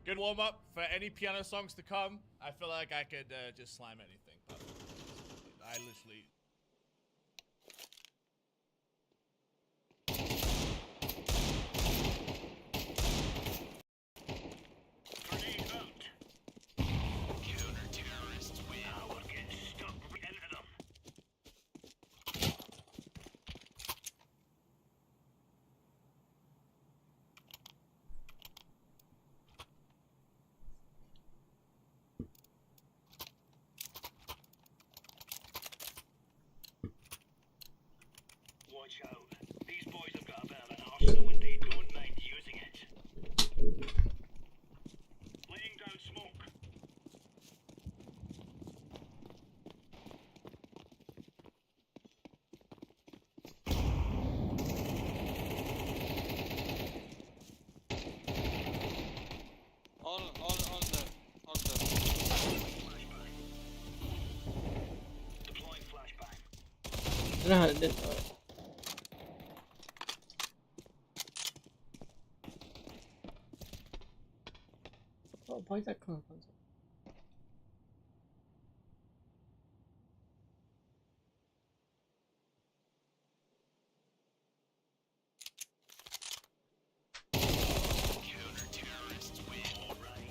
Good warm up for any piano songs to come. I feel like I could just slam anything. I literally. Watch out. These boys have got a bit of an arsenal and they don't mind using it. Laying down smoke. All there. Flashbang. Deploying flashbang. No, why is that coming from? Counter-terrorists win. All right.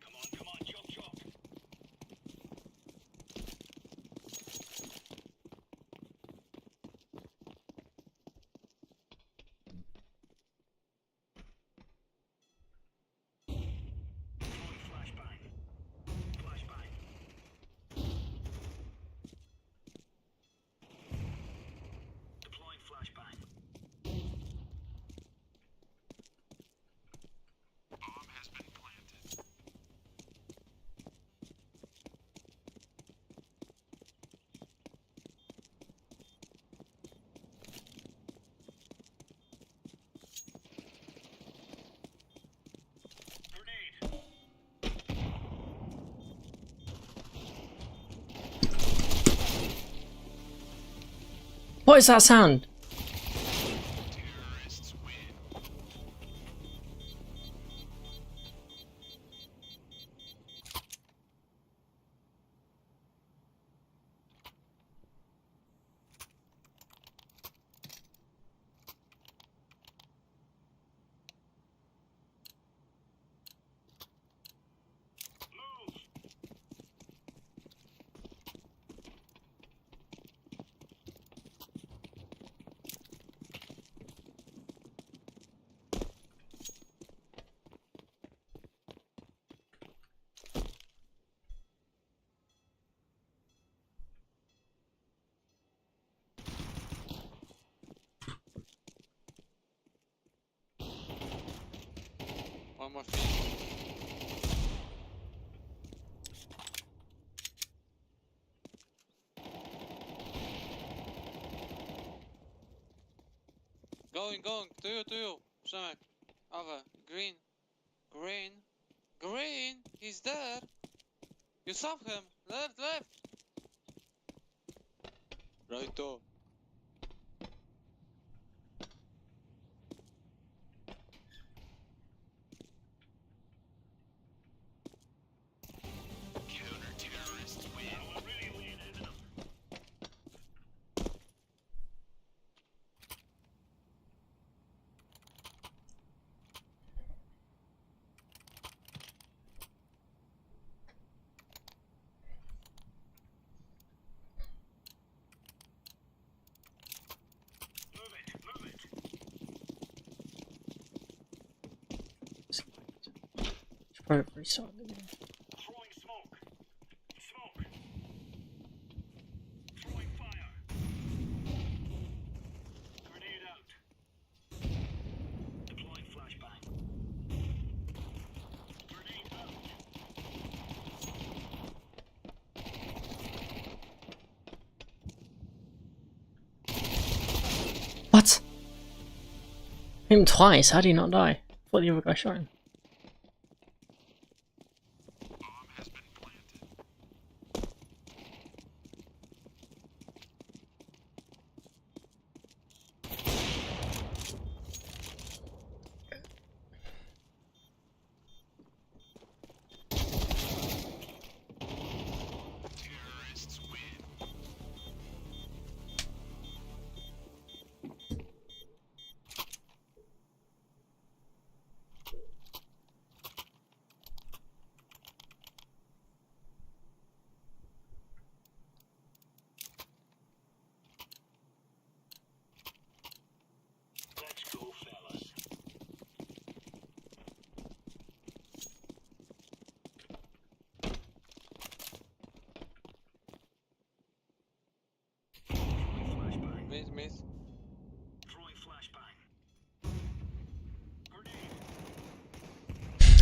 Come on, chop chop. Throwing flashbang. Flashbang. Deploying flashbang. Bomb has been planted. Grenade. What is that sound? Terrorists win. Move. One more feet. Going. To you. Przemek. Ava. Green. Green. He's there. You saw him. Left. Righto. Counter-terrorists win. Now we're really laying into them. Move it. Should probably restart the game. Throwing smoke. Throwing fire. Grenade out. Deploying flashbang. Grenade out. What? Hit him twice. How did he not die? I thought the other guy shot him. Let's go, fellas. Flashbang. Mid. Throwing flashbang. Grenade.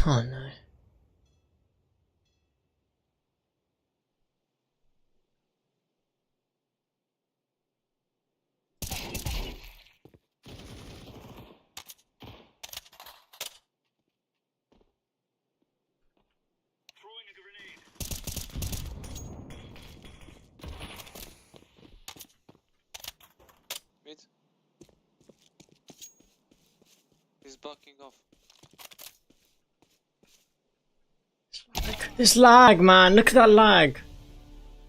Oh no. Throwing a grenade. Mid. He's backing off. This lag, man. Look at that lag.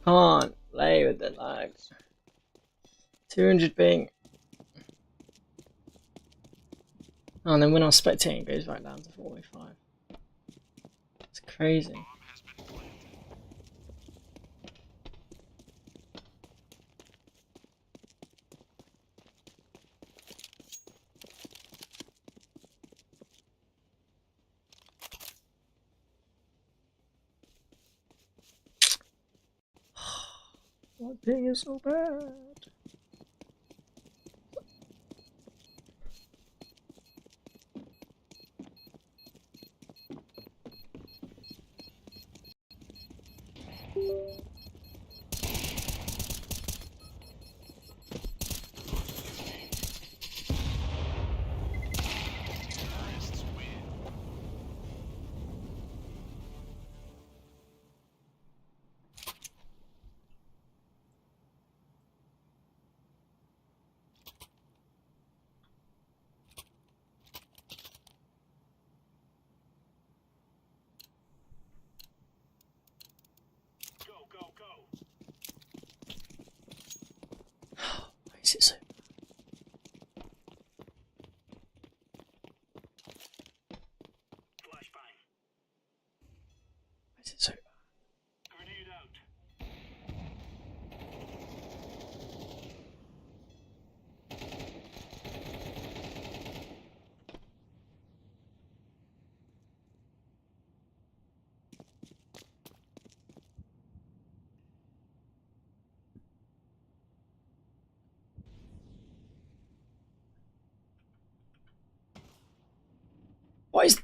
Can't play with the lag. 200 ping. Oh, and then when I was spectating, it goes right down to 45. It's crazy. My ping is so bad. Go. Why is it so? Flashbang. Why is it so bad? Grenade out. What is?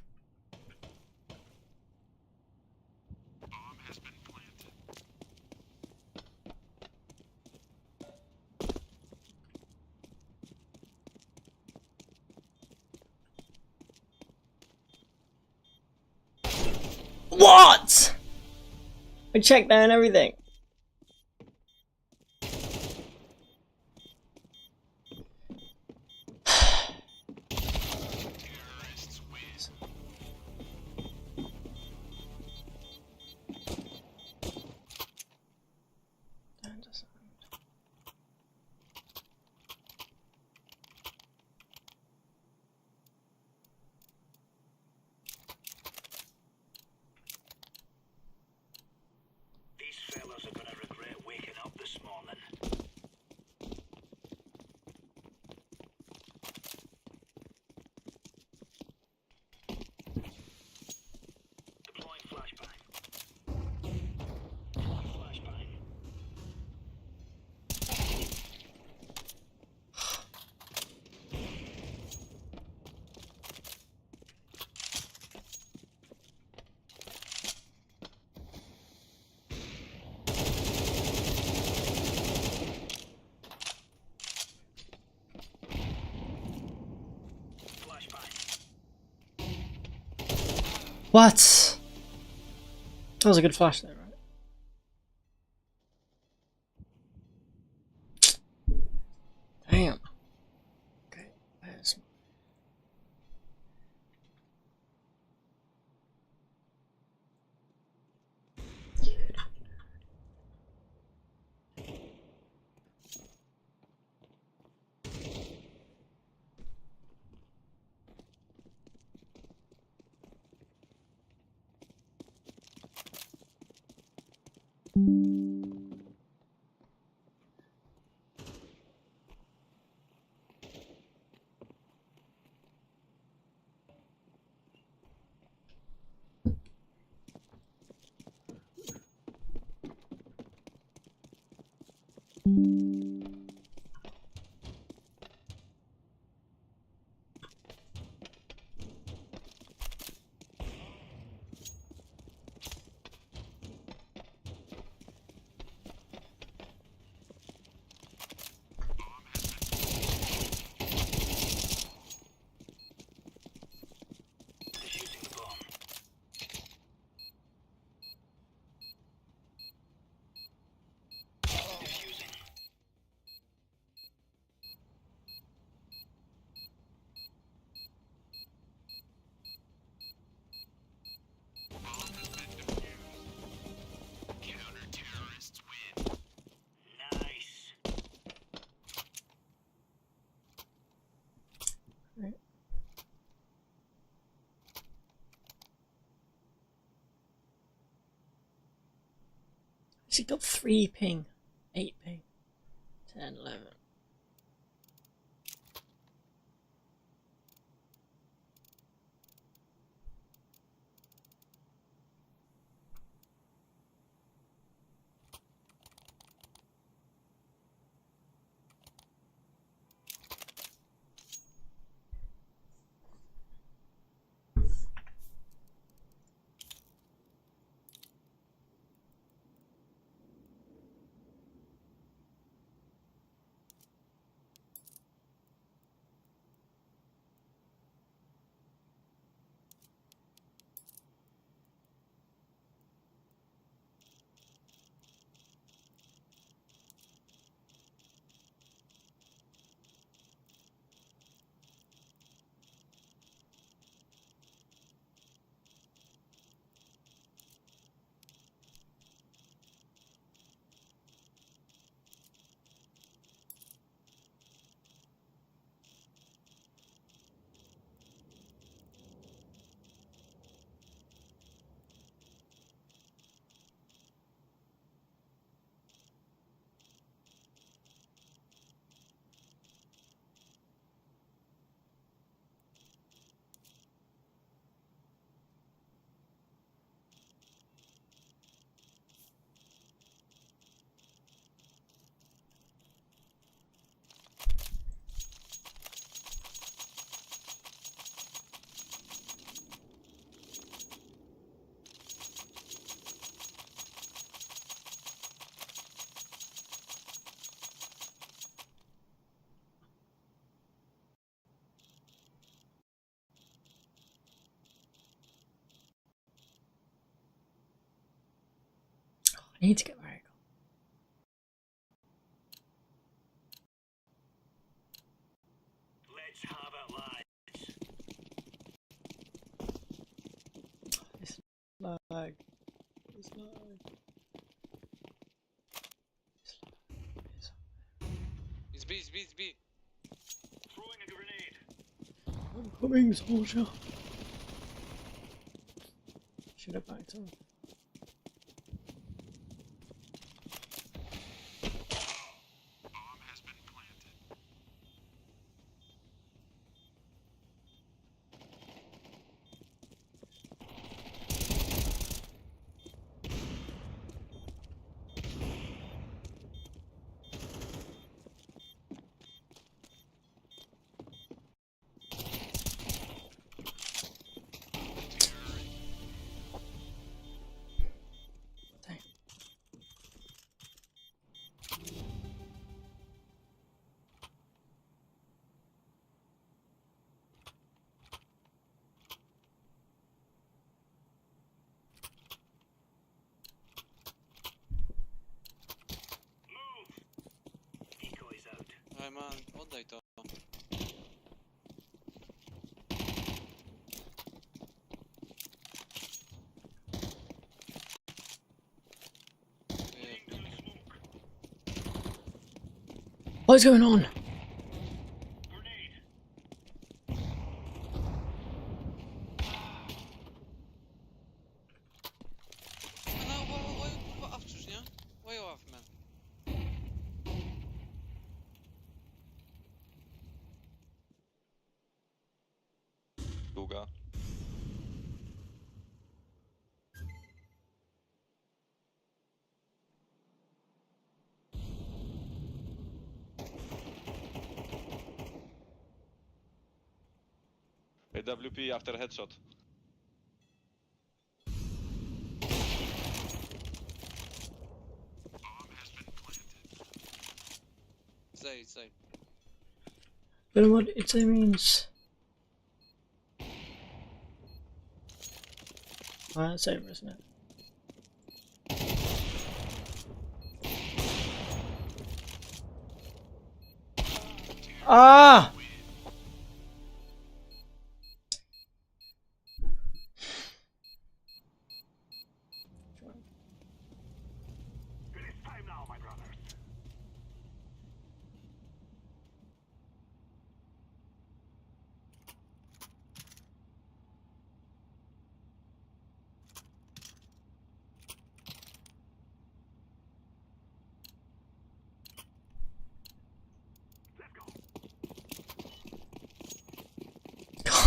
What? I checked there and everything. These fellas are gonna regret waking up this morning. Deploying flashbang. Flashbang. What? That was a good flash there, right? Damn. Okay, there's... Defusing the bomb. Defusing. Counter-terrorists win. Nice. Right. She got 3 ping, 8 ping, 10, 11. I need to get Marigold. Let's have it, lads. This lag. This lag. It's B, it's B, it's B. Throwing a grenade. I'm coming, soldier. Should have backed up. Bomb has been planted. Rajman, oddaj to. What's going on? Grenade. No, waqaf ċuġ, nie? Waj waqaf, man. Długa. AWP after headshot. Zejdź. Don't know what it means. That's over, isn't it? Ah! It is time now, my brothers. Let's go.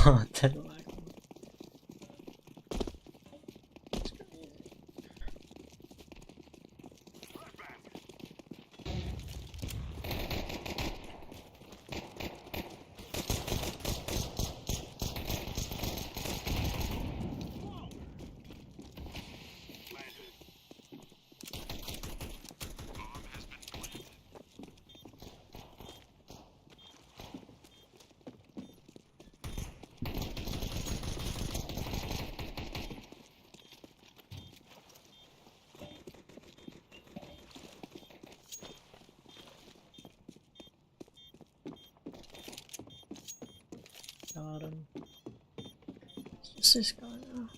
God, that lag. Got him. It's just this guy now.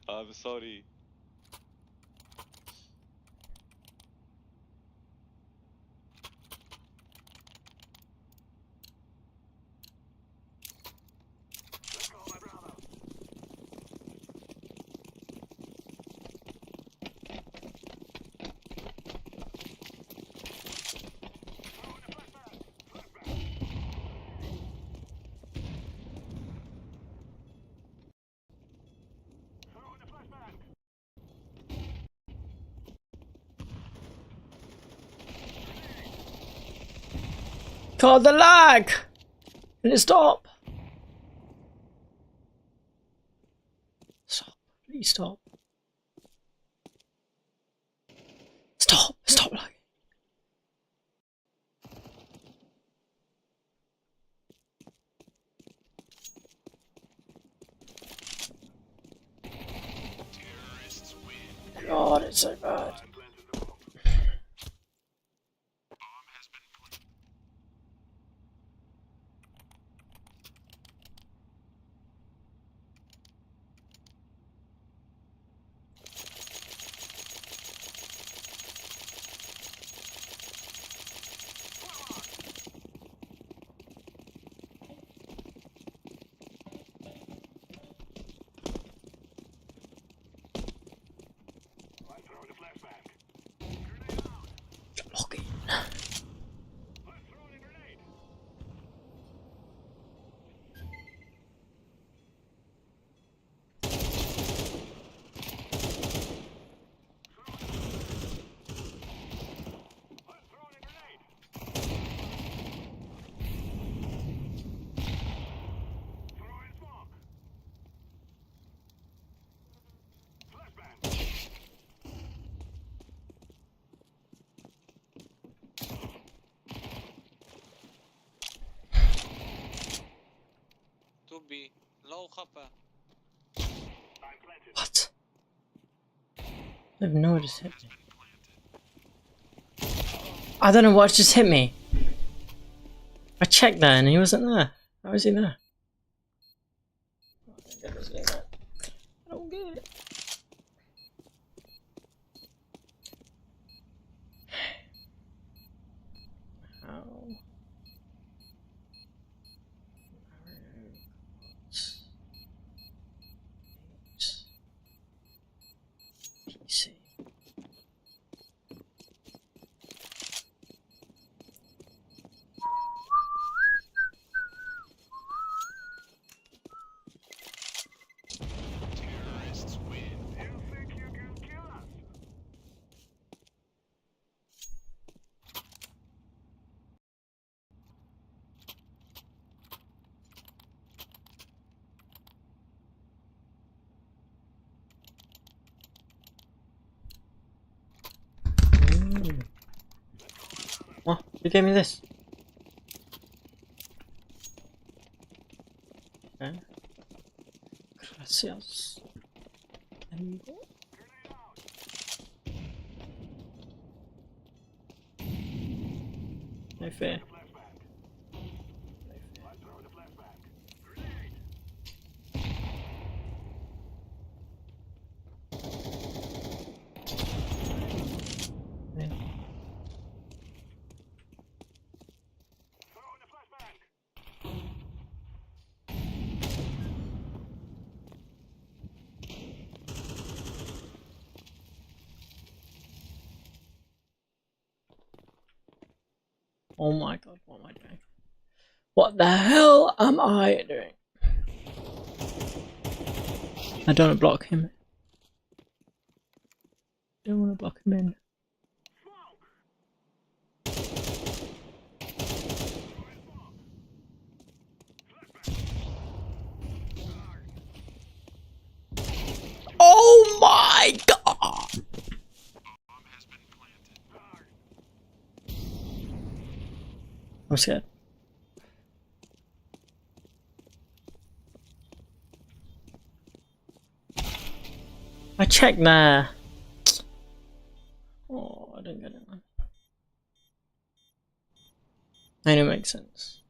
I'm sorry. Let's go, my brother. Throwing a flashbang. Flashbang. Throwing a flashbang. God, the lag! Can it stop? Stop. Please stop. Stop. Stop lagging. God, it's so bad. I'm planting the bomb. I'm throwing a flashbang. B. Low gappa. What? I don't even know what just hit me. I don't know what just hit me. I checked there and he wasn't there. How was he there? I don't get it. How? PC. Terrorists win. You think you can kill us? What? Who gave me this? Okay. Gracias. Amigo. No fear. Yeah. Oh my god, what am I doing? What the hell am I doing? I don't want to block him. Don't want to block him in. Oh my god! I'm scared. I checked there. Oh, I didn't get it, man. I know it makes sense.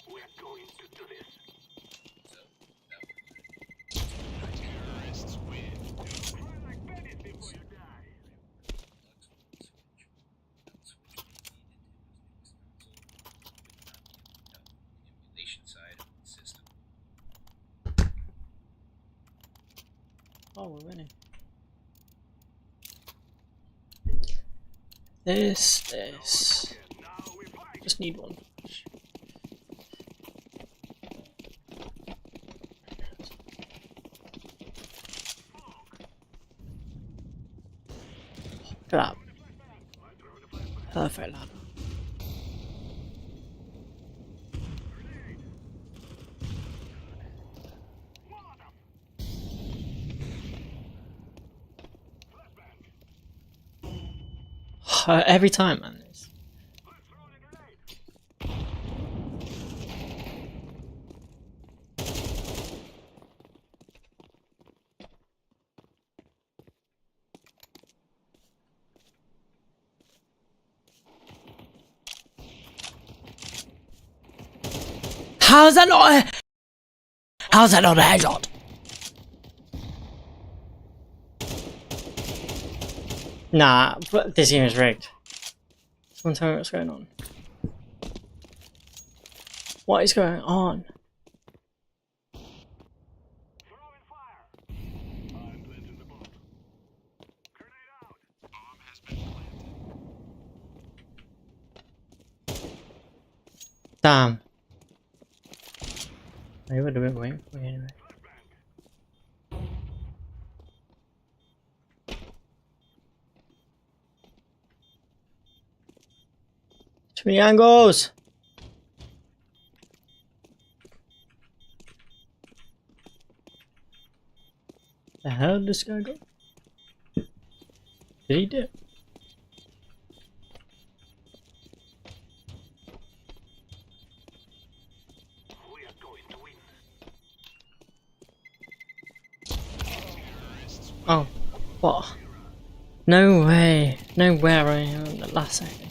We're going to do this. Terrorists win. Cry like bandits before you die. Side of the system. Oh, we're winning. This. Now we fight. Just need one. Look at that. Perfect ladder. Every time, man. How's that not a... How's that not a headshot? Nah, but this game is rigged. Someone tell me what's going on. What is going on? Throwing fire. I'm planting the bomb. Grenade out. Bomb has been planted. Damn. I would have been waiting for me anyway. Too many angles! The hell did this guy go? Did he do? We are going to win. Oh, what? No way. No way I am the last second.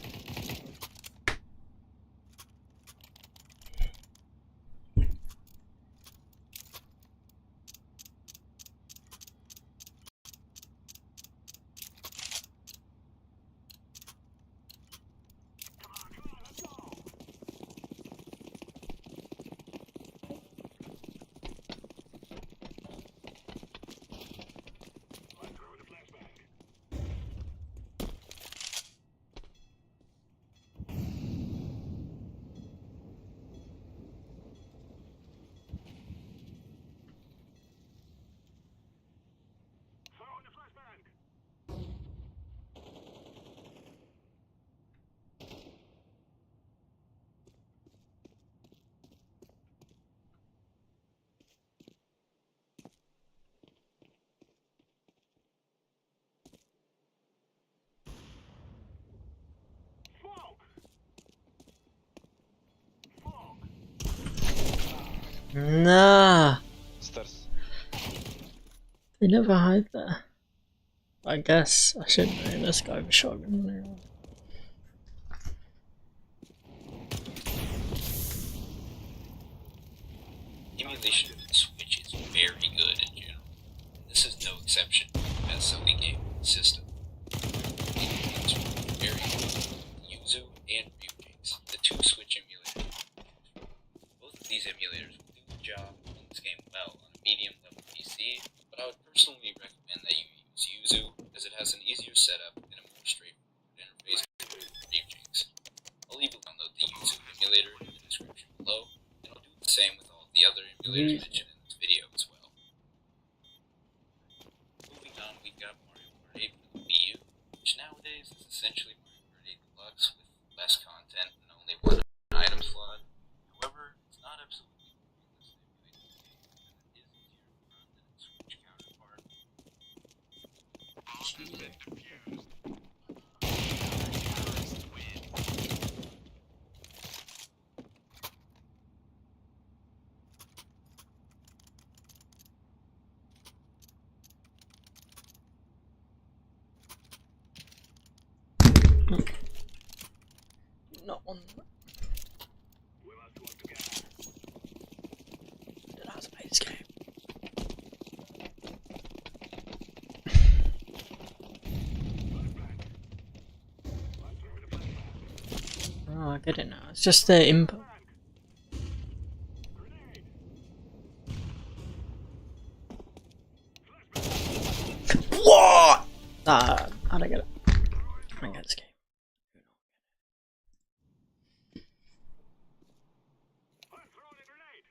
Throwing a flashbang. Smoke. Smoke. Nah. Stairs. They never hide there. I guess I shouldn't know this guy with shotgun. Emulation of the Switch is very good in general. This is no exception as a game system. It's very good. Yuzu and Ryujinx, the two Switch emulators. Both of these emulators will do the job in this game well on a medium level PC, but I would personally recommend that you use Yuzu as it has an easier setup and a more straightforward interface compared to Ryujinx. I'll leave a download the Yuzu emulator in the description below, and I'll do the same with all the other emulators mentioned in this video as well. Moving on, we've got Mario Kart 8 for the Wii U, which nowadays is essentially Mario Kart 8 Deluxe with less content and only one item slot. However, it's not absolutely pointless to emulate this game, as it is easier to run than its Switch counterpart. Not on. We must work together. I don't know how to play this game. Oh, I get it now. It's just the input. What? Nah, I don't get it. I don't get this game. I'm throwing a grenade.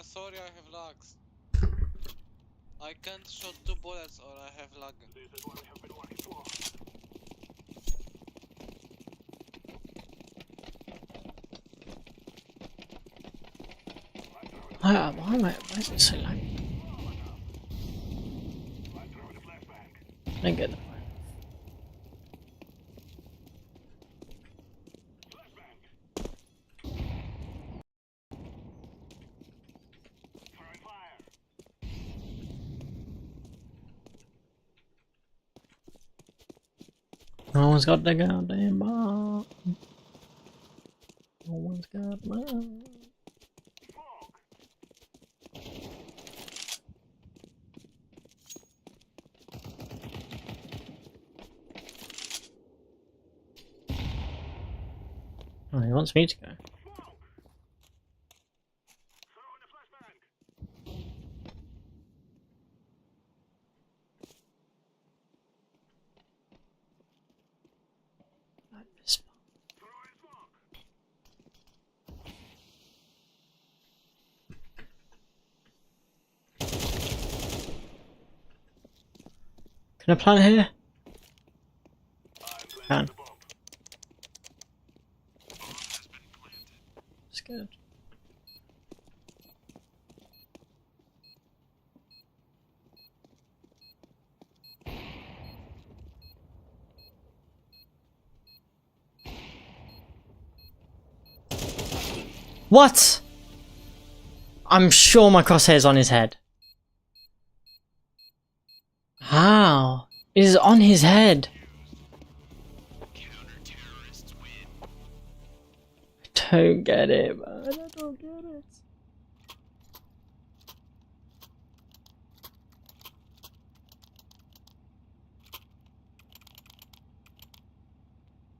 Sorry, I have lags. I can't shoot 2 bullets or I have lag. This is what we have been working for. Why is it so laggy? I'm throwing a flashbang. I don't get that. Flashbang. Throwing fire. No one's got the goddamn bomb. No one's got mine. Smoke. Oh, he wants me to go. Smoke. Throwing a flashbang. Like this. Throwing smoke. Can I plant here? I'm planting Can. the bomb. It's good. What? I'm sure my crosshair's on his head. How? It is on his head. I don't get it, man. I don't get it.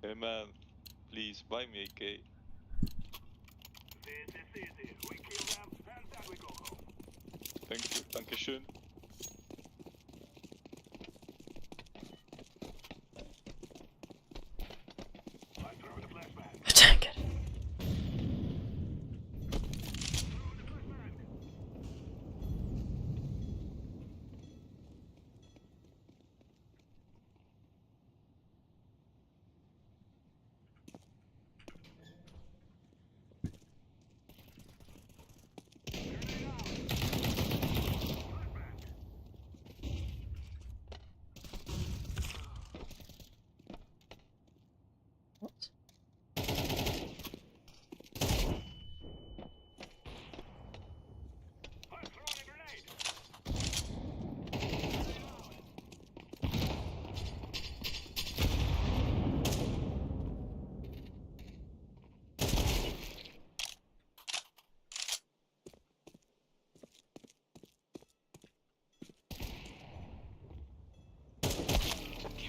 Hey man, please buy me a K. This is easy. We kill them and then we go home. Thank you, dankeschön. I'm throwing a flashbang. I don't get it. Throwing a flashbang. What? I'm throwing a grenade.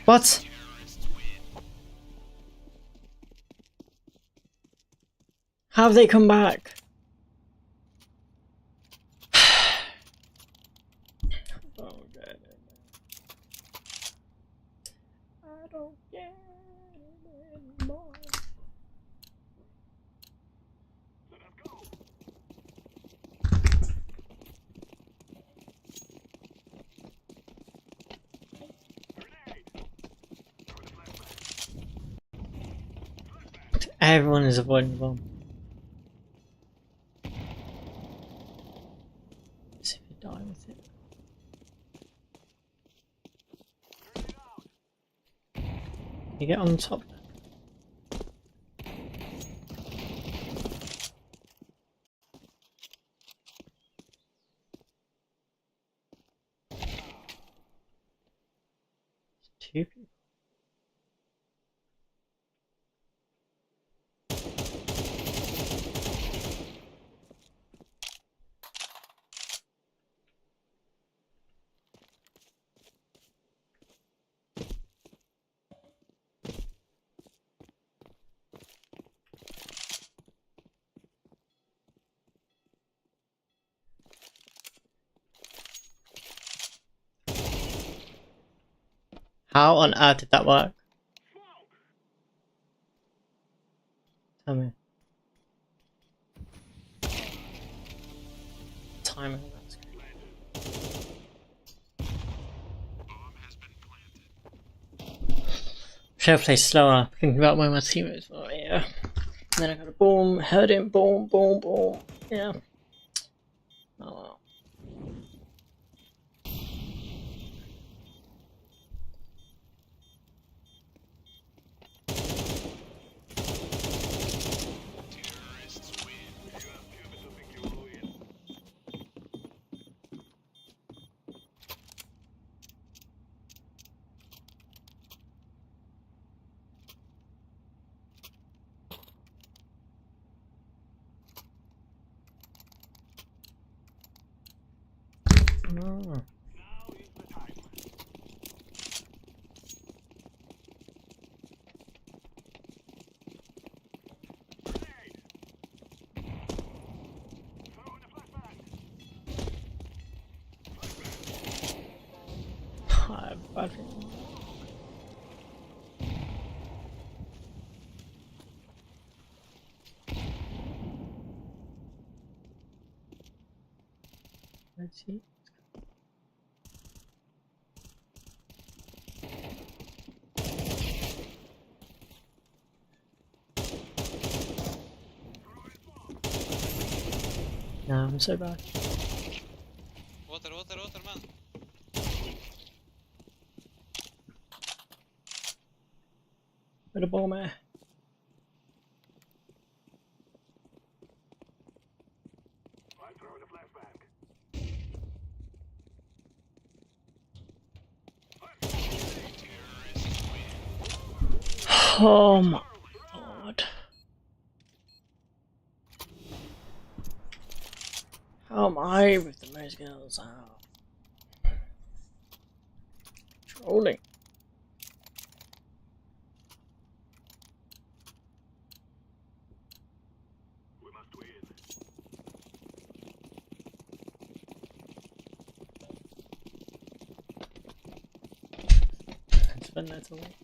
What? How have they come back? Oh, God. I don't get it anymore. Let us go. Grenade. Throwing a flashbang. Flashbang. Everyone is avoiding the bomb. See if you die with it. Grenade out. You get on the top. Two people. How on earth did that work? Smoke. Tell me. timing on that screen. Should have played slower, thinking about where my teammates were, yeah. And then I got a boom, heard him, boom, boom, boom. Yeah. Oh well. No. Bad feeling. Let's see. No, I'm so bad. Water, water, water, man. With a bomb air. Oh my god. How am I with the most girls out? Trolling. It's been there till late.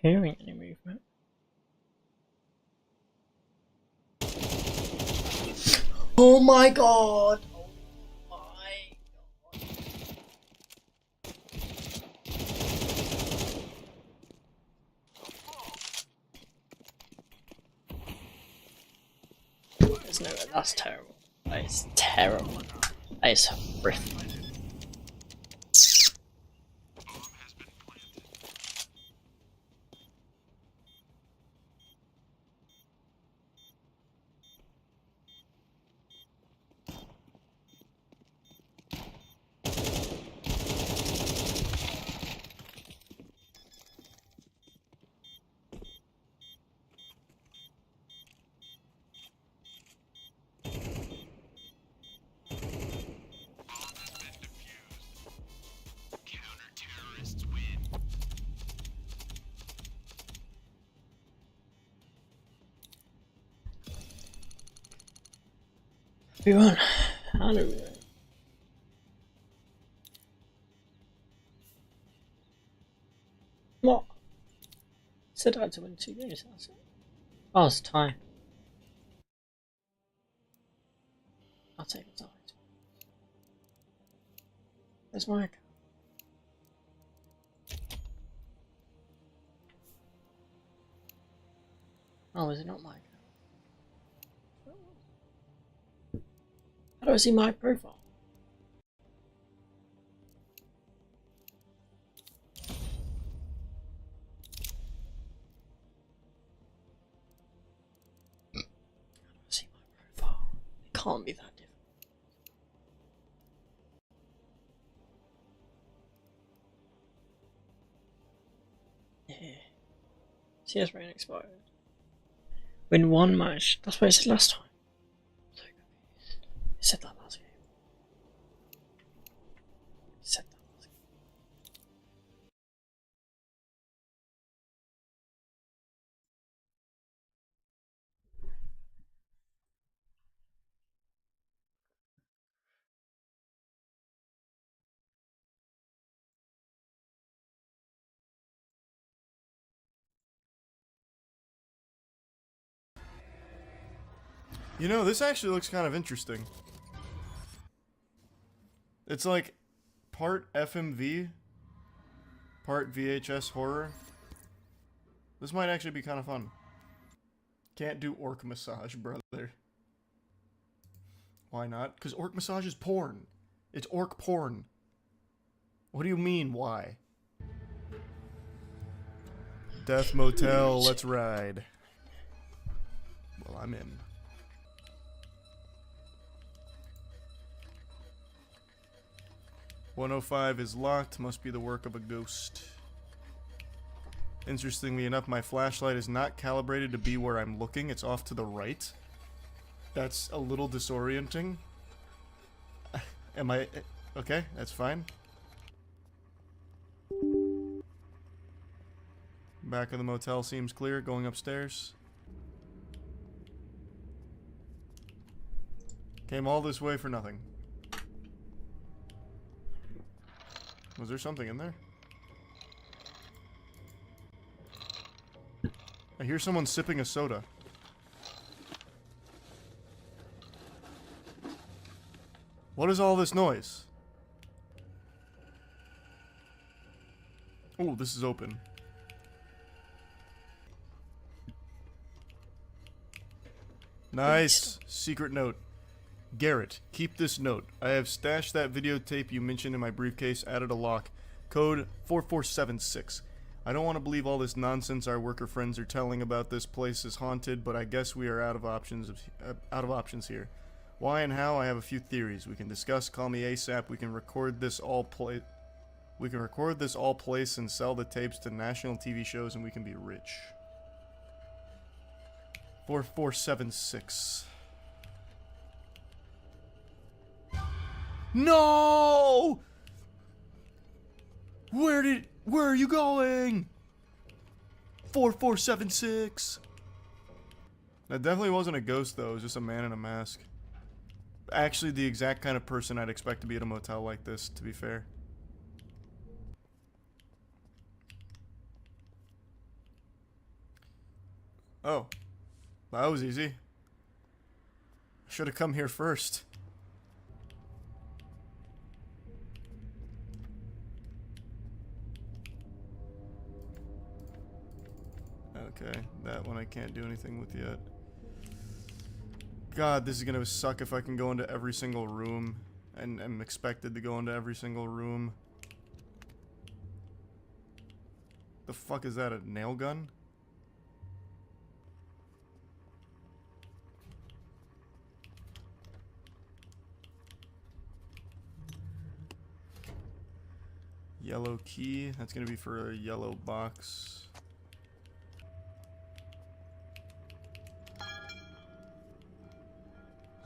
Hearing any movement. Oh my god! Oh my god. There's no way, that's terrible. That is terrible. That is horrific. Everyone, how do we do? What? Said I had to win 2 games, that's it. Oh, it's time. I'll take the time. Where's my account? Oh, is it not my account? How do I see my profile? can't be that different. Yeah. CS rain expired. Win one match. That's what I said last time. So confused. I said that last game. I said that last game. You know, this actually looks kind of interesting. It's like part FMV, part VHS horror. This might actually be kind of fun. Can't do orc massage, brother. Why not? Because orc massage is porn. It's orc porn. What do you mean, why? Death Motel, let's ride. Well, I'm in. .105 is locked, must be the work of a ghost. Interestingly enough, my flashlight is not calibrated to be where I'm looking, it's off to the right. That's a little disorienting. Am I... okay, that's fine. Back of the motel seems clear, going upstairs. Came all this way for nothing. Was there something in there? I hear someone sipping a soda. What is all this noise? Oh, this is open. Nice. Secret note. Garrett, keep this note. I have stashed that videotape you mentioned in my briefcase, added a lock. Code 4476. I don't want to believe all this nonsense our worker friends are telling about this place is haunted, but I guess we are out of options here. Why and how? I have a few theories we can discuss. Call me ASAP. We can record this all place and sell the tapes to national TV shows and we can be rich. 4476. No! Where are you going? 4476. That definitely wasn't a ghost though, it was just a man in a mask. Actually the exact kind of person I'd expect to be at a motel like this, to be fair. Oh. That was easy. I should have come here first. Okay, that one I can't do anything with yet. God, this is gonna suck if I can go into every single room and am expected to go into every single room. The fuck is that, a nail gun? Yellow key, that's gonna be for a yellow box.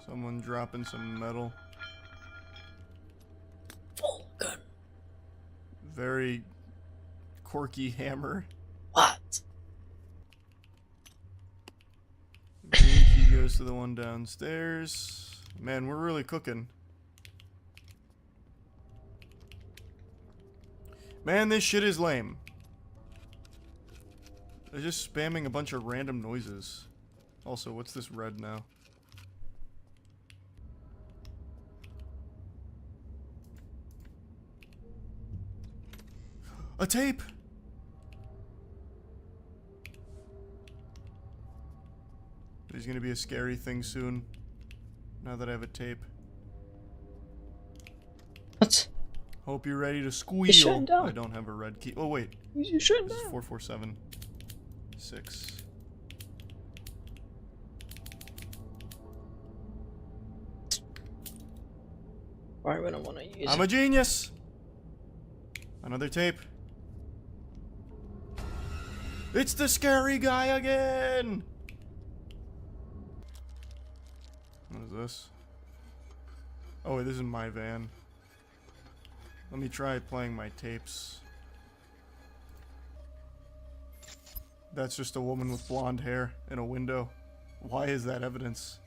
Someone dropping some metal. Full gun. Very quirky hammer. What? Green key goes to the one downstairs. Man, we're really cooking. Man, this shit is lame. They're just spamming a bunch of random noises. Also, what's this red now? A tape! There's gonna be a scary thing soon. Now that I have a tape. What? Hope you're ready to You're squeal. shutting down. I don't have a red key. Oh wait, You shouldn't this is have. 4476. right when I want to use I'm it. a genius! Another tape. It's the scary guy again! What is this? Oh wait, this is my van. Let me try playing my tapes. That's just a woman with blonde hair in a window. Why is that evidence?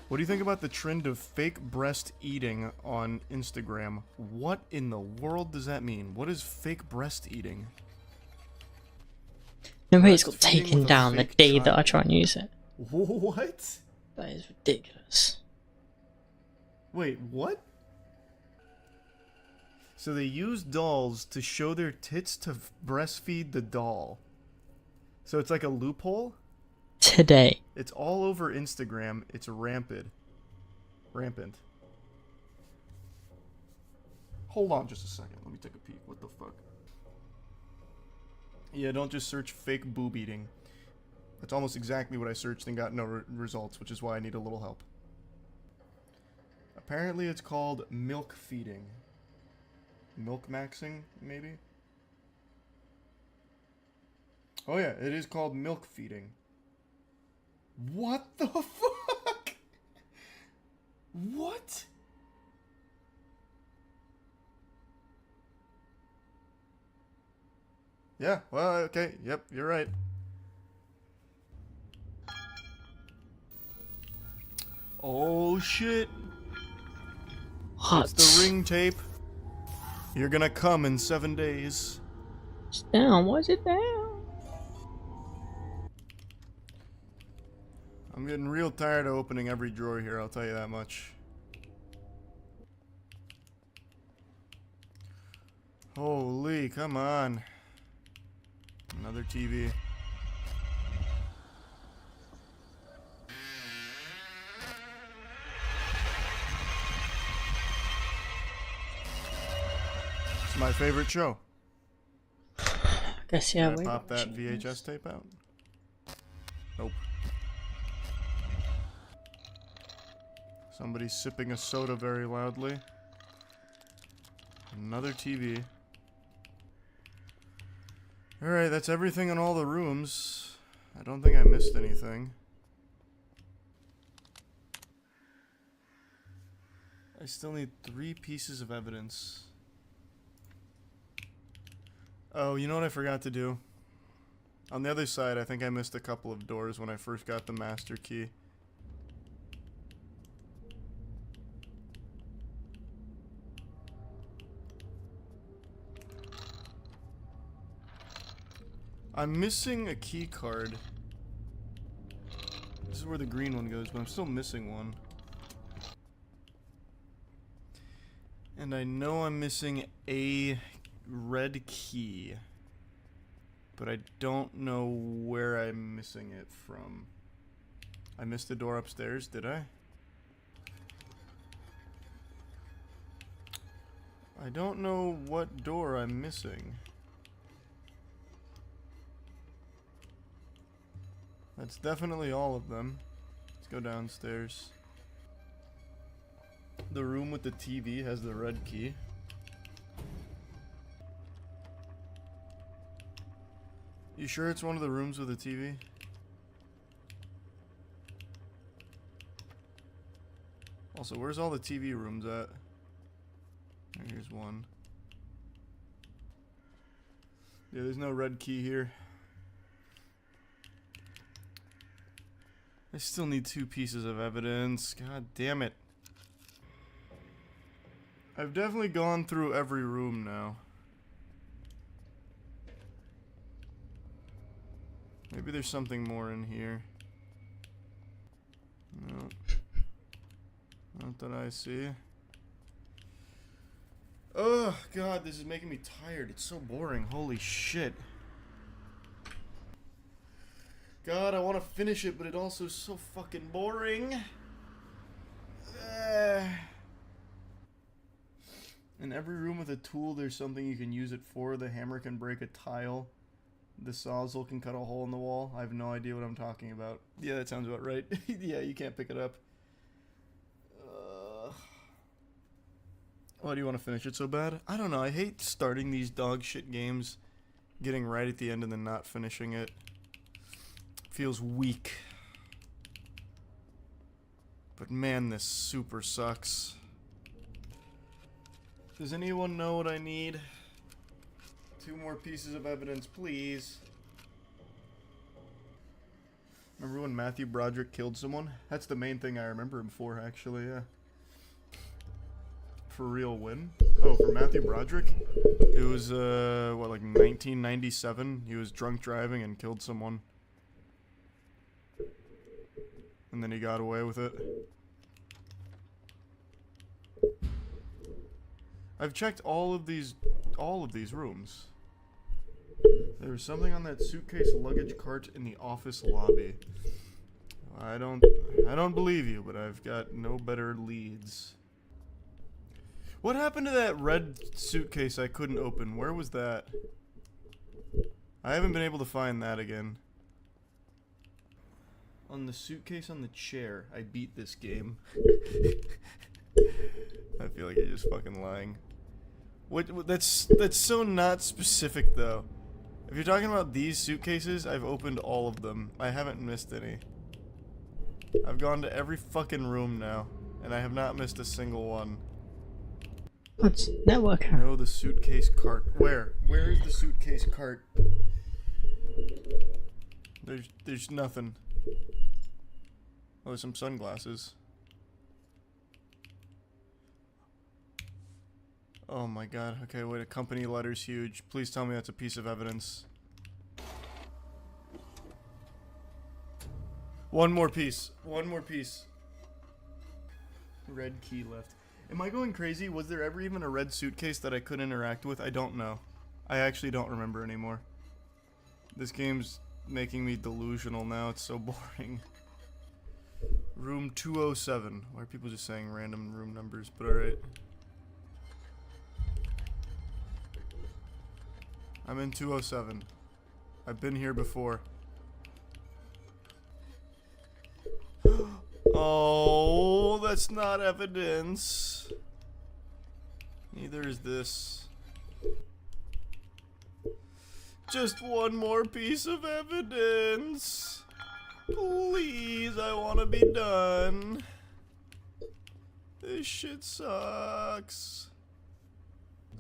What do you think about the trend of fake breast eating on Instagram? What in the world does that mean? What is fake breast eating? No way it's got Breastfeeding taken with a down the fake day that I child. try and use it. What? That is ridiculous. Wait, what? So they use dolls to show their tits to breastfeed the doll. So it's like a loophole? Today. It's all over Instagram. It's rampant. Rampant. Hold on just a second. Let me take a peek. What the fuck? Yeah, don't just search fake boob eating. That's almost exactly what I searched and got no results, which is why I need a little help. Apparently it's called milk feeding. Milk maxing, maybe? Oh yeah, it is called milk feeding. What the fuck? What? Yeah, well, okay, yep, you're right. Oh shit. What? It's the ring tape. You're gonna come in 7 days. It's down. Why is it down? I'm getting real tired of opening every drawer here, I'll tell you that much. Holy, come on. Another TV. It's my favorite show. I guess yeah. Can I we're pop that watching VHS this. tape out? Nope. Somebody's sipping a soda very loudly. Another TV. Alright, that's everything in all the rooms. I don't think I missed anything. I still need 3 pieces of evidence. Oh, you know what I forgot to do? On the other side, I think I missed a couple of doors when I first got the master key. I'm missing a key card. This is where the green one goes, but I'm still missing one. And I know I'm missing a red key. But I don't know where I'm missing it from. I missed the door upstairs, did I? I don't know what door I'm missing. That's definitely all of them. Let's go downstairs. The room with the TV has the red key. You sure it's one of the rooms with a TV? Also, where's all the TV rooms at? Here's one. Yeah, there's no red key here. I still need 2 pieces of evidence. God damn it. I've definitely gone through every room now. Maybe there's something more in here. No. Not that I see. Oh god, this is making me tired. It's so boring. Holy shit. God, I want to finish it, but it also is so fucking boring. In every room with a tool, there's something you can use it for. The hammer can break a tile. The sawzall can cut a hole in the wall. I have no idea what I'm talking about. Yeah, that sounds about right. Yeah, you can't pick it up. Why do you want to finish it so bad? I don't know. I hate starting these dog shit games, getting right at the end and then not finishing it. Feels weak. But man, this super sucks. Does anyone know what I need? 2 more pieces of evidence, please. Remember when Matthew Broderick killed someone? That's the main thing I remember him for, actually, yeah. For real win? Oh, for Matthew Broderick? It was, what, like 1997? He was drunk driving and killed someone. And then he got away with it. I've checked all of these rooms. There was something on that suitcase luggage cart in the office lobby. I don't believe you, but I've got no better leads. What happened to that red suitcase I couldn't open? Where was that? I haven't been able to find that again. On the suitcase on the chair, I beat this game. I feel like you're just fucking lying. What that's so not specific though. If you're talking about these suitcases, I've opened all of them. I haven't missed any. I've gone to every fucking room now, and I have not missed a single one. What's network error? No, the suitcase cart. Where? Where is the suitcase cart? There's nothing. Oh, there's some sunglasses. Oh my god. Okay, wait, a company letter's huge. Please tell me that's a piece of evidence. One more piece. One more piece. Red key left. Am I going crazy? Was there ever even a red suitcase that I could interact with? I don't know. I actually don't remember anymore. This game's making me delusional now. It's so boring. Room 207. Why are people just saying random room numbers? But alright. I'm in 207. I've been here before. Oh, that's not evidence. Neither is this. Just one more piece of evidence. Please, I want to be done. This shit sucks.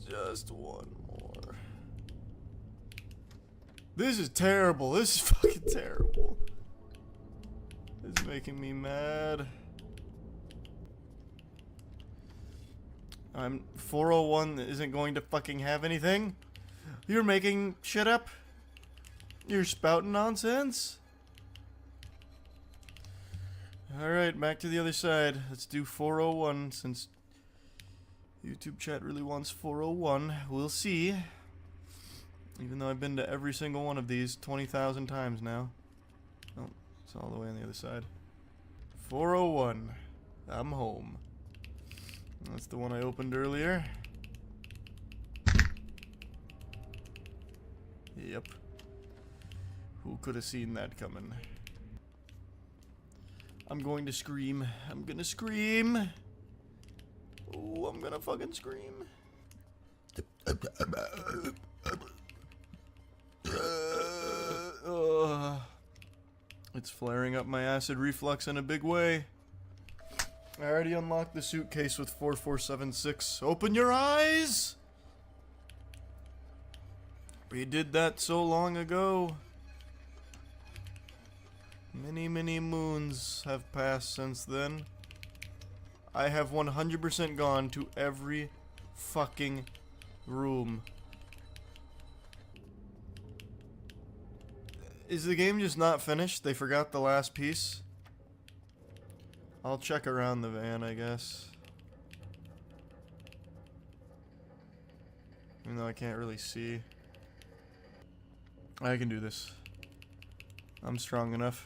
Just one more. This is terrible. This is fucking terrible. This is making me mad. I'm 401 isn't going to fucking have anything. You're making shit up. You're spouting nonsense. Alright, back to the other side. Let's do 401 since YouTube chat really wants 401. We'll see. Even though I've been to every single one of these 20,000 times now. Oh, it's all the way on the other side. 401. I'm home. That's the one I opened earlier. Yep. Who could have seen that coming? I'm going to scream. I'm gonna scream. Oh, I'm gonna fucking scream. It's flaring up my acid reflux in a big way. I already unlocked the suitcase with 4476. Open your eyes! We did that so long ago. Many, many moons have passed since then. I have 100% gone to every fucking room. Is the game just not finished? They forgot the last piece? I'll check around the van, I guess. Even though I can't really see. I can do this. I'm strong enough.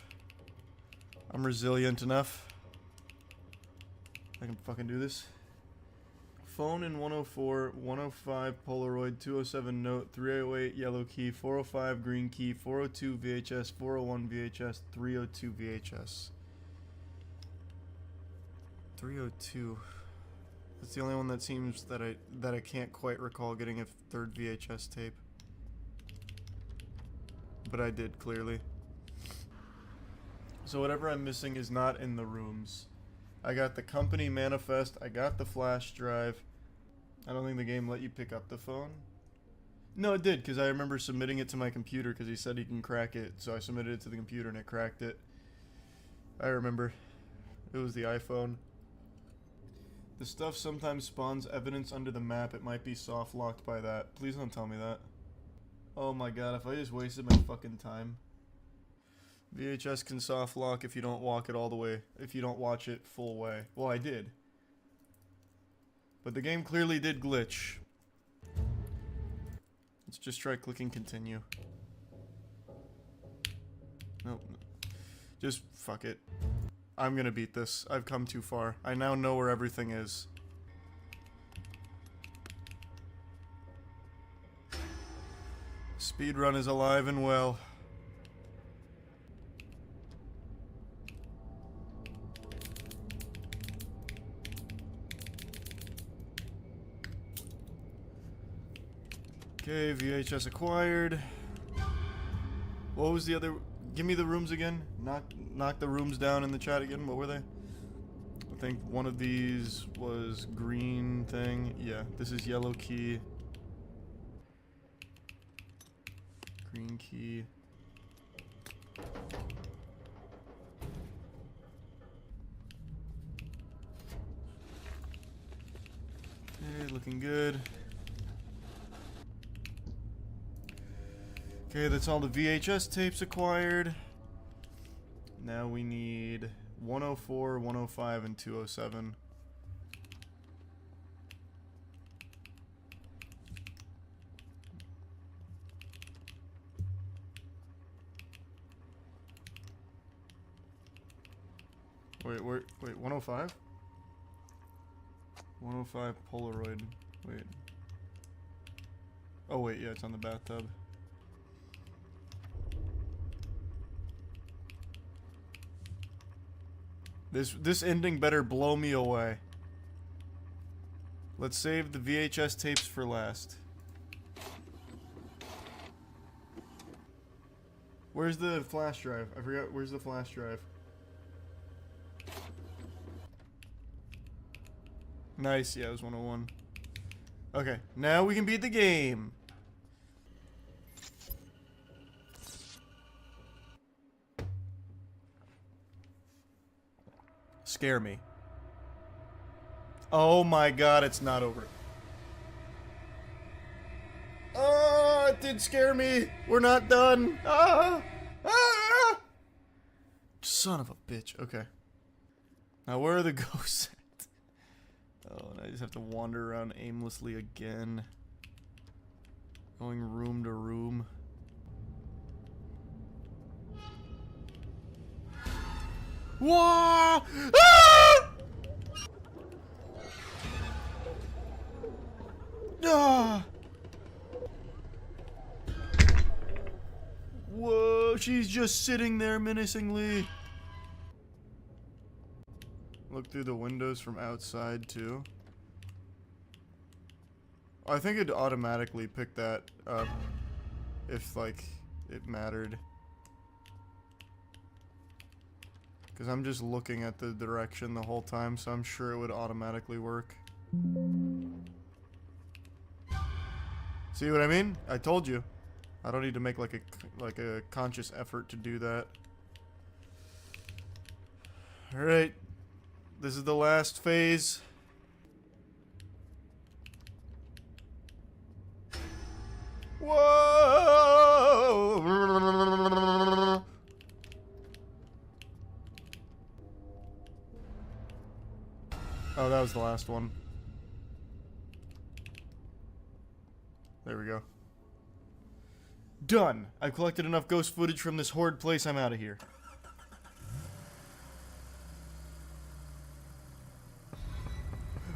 I'm resilient enough. I can fucking do this. Phone in 104, 105 Polaroid, 207 Note, 308 Yellow Key, 405 Green Key, 402 VHS, 401 VHS, 302 VHS. 302. It's the only one that seems that I can't quite recall getting a third VHS tape. But I did, clearly. So whatever I'm missing is not in the rooms. I got the company manifest, I got the flash drive. I don't think the game let you pick up the phone. No, it did, because I remember submitting it to my computer because he said he can crack it. So I submitted it to the computer and it cracked it. I remember. It was the iPhone. The stuff sometimes spawns evidence under the map. It might be soft locked by that. Please don't tell me that. Oh my god, if I just wasted my fucking time. VHS can soft lock if you don't walk it all the way. If you don't watch it full way. Well, I did. But the game clearly did glitch. Let's just try clicking continue. Nope. Just fuck it. I'm gonna beat this. I've come too far. I now know where everything is. Speedrun is alive and well. Okay, VHS acquired. What was the other? Give me the rooms again. Knock the rooms down in the chat again. What were they? I think one of these was green thing. Yeah, this is yellow key. Green key. Okay, looking good. Okay, that's all the VHS tapes acquired. Now we need 104, 105, and 207. Wait, 105? 105 Polaroid. Wait. Oh wait, yeah, it's on the bathtub. This ending better blow me away. Let's save the VHS tapes for last. Where's the flash drive? I forgot, where's the flash drive? Nice, yeah, it was 101. Okay, now we can beat the game. Scare me. Oh my god, it's not over. Oh, it did scare me. We're not done. Ah! Ah! Son of a bitch. Okay. Now, where are the ghosts at? Oh, and I just have to wander around aimlessly again. Going room to room. Whoa! Ah! Ah! Whoa, she's just sitting there menacingly. Look through the windows from outside too. I think it'd automatically pick that up if like it mattered. Because I'm just looking at the direction the whole time, so I'm sure it would automatically work. See what I mean? I told you. I don't need to make like a conscious effort to do that. Alright. This is the last phase. Whoa! Oh, that was the last one. There we go. Done! I've collected enough ghost footage from this horrid place, I'm out of here.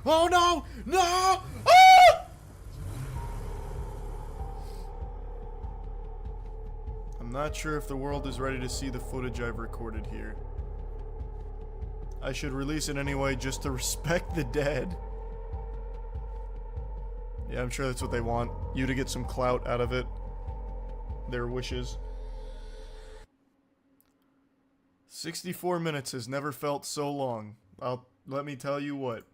Oh no! No! Ah! I'm not sure if the world is ready to see the footage I've recorded here. I should release it anyway just to respect the dead. Yeah, I'm sure that's what they want. You to get some clout out of it. Their wishes. 64 minutes has never felt so long. Let me tell you what.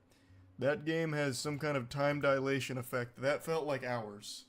That game has some kind of time dilation effect. That felt like hours.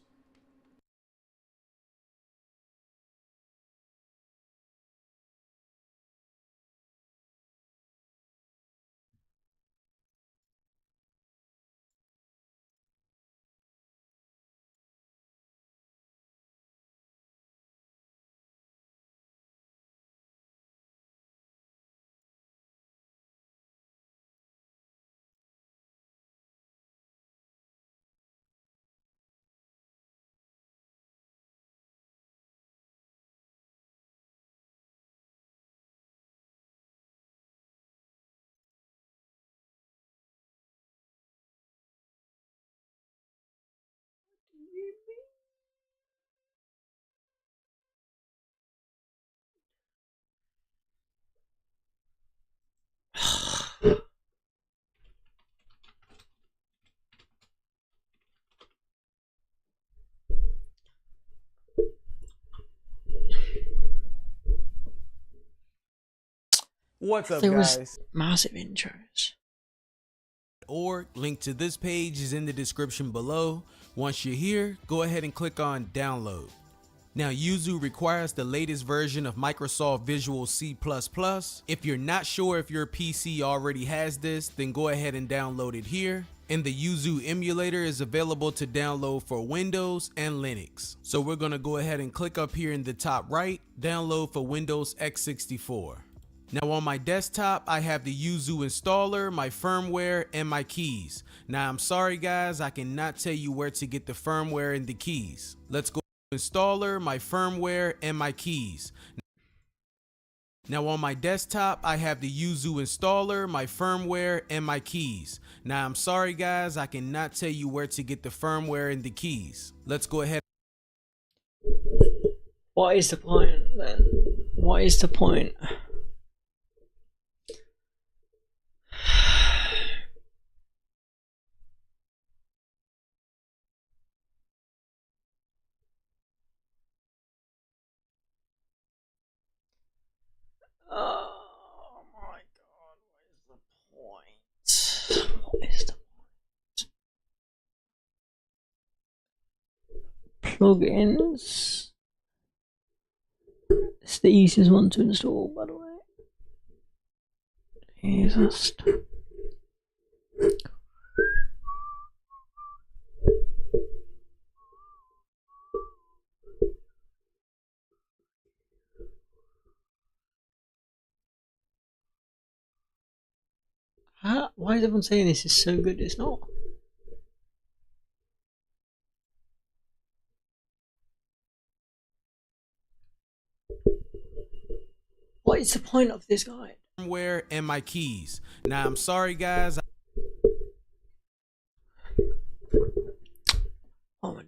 What's up, There was guys? massive intros. Link to this page is in the description below. Once you're here, go ahead and click on download. Now, Yuzu requires the latest version of Microsoft Visual C++. If you're not sure if your PC already has this, then go ahead and download it here. And the Yuzu emulator is available to download for Windows and Linux. So we're gonna go ahead and click up here in the top right, download for Windows x64. Now on my desktop, I have the Yuzu installer, my firmware, and my keys. Now I'm sorry guys, I cannot tell you where to get the firmware and the keys. Let's go to installer, my firmware, and my keys. Now on my desktop, I have the Yuzu installer, my firmware, and my keys. Now I'm sorry guys, I cannot tell you where to get the firmware and the keys. Let's go ahead. What is the point then? What is the point? Oh my god, what is the point? What is the point? Plugins. It's the easiest one to install, by the way. Easiest. Why is everyone saying this is so good? It's not. What is the point of this guide? Firmware and my keys. Now I'm sorry guys. Oh no.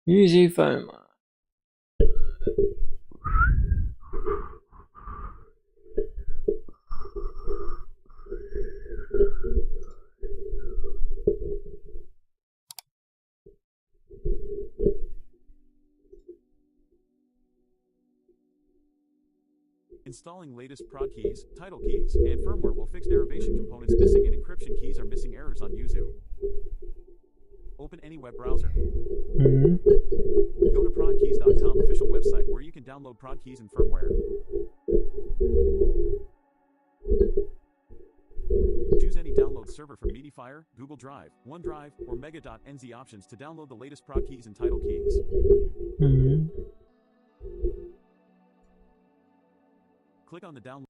Yuzu phone. Installing latest prod keys, title keys, and firmware will fix derivation components missing and encryption keys are missing errors on Yuzu. Open any web browser. Go to prodkeys.com official website where you can download prod keys and firmware. Choose any download server from Mediafire, Google Drive, OneDrive, or Mega.nz options to download the latest prod keys and title keys. Click on the download.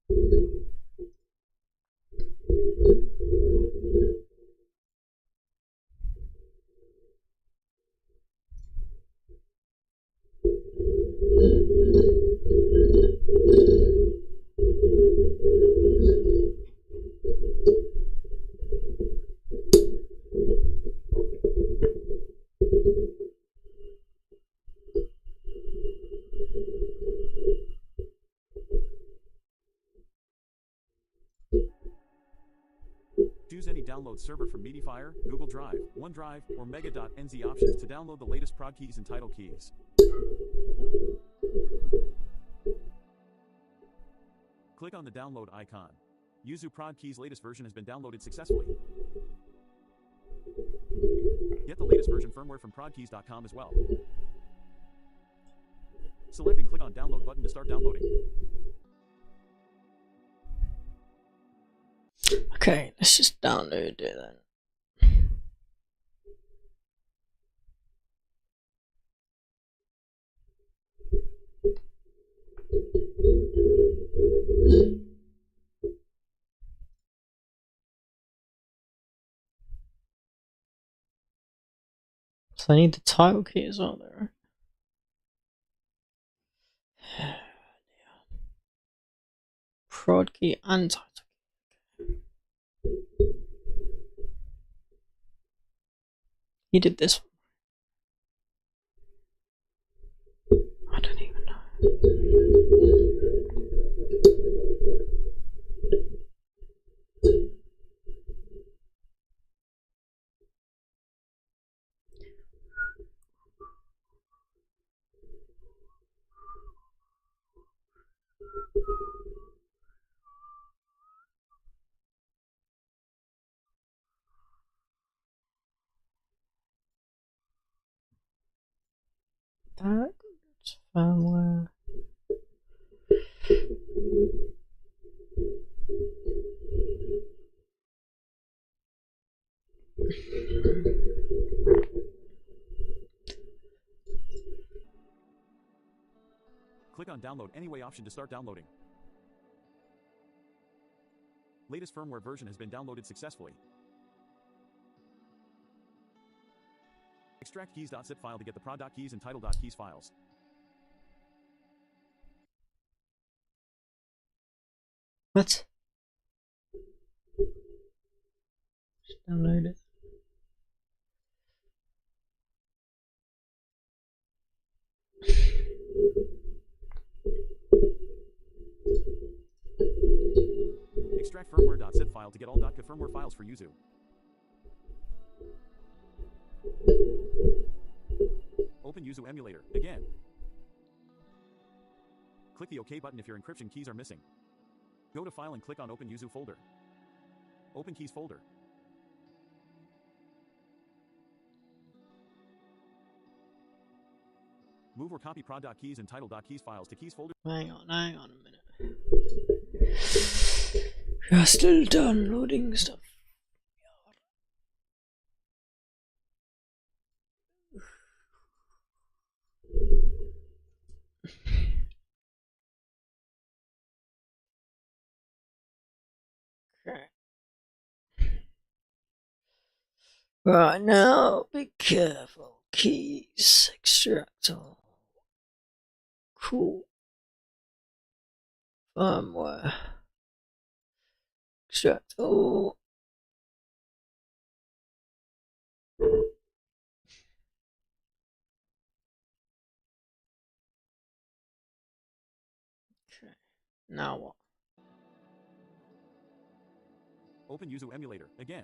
download server from Mediafire, Google Drive, OneDrive, or Mega.nz options to download the latest prod keys and title keys. Click on the download icon. Yuzu Prod Keys latest version has been downloaded successfully. Get the latest version firmware from prodkeys.com as well. Select and click on download button to start downloading. Okay, let's just download it then. So I need the title key as well there. Prod key and title key. He did this one. I don't even know. That's firmware. Click on download anyway option to start downloading. Latest firmware version has been downloaded successfully. Extract keys.zip file to get the prod.keys and title.keys files. What? Just download it. Extract firmware.zip file to get all .ka firmware files for Yuzu. Open Yuzu emulator, again. Click the OK button if your encryption keys are missing. Go to File and click on Open Yuzu folder. Open Keys folder. Move or copy prod.keys and title.keys files to keys folder. Hang on a minute. We are still downloading stuff. Okay. Right now, be careful. Keys, extract all. Cool. Firmware. Extract all. Okay. Now what? Open Yuzu emulator, again.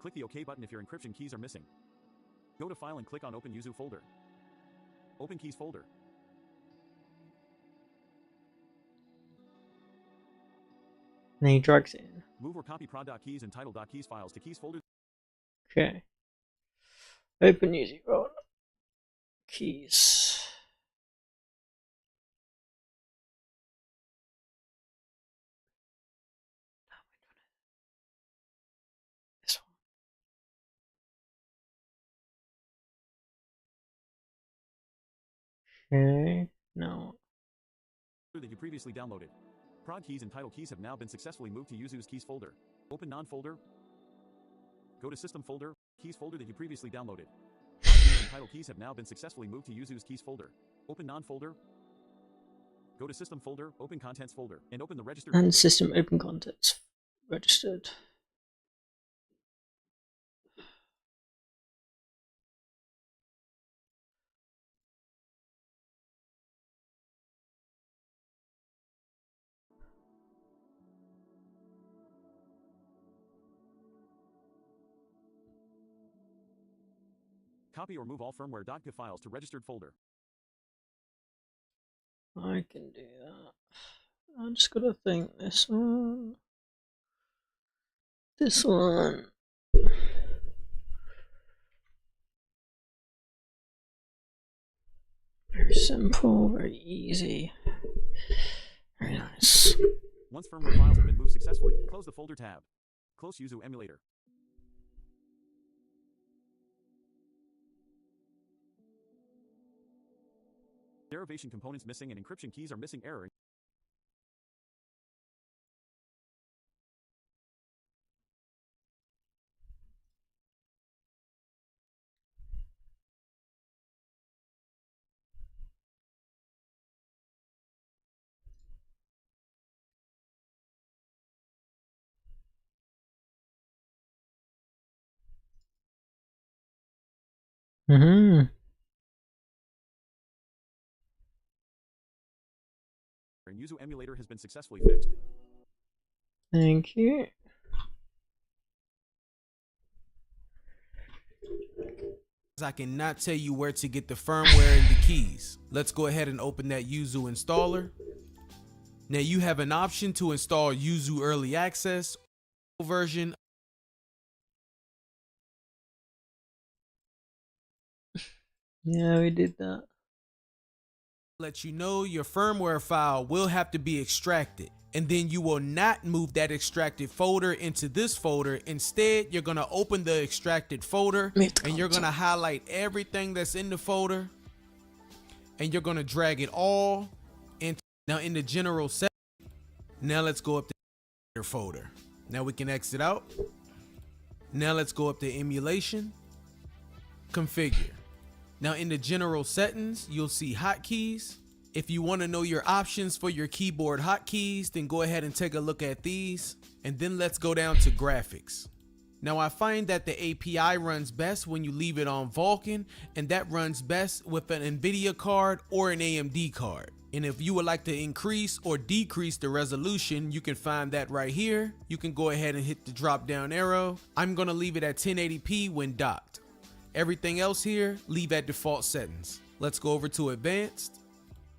Click the OK button if your encryption keys are missing. Go to File and click on Open Yuzu folder. Open Keys folder. And then he drags it in. Move or copy prod.keys and title.keys files to keys folder. Okay. Open Yuzu roll. Keys. This one. Okay. Now. That you previously downloaded. Prod keys and title keys have now been successfully moved to Yuzu's keys folder. Open non folder. Go to System folder, keys folder that you previously downloaded. Prod keys and title keys have now been successfully moved to Yuzu's keys folder. Open non folder. Go to System folder, open Contents folder, and open the registered And folder. System open contents. Registered. Copy or move all firmware.gif files to registered folder. I can do that. I just gotta think this one. This one. Very simple, very easy. Very nice. Once firmware files have been moved successfully, close the folder tab. Close Yuzu emulator. Derivation components missing and encryption keys are missing error. Mm-hmm. And Yuzu emulator has been successfully fixed. Thank you. I cannot tell you where to get the firmware and the keys. Let's go ahead and open that Yuzu installer. Now you have an option to install Yuzu Early Access version. Yeah, we did that. Let you know your firmware file will have to be extracted, and then you will not move that extracted folder into this folder. Instead, you're going to open the extracted folder and you're going to highlight everything that's in the folder, and you're going to drag it all into now in the general set. Now let's go up to your folder. Now we can exit out. Now let's go up to emulation, configure. Now in the general settings, you'll see hotkeys. If you want to know your options for your keyboard hotkeys, then go ahead and take a look at these. And then let's go down to graphics. Now I find that the API runs best when you leave it on Vulkan, and that runs best with an NVIDIA card or an AMD card. And if you would like to increase or decrease the resolution, you can find that right here. You can go ahead and hit the drop down arrow. I'm going to leave it at 1080p when docked. Everything else here, leave at default settings. Let's go over to advanced.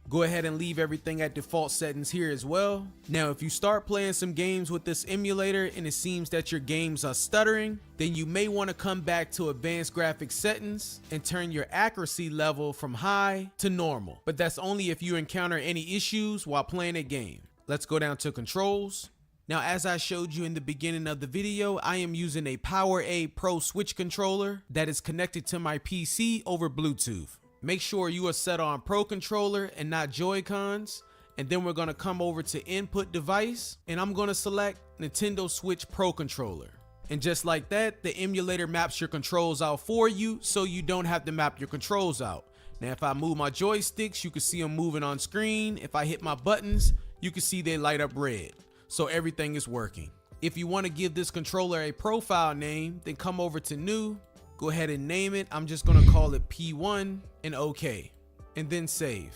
Go ahead and leave everything at default settings here as well. Now, if you start playing some games with this emulator and it seems that your games are stuttering, then you may want to come back to advanced graphics settings and turn your accuracy level from high to normal. But that's only if you encounter any issues while playing a game. Let's go down to controls. Now, as I showed you in the beginning of the video, I am using a PowerA Pro Switch controller that is connected to my PC over Bluetooth. Make sure you are set on Pro controller and not Joy-Cons. And then we're going to come over to input device, and I'm going to select Nintendo Switch Pro controller. And just like that, the emulator maps your controls out for you, so you don't have to map your controls out. Now, if I move my joysticks, you can see them moving on screen. If I hit my buttons, you can see they light up red. So everything is working. If you want to give this controller a profile name, then come over to new, go ahead and name it. I'm just going to call it P1 and OK, and then save.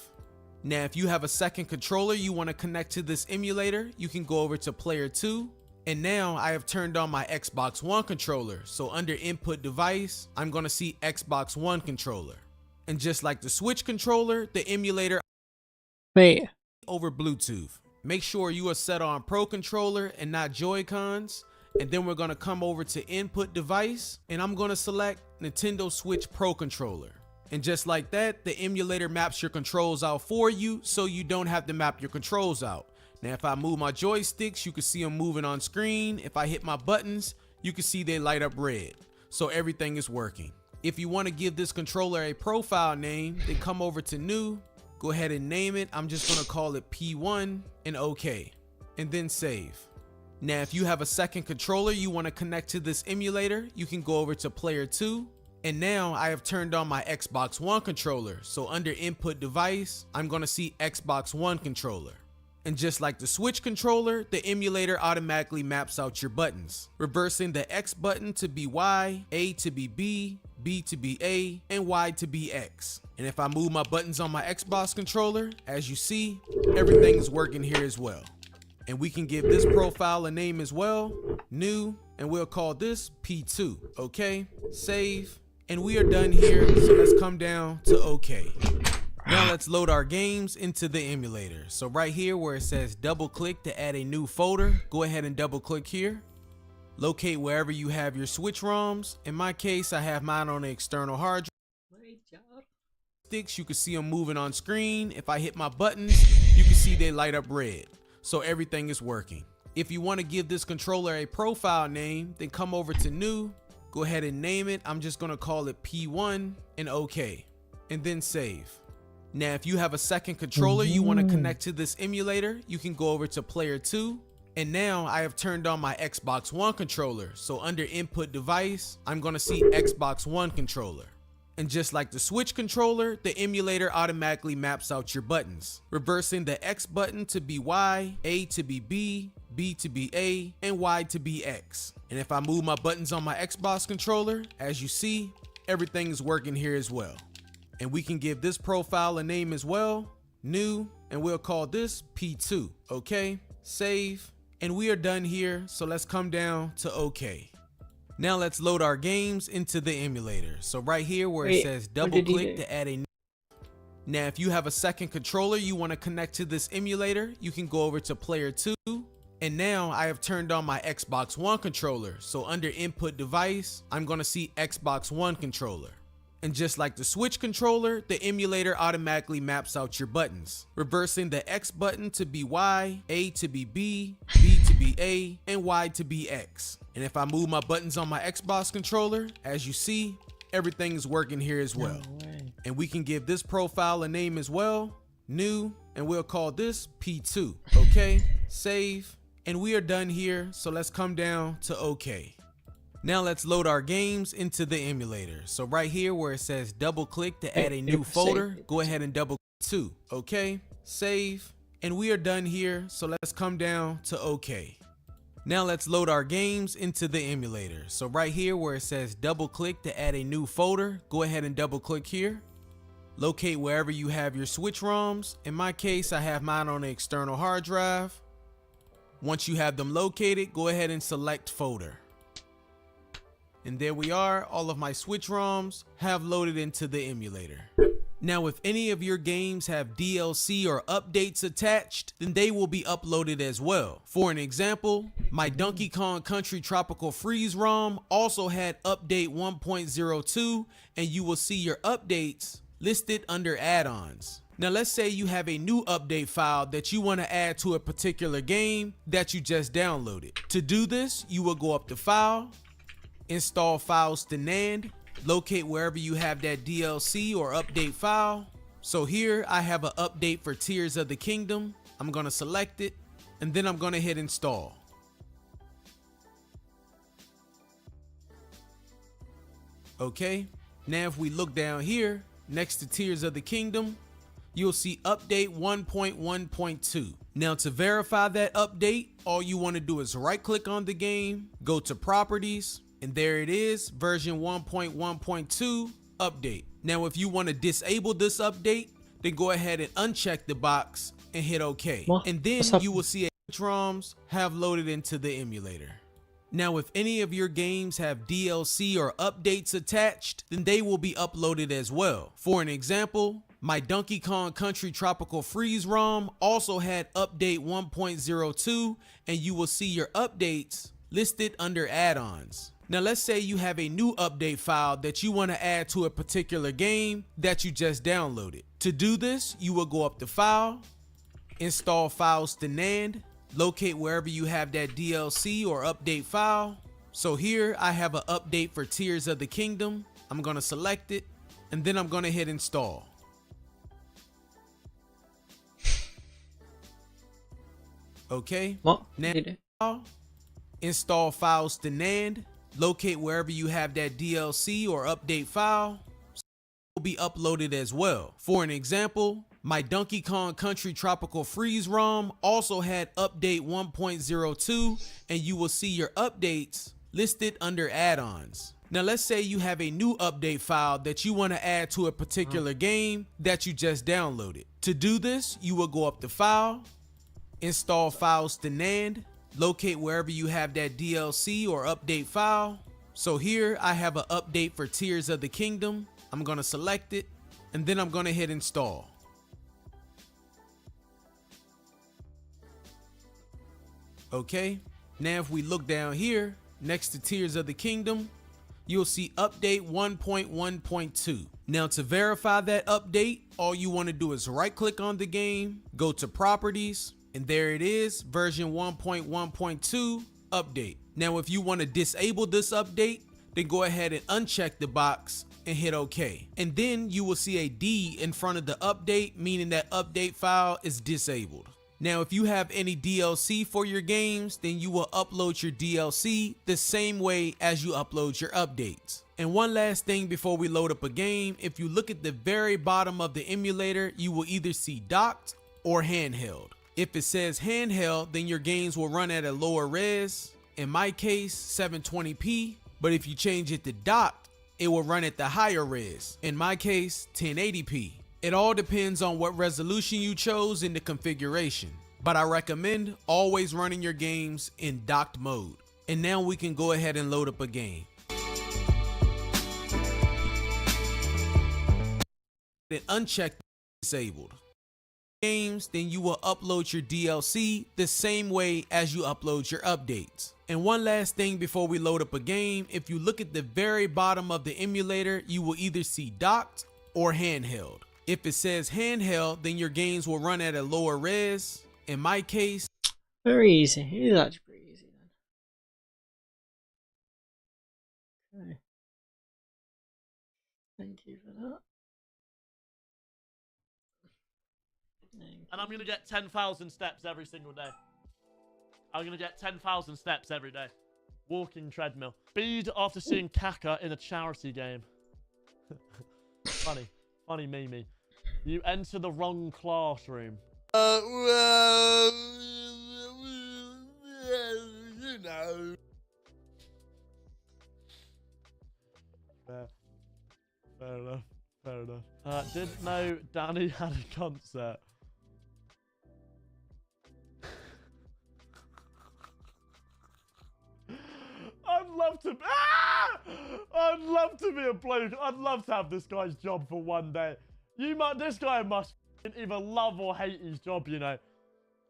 Now, if you have a second controller you want to connect to this emulator, you can go over to player 2. And now I have turned on my Xbox One controller. So under input device, I'm going to see Xbox One controller. And just like the Switch controller, the emulator over Bluetooth. Make sure you are set on Pro controller and not Joy-Cons. And then we're going to come over to input device, and I'm going to select Nintendo Switch Pro controller. And just like that, the emulator maps your controls out for you, so you don't have to map your controls out. Now, if I move my joysticks, you can see them moving on screen. If I hit my buttons, you can see they light up red. So everything is working. If you want to give this controller a profile name, then come over to new, go ahead and name it. I'm just going to call it P1 and OK, and then save. Now, if you have a second controller you want to connect to this emulator, you can go over to player 2. And now I have turned on my Xbox One controller. So under input device, I'm going to see Xbox One controller. And just like the Switch controller, the emulator automatically maps out your buttons, reversing the X button to be Y, A to be B, B to be A, and Y to be X. And if I move my buttons on my Xbox controller, as you see, everything is working here as well. And we can give this profile a name as well, new, and we'll call this P2, okay? Save, And we are done here, so let's come down to OK. Now let's load our games into the emulator. So right here where it says double click to add a new folder, go ahead and double click here. Locate wherever you have your switch ROMs. In my case, I have mine on the external hard drive. Sticks, you can see them moving on screen. If I hit my buttons, you can see they light up red. So everything is working. If you want to give this controller a profile name, then come over to new, go ahead and name it. I'm just going to call it P1 and OK, and then save. Now, if you have a second controller you want to connect to this emulator, you can go over to player 2. And now I have turned on my Xbox One controller. So under input device, I'm going to see Xbox One controller. And just like the Switch controller, the emulator automatically maps out your buttons, reversing the X button to be Y, A to be B, B to be A, and Y to be X. And if I move my buttons on my Xbox controller, as you see, everything is working here as well. And we can give this profile a name as well, new, and we'll call this P2, okay? Save, and we are done here, so let's come down to OK. Now let's load our games into the emulator. So right here where it says double click to add a new. Now if you have a second controller you want to connect to this emulator, you can go over to player 2. And now I have turned on my Xbox One controller. So under input device, I'm going to see Xbox One controller. And just like the Switch controller, the emulator automatically maps out your buttons, reversing the X button to be Y, A to be B, B to be A, and Y to be X. And if I move my buttons on my Xbox controller, as you see, everything is working here as well. And we can give this profile a name as well, new, and we'll call this P2, okay? Save, and we are done here, so let's come down to OK. Now let's load our games into the emulator. So right here where it says double click to add a new folder, go ahead and double click 2, okay? Save, and we are done here, so let's come down to OK. Now let's load our games into the emulator. So right here where it says double click to add a new folder, go ahead and double click here. Locate wherever you have your switch ROMs. In my case, I have mine on the external hard drive. Once you have them located, go ahead and select folder. And there we are, all of my switch ROMs have loaded into the emulator. Now if any of your games have DLC or updates attached, then they will be uploaded as well. For an example, my Donkey Kong Country Tropical Freeze ROM also had update 1.02, and you will see your updates listed under add-ons. Now let's say you have a new update file that you want to add to a particular game that you just downloaded. To do this, you will go up to File, Install Files to NAND, locate wherever you have that DLC or update file. So here I have an update for Tears of the Kingdom. I'm going to select it, and then I'm going to hit install. Okay, now if we look down here next to Tears of the Kingdom, you'll see update 1.1.2. Now to verify that update, all you want to do is right click on the game, go to properties, and there it is, version 1.1.2 update. Now if you want to disable this update, then go ahead and uncheck the box and hit OK. And then you will see ROMs have loaded into the emulator. Now if any of your games have DLC or updates attached, then they will be uploaded as well. For an example, my Donkey Kong Country Tropical Freeze ROM also had update 1.02, and you will see your updates listed under add-ons. Now let's say you have a new update file that you want to add to a particular game that you just downloaded. To do this, you will go up to File, Install Files to NAND, locate wherever you have that DLC or update file. So here I have an update for Tears of the Kingdom. I'm going to select it, and then I'm going to hit install. Okay, now install files to NAND, locate wherever you have that DLC or update file. Will be uploaded as well. For an example, my Donkey Kong Country Tropical Freeze ROM also had update 1.02, and you will see your updates listed under add-ons. Now let's say you have a new update file that you want to add to a particular game that you just downloaded. To do this, you will go up to File, Install Files to NAND, locate wherever you have that DLC or update file. So here I have an update for Tears of the Kingdom. I'm gonna select it and then I'm gonna hit install. Okay, now if we look down here next to Tears of the Kingdom, you'll see update 1.1.2. Now to verify that update, all you want to do is right click on the game, go to properties, and there it is, version 1.1.2 update. Now if you want to disable this update, then go ahead and uncheck the box and hit OK. And then you will see a D in front of the update, meaning that update file is disabled. Now, if you have any DLC for your games, then you will upload your DLC the same way as you upload your updates. And one last thing before we load up a game, if you look at the very bottom of the emulator, you will either see docked or handheld. If it says handheld, then your games will run at a lower res, in my case 720p, but if you change it to docked, it will run at the higher res, in my case 1080p. It all depends on what resolution you chose in the configuration, but I recommend always running your games in docked mode. And now we can go ahead and load up a game. Then uncheck disabled games, then you will upload your DLC the same way as you upload your updates. And one last thing before we load up a game, if you look at the very bottom of the emulator, you will either see docked or handheld. If it says handheld, then your games will run at a lower res. In my case, very easy. It is actually pretty easy then. Okay. Thank you for that. And I'm gonna get 10,000 steps every single day. I'm gonna get 10,000 steps every day. Walking treadmill. Speed after seeing Kaka in a charity game. Funny. Funny Mimi. You enter the wrong classroom. Well, you know. Fair enough. Fair enough. Didn't know Danny had a concert. I'd love to be a bloke. I'd love to have this guy's job for one day. This guy must either love or hate his job, you know.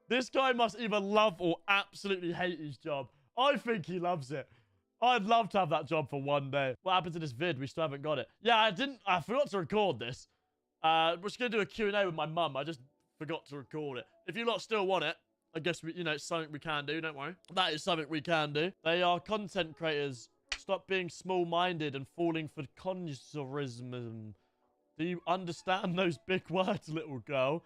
This guy must either love or absolutely hate his job. I think he loves it. I'd love to have that job for one day. What happened to this vid? We still haven't got it. Yeah, I forgot to record this. We're just going to do a Q&A with my mum. I just forgot to record it. If you lot still want it, I guess, it's something we can do, don't worry. That is something we can do. They are content creators. Stop being small-minded and falling for consumerism. Do you understand those big words, little girl?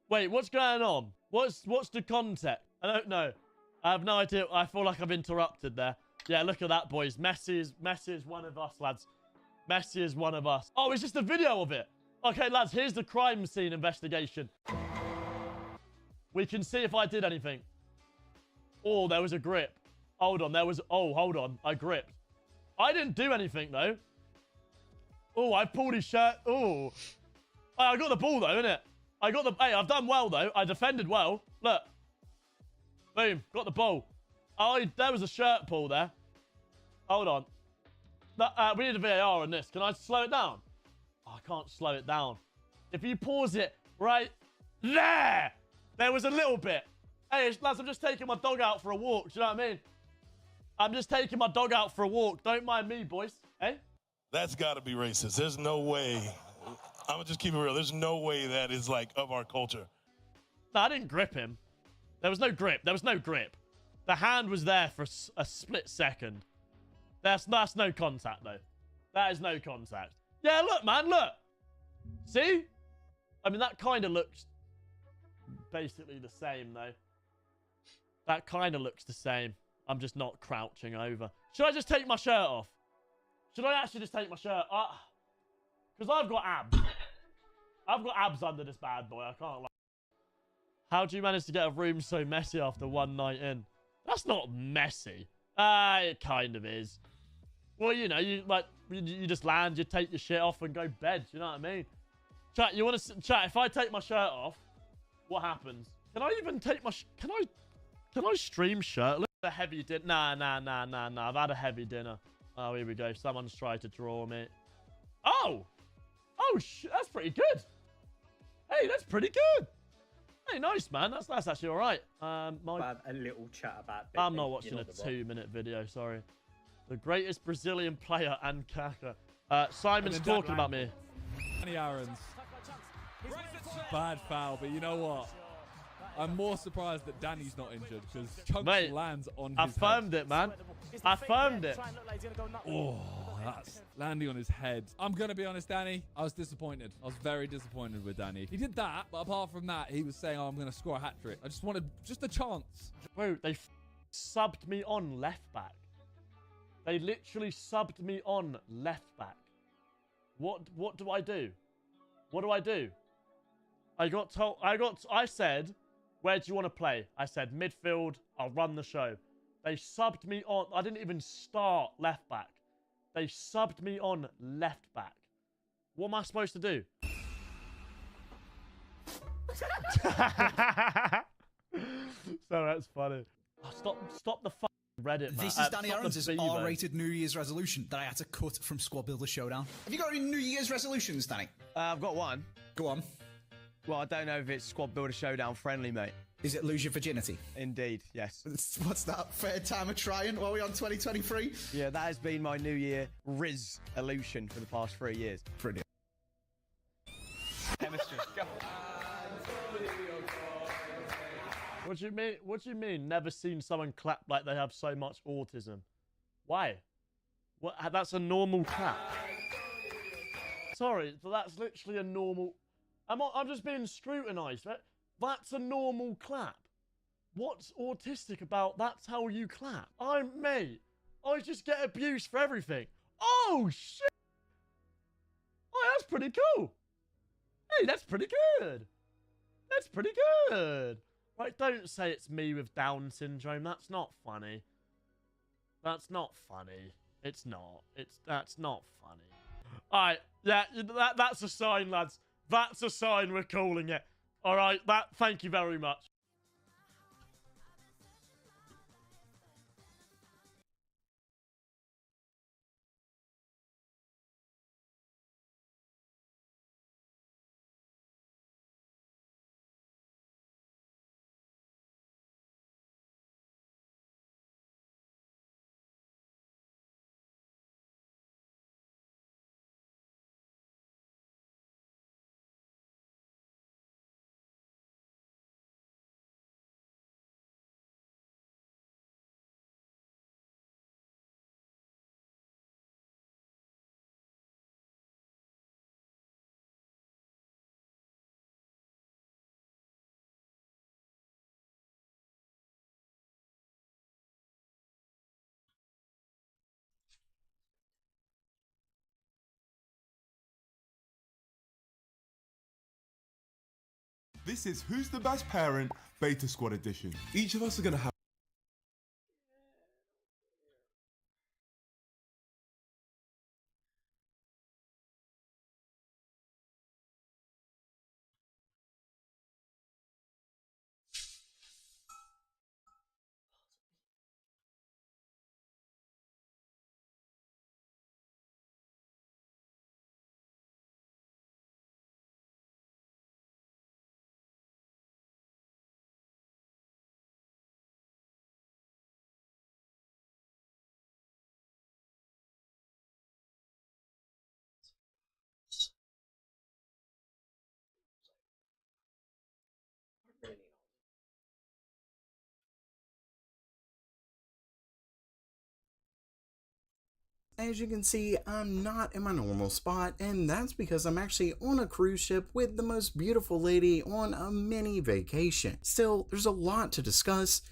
Wait, what's going on? What's the context? I don't know. I have no idea. I feel like I've interrupted there. Yeah, look at that, boys. Messi is one of us, lads. Messi is one of us. Oh, it's just a video of it. Okay, lads, here's the crime scene investigation. We can see if I did anything. Oh, there was a grip. Hold on, oh, hold on. I gripped. I didn't do anything, though. Oh, I pulled his shirt. Oh. I got the ball, though, innit? Hey, I've done well, though. I defended well. Look. Boom. Got the ball. Oh, there was a shirt pull there. Hold on. We need a VAR on this. Can I slow it down? Oh, I can't slow it down. If you pause it right there. There was a little bit. Hey, lads, I'm just taking my dog out for a walk. Do you know what I mean? I'm just taking my dog out for a walk. Don't mind me, boys. Hey? That's got to be racist. There's no way. I'm going to just keep it real. There's no way that is, like, of our culture. No, I didn't grip him. There was no grip. There was no grip. The hand was there for a split second. That's no contact, though. That is no contact. Yeah, look, man, look. See? I mean, that kind of looks basically the same, though. That kind of looks the same. I'm just not crouching over. Should I just take my shirt off? Should I actually just take my shirt off? Because I've got abs. I've got abs under this bad boy. I can't lie. How do you manage to get a room so messy after one night in? That's not messy. It kind of is. Well, you know, you just land, you take your shit off and go bed. You know what I mean? Chat, you want to chat? If I take my shirt off, what happens? Can I even take my? Can I stream shirtless? A heavy dinner? Nah. I've had a heavy dinner. Oh, here we go. Someone's tried to draw me. Oh! Oh, that's pretty good. Hey, that's pretty good. Hey, nice, man. That's actually all right. Have a little chat about... I'm not watching a 2-minute video, sorry. The greatest Brazilian player and Kaka. Simon's talking about me. Danny Aaron's. Bad foul, but you know what? I'm more surprised that Danny's not injured because Chunks lands on his I firmed head. it, man. I firmed it. Oh, that's landing on his head. I'm going to be honest, Danny. I was disappointed. I was very disappointed with Danny. He did that, but apart from that, he was saying, oh, I'm going to score a hat-trick. I just wanted just a chance. Bro, they subbed me on left back. They literally subbed me on left back. What do I do? What do I do? I said, where do you want to play? I said, midfield, I'll run the show. They subbed me on, I didn't even start left back. They subbed me on left back. What am I supposed to do? So that's funny. Oh, stop the Reddit, man. This is Danny Aaron's R-rated New Year's resolution that I had to cut from Squad Builder Showdown. Have you got any New Year's resolutions, Danny? I've got one. Go on. Well, I don't know if it's Squad Builder Showdown friendly, mate. Is it lose your virginity? Indeed, yes. What's that? Third time of trying while we're on 2023? Yeah, that has been my New Year resolution for the past 3 years. Brilliant. Chemistry. Go. What do you mean? What do you mean? Never seen someone clap like they have so much autism? Why? What? That's a normal clap. Sorry, so that's literally a normal. I'm just being scrutinised, right? That's a normal clap. What's autistic about that's how you clap? Mate, I just get abused for everything. Oh shit! Oh, that's pretty cool. Hey, that's pretty good. That's pretty good. Right, don't say it's me with Down syndrome. That's not funny. That's not funny. It's not. That's not funny. Alright, yeah, that's a sign, lads. That's a sign we're calling it. Alright, thank you very much. This is Who's the Best Parent Beta Squad Edition. Each of us are going to have As you can see, I'm not in my normal spot, and that's because I'm actually on a cruise ship with the most beautiful lady on a mini vacation. Still, there's a lot to discuss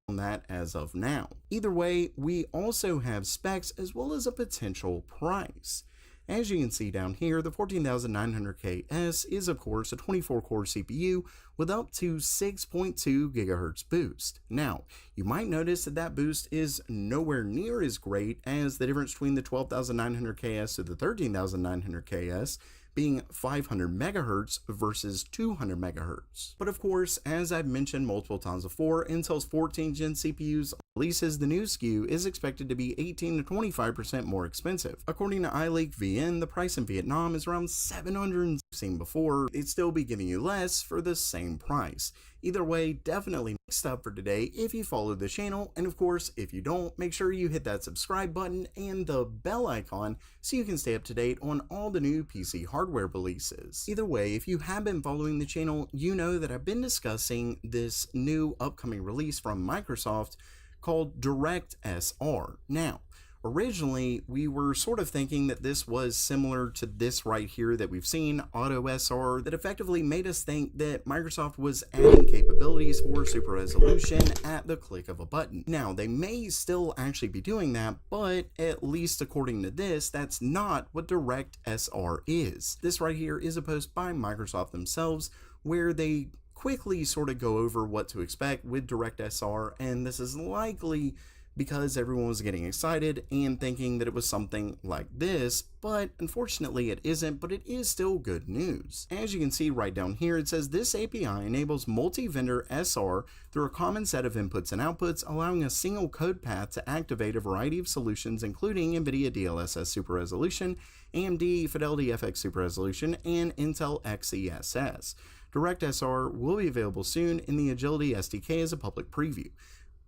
on that as of now. Either way, we also have specs as well as a potential price. As you can see down here, the 14900KS is of course a 24-core CPU with up to 6.2 GHz boost. Now, you might notice that that boost is nowhere near as great as the difference between the 12,900 KS to the 13,900 KS, being 500 MHz versus 200 MHz. But of course, as I've mentioned multiple times before, Intel's 14th gen CPUs releases the new SKU is expected to be 18 to 25% more expensive. According to iLeak-VN, the price in Vietnam is around 700. Seen before, it'd still be giving you less for the same price. Either way, definitely next up for today if you follow the channel, and of course, if you don't, make sure you hit that subscribe button and the bell icon so you can stay up to date on all the new PC hardware releases. Either way, if you have been following the channel, you know that I've been discussing this new upcoming release from Microsoft called DirectSR. Now, originally, we were sort of thinking that this was similar to this right here that we've seen, AutoSR, that effectively made us think that Microsoft was adding capabilities for super resolution at the click of a button. Now, they may still actually be doing that, but at least according to this, that's not what DirectSR is. This right here is a post by Microsoft themselves where they quickly sort of go over what to expect with DirectSR, and this is likely because everyone was getting excited and thinking that it was something like this, but unfortunately it isn't, but it is still good news. As you can see right down here, it says this API enables multi-vendor SR through a common set of inputs and outputs, allowing a single code path to activate a variety of solutions, including NVIDIA DLSS Super Resolution, AMD Fidelity FX Super Resolution, and Intel XeSS. DirectSR will be available soon in the Agility SDK as a public preview.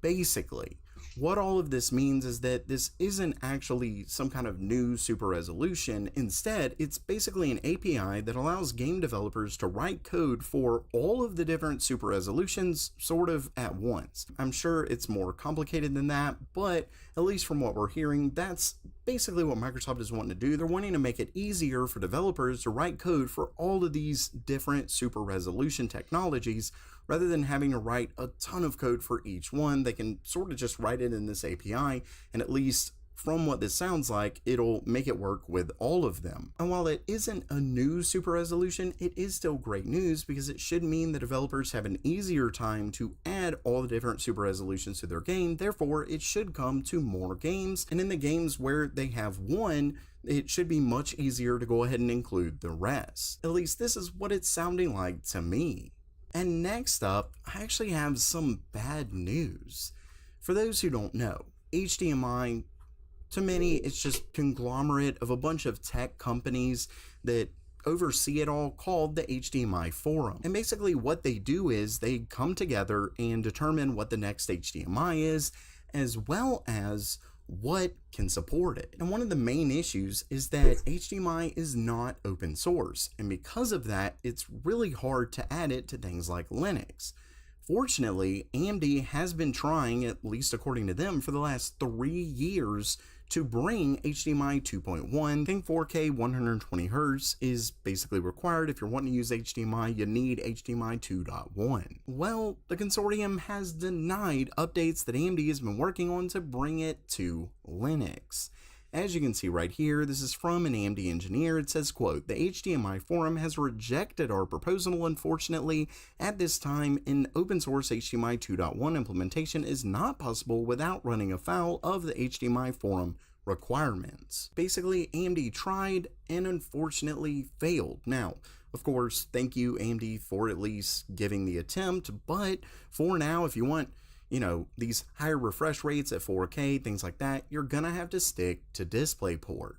Basically, what all of this means is that this isn't actually some kind of new super resolution. Instead, it's basically an API that allows game developers to write code for all of the different super resolutions sort of at once. I'm sure it's more complicated than that, but at least from what we're hearing, that's basically what Microsoft is wanting to do. They're wanting to make it easier for developers to write code for all of these different super resolution technologies. Rather than having to write a ton of code for each one, they can sort of just write it in this API, and at least from what this sounds like, it'll make it work with all of them. And while it isn't a new super resolution, it is still great news because it should mean the developers have an easier time to add all the different super resolutions to their game. Therefore, it should come to more games, and in the games where they have one, it should be much easier to go ahead and include the rest. At least this is what it's sounding like to me. And next up, I actually have some bad news. For those who don't know, HDMI, to many, it's just a conglomerate of a bunch of tech companies that oversee it all, called the HDMI Forum. And basically what they do is they come together and determine what the next HDMI is, as well as what can support it. And one of the main issues is that HDMI is not open source, and because of that, it's really hard to add it to things like Linux. Fortunately, AMD has been trying, at least according to them, for the last 3 years to bring HDMI 2.1. I think 4K 120Hz is basically required. If you're wanting to use HDMI, you need HDMI 2.1. Well, the consortium has denied updates that AMD has been working on to bring it to Linux. As you can see right here, this is from an AMD engineer. It says, quote, "The HDMI Forum has rejected our proposal. Unfortunately, at this time, an open source HDMI 2.1 implementation is not possible without running afoul of the HDMI Forum requirements." Basically, AMD tried and unfortunately failed. Now, of course, thank you AMD for at least giving the attempt, but for now, if you want these higher refresh rates at 4K, things like that, you're gonna have to stick to DisplayPort.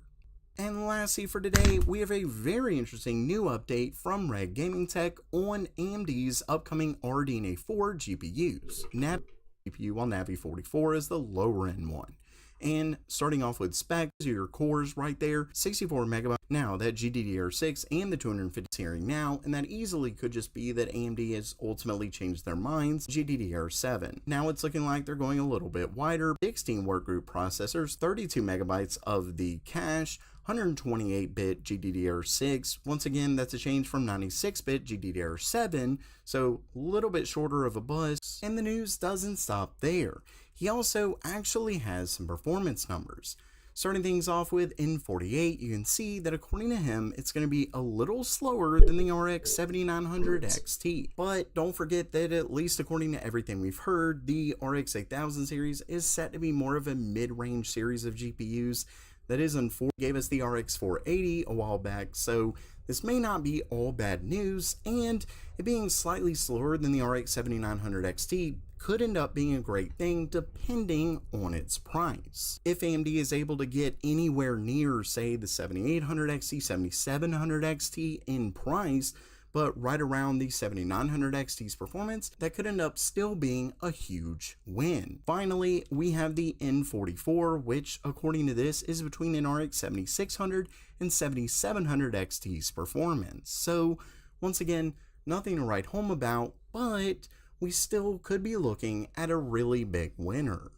And lastly for today, we have a very interesting new update from Red Gaming Tech on AMD's upcoming RDNA 4 GPUs. Navi GPU, while Navi 44 is the lower end one. And starting off with specs, your cores right there, 64 megabytes. Now that GDDR6 and the 250 is hearing now, and that easily could just be that AMD has ultimately changed their minds. GDDR7. Now it's looking like they're going a little bit wider. 16 workgroup processors, 32 megabytes of the cache, 128-bit GDDR6. Once again, that's a change from 96-bit GDDR7, so a little bit shorter of a bus. And the news doesn't stop there. He also actually has some performance numbers. Starting things off with N48, you can see that according to him, it's going to be a little slower than the RX 7900 XT. But don't forget that at least according to everything we've heard, the RX 8000 series is set to be more of a mid-range series of GPUs. That is, gave us the RX 480 a while back, so this may not be all bad news, and it being slightly slower than the RX 7900 XT could end up being a great thing depending on its price. If AMD is able to get anywhere near, say, the 7800 XT, 7700 XT in price, but right around the 7900 XT's performance, that could end up still being a huge win. Finally, we have the N44, which according to this is between an RX 7600 and 7700 XT's performance. So once again, nothing to write home about, but we still could be looking at a really big winner.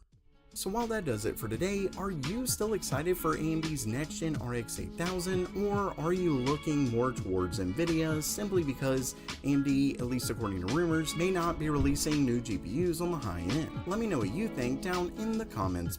So while that does it for today, are you still excited for AMD's next-gen RX 8000, or are you looking more towards Nvidia simply because AMD, at least according to rumors, may not be releasing new GPUs on the high end? Let me know what you think down in the comments.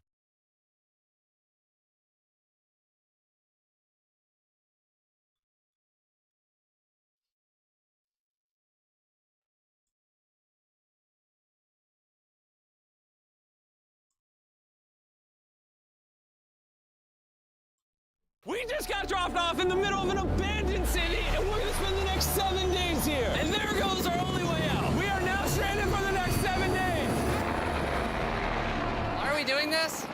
We just got dropped off in the middle of an abandoned city, and we're gonna spend the next 7 days here. And there goes our only way out. We are now stranded for the next 7 days. Why are we doing this?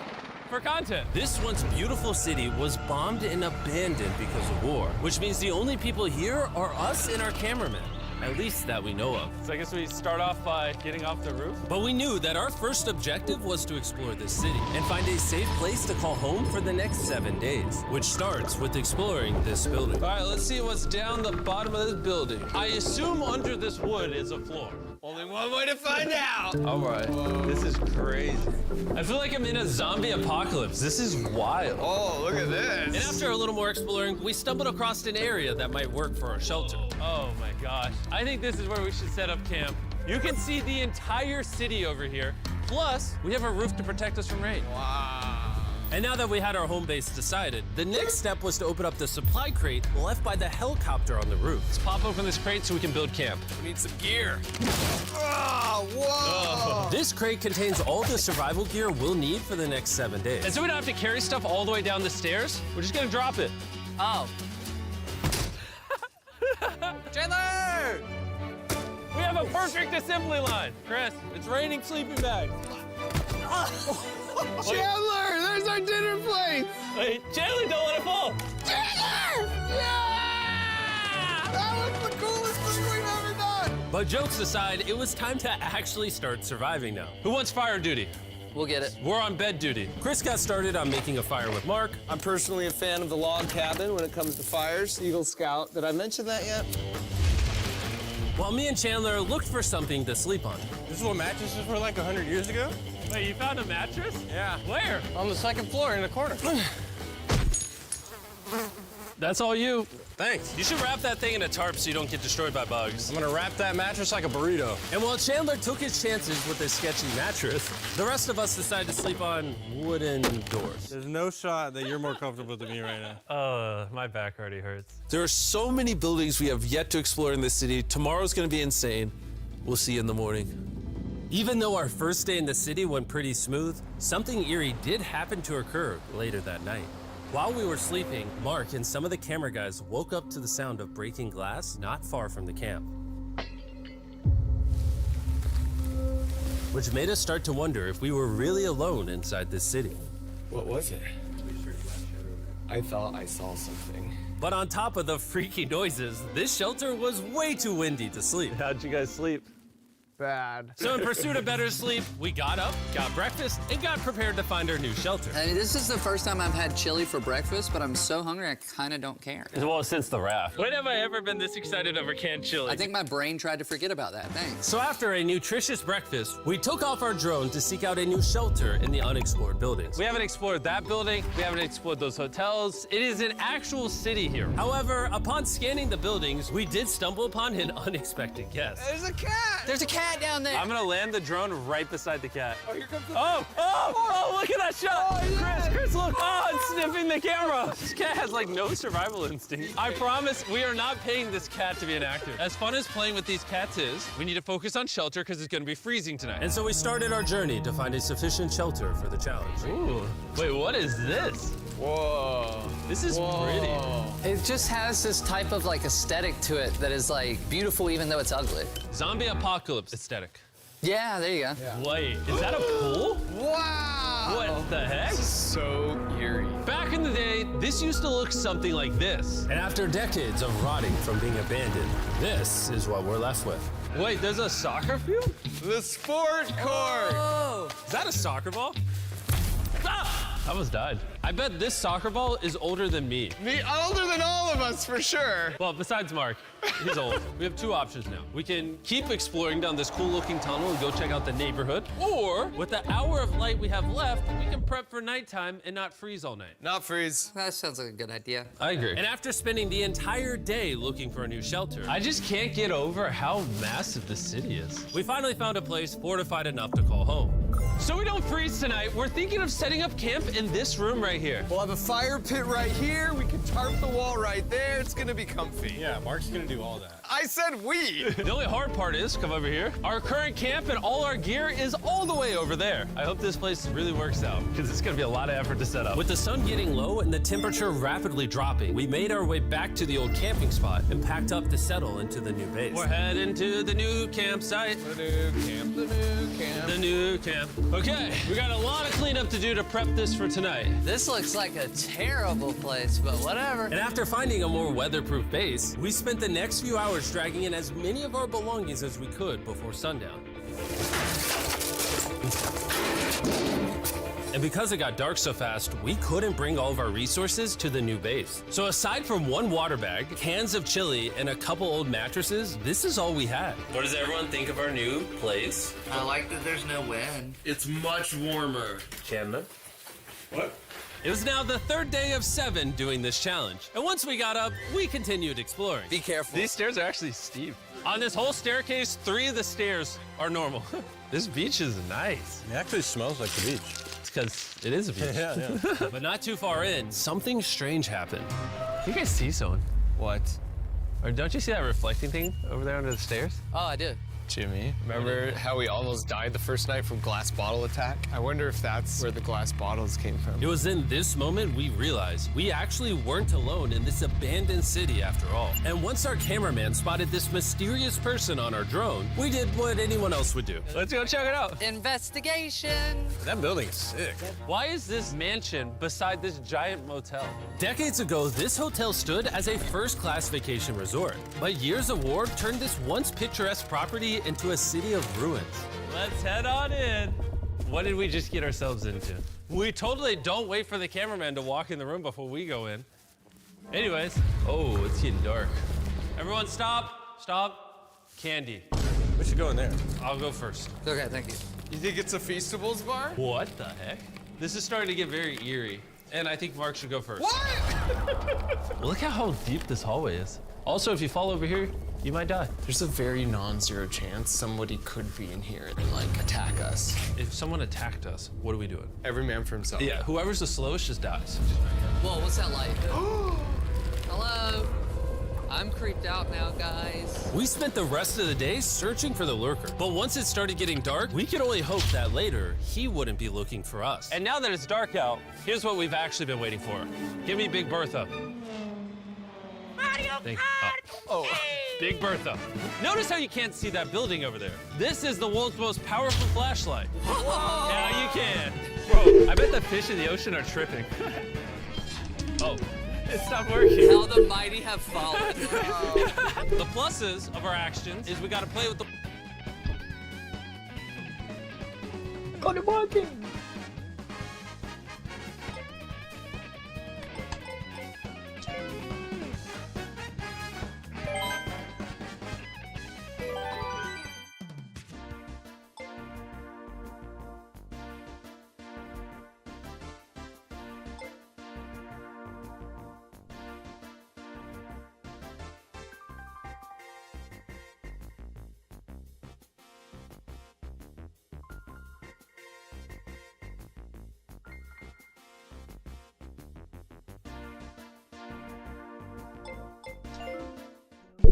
For content. This once beautiful city was bombed and abandoned because of war, which means the only people here are us and our cameraman. At least that we know of. So I guess we start off by getting off the roof? But we knew that our first objective was to explore this city and find a safe place to call home for the next 7 days, which starts with exploring this building. All right, let's see what's down the bottom of this building. I assume under this wood is a floor. Only one way to find out. All right, this is crazy. I feel like I'm in a zombie apocalypse. This is wild. Oh, look at this. And after a little more exploring, we stumbled across an area that might work for our shelter. Oh my gosh. I think this is where we should set up camp. You can see the entire city over here. Plus, we have a roof to protect us from rain. Wow. And now that we had our home base decided, the next step was to open up the supply crate left by the helicopter on the roof. Let's pop open this crate so we can build camp. We need some gear. Oh, whoa! This crate contains all the survival gear we'll need for the next 7 days. And so we don't have to carry stuff all the way down the stairs. We're just gonna drop it. Oh. Chandler! We have a perfect assembly line. Chris, it's raining sleeping bags. Chandler, there's our dinner plate! Wait, Chandler, don't let it fall. Chandler! Yeah! That was the coolest thing we've ever done! But jokes aside, it was time to actually start surviving now. Who wants fire duty? We'll get it. We're on bed duty. Chris got started on making a fire with Mark. I'm personally a fan of the log cabin when it comes to fires. Eagle Scout. Did I mention that yet? While me and Chandler looked for something to sleep on. This is what mattresses were like 100 years ago? Wait, you found a mattress? Yeah. Where? On the second floor in the corner. That's all you. Thanks. You should wrap that thing in a tarp so you don't get destroyed by bugs. I'm gonna wrap that mattress like a burrito. And while Chandler took his chances with his sketchy mattress, the rest of us decided to sleep on wooden doors. There's no shot that you're more comfortable than me right now. Oh, my back already hurts. There are so many buildings we have yet to explore in this city. Tomorrow's gonna be insane. We'll see you in the morning. Even though our first day in the city went pretty smooth, something eerie did happen to occur later that night. While we were sleeping, Mark and some of the camera guys woke up to the sound of breaking glass not far from the camp. Which made us start to wonder if we were really alone inside this city. What was it? I thought I saw something. But on top of the freaky noises, this shelter was way too windy to sleep. How'd you guys sleep? Bad. So in pursuit of better sleep, we got up, got breakfast, and got prepared to find our new shelter. I mean, this is the first time I've had chili for breakfast, but I'm so hungry I kind of don't care. Well, since the raft. When have I ever been this excited over canned chili? I think my brain tried to forget about that. Thanks. So after a nutritious breakfast, we took off our drone to seek out a new shelter in the unexplored buildings. We haven't explored that building. We haven't explored those hotels. It is an actual city here. However, upon scanning the buildings, we did stumble upon an unexpected guest. There's a cat! There's a cat! cat down there. I'm gonna land the drone right beside the cat. Oh, here comes the... Oh, look at that shot. Oh, yes. Chris, look. Oh, it's sniffing the camera. This cat has like no survival instinct. I promise we are not paying this cat to be an actor. As fun as playing with these cats is, we need to focus on shelter because it's gonna be freezing tonight. And so we started our journey to find a sufficient shelter for the challenge. Ooh, wait, what is this? Whoa. This is pretty. It just has this type of like aesthetic to it that is like beautiful even though it's ugly. Zombie apocalypse aesthetic. Yeah, there you go. Wait, is that a pool? Wow! What the heck? This is so eerie. Back in the day, this used to look something like this. And after decades of rotting from being abandoned, this is what we're left with. Wait, there's a soccer field? The sport court! Oh. Is that a soccer ball? Ah! I almost died. I bet this soccer ball is older than me. Me older than all of us, for sure. Well, besides Mark, he's old. We have two options now. We can keep exploring down this cool-looking tunnel and go check out the neighborhood, or with the hour of light we have left, we can prep for nighttime and not freeze all night. Not freeze. That sounds like a good idea. I agree. And after spending the entire day looking for a new shelter, I just can't get over how massive the city is. we finally found a place fortified enough to call home. So we don't freeze tonight, we're thinking of setting up camp in this room right here. We'll have a fire pit right here. We can tarp the wall right there. It's gonna be comfy. Yeah, Mark's gonna do all that. I said we. The only hard part is, come over here, our current camp and all our gear is all the way over there. I hope this place really works out, because it's gonna be a lot of effort to set up. With the sun getting low and the temperature rapidly dropping, we made our way back to the old camping spot and packed up to settle into the new base. We're heading to the new campsite. The new camp, the new camp. The new camp. Okay, we got a lot of cleanup to do to prep this for tonight. This looks like a terrible place, but whatever. And after finding a more weatherproof base, we spent the next few hours dragging in as many of our belongings as we could before sundown. And because it got dark so fast, we couldn't bring all of our resources to the new base. So aside from one water bag, cans of chili, and a couple old mattresses, this is all we had. What does everyone think of our new place? I like that there's no wind. It's much warmer. Chandler? What? It was now the third day of 7 doing this challenge. And once we got up, we continued exploring. Be careful. These stairs are actually steep. On this whole staircase, 3 of the stairs are normal. This beach is nice. It actually smells like the beach. It's because it is a beach. Yeah. But not too far in, something strange happened. You guys see someone? What? Or don't you see that reflecting thing over there under the stairs? Oh, I did. Jimmy, remember how we almost died the first night from glass bottle attack? I wonder if that's where the glass bottles came from. It was in this moment we realized we actually weren't alone in this abandoned city after all. And once our cameraman spotted this mysterious person on our drone, we did what anyone else would do. Let's go check it out. Investigation. That building's sick. Why is this mansion beside this giant motel? Decades ago, this hotel stood as a first-class vacation resort. But years of war turned this once picturesque property into a city of ruins. Let's head on in. What did we just get ourselves into? We totally don't wait for the cameraman to walk in the room before we go in. Anyways, oh, it's getting dark. Everyone stop. Candy. We should go in there. I'll go first. Okay, thank you. You think it's a Feastables bar? What the heck? This is starting to get very eerie, and I think Mark should go first. What? Look at how deep this hallway is. Also, if you fall over here, you might die. There's a very non-zero chance somebody could be in here and like attack us. If someone attacked us, what are we doing? Every man for himself. Yeah, whoever's the slowest just dies. Whoa, what's that light? Hello? I'm creeped out now, guys. We spent the rest of the day searching for the lurker. But once it started getting dark, we could only hope that later he wouldn't be looking for us. And now that it's dark out, here's what we've actually been waiting for. Give me Big Bertha. Mario Oh, Big Bertha. Notice how you can't see that building over there. This is the world's most powerful flashlight. Yeah, you can. Bro, I bet the fish in the ocean are tripping. Oh, it's not working. How the mighty have fallen. The pluses of our actions is we gotta play with the... Got it working!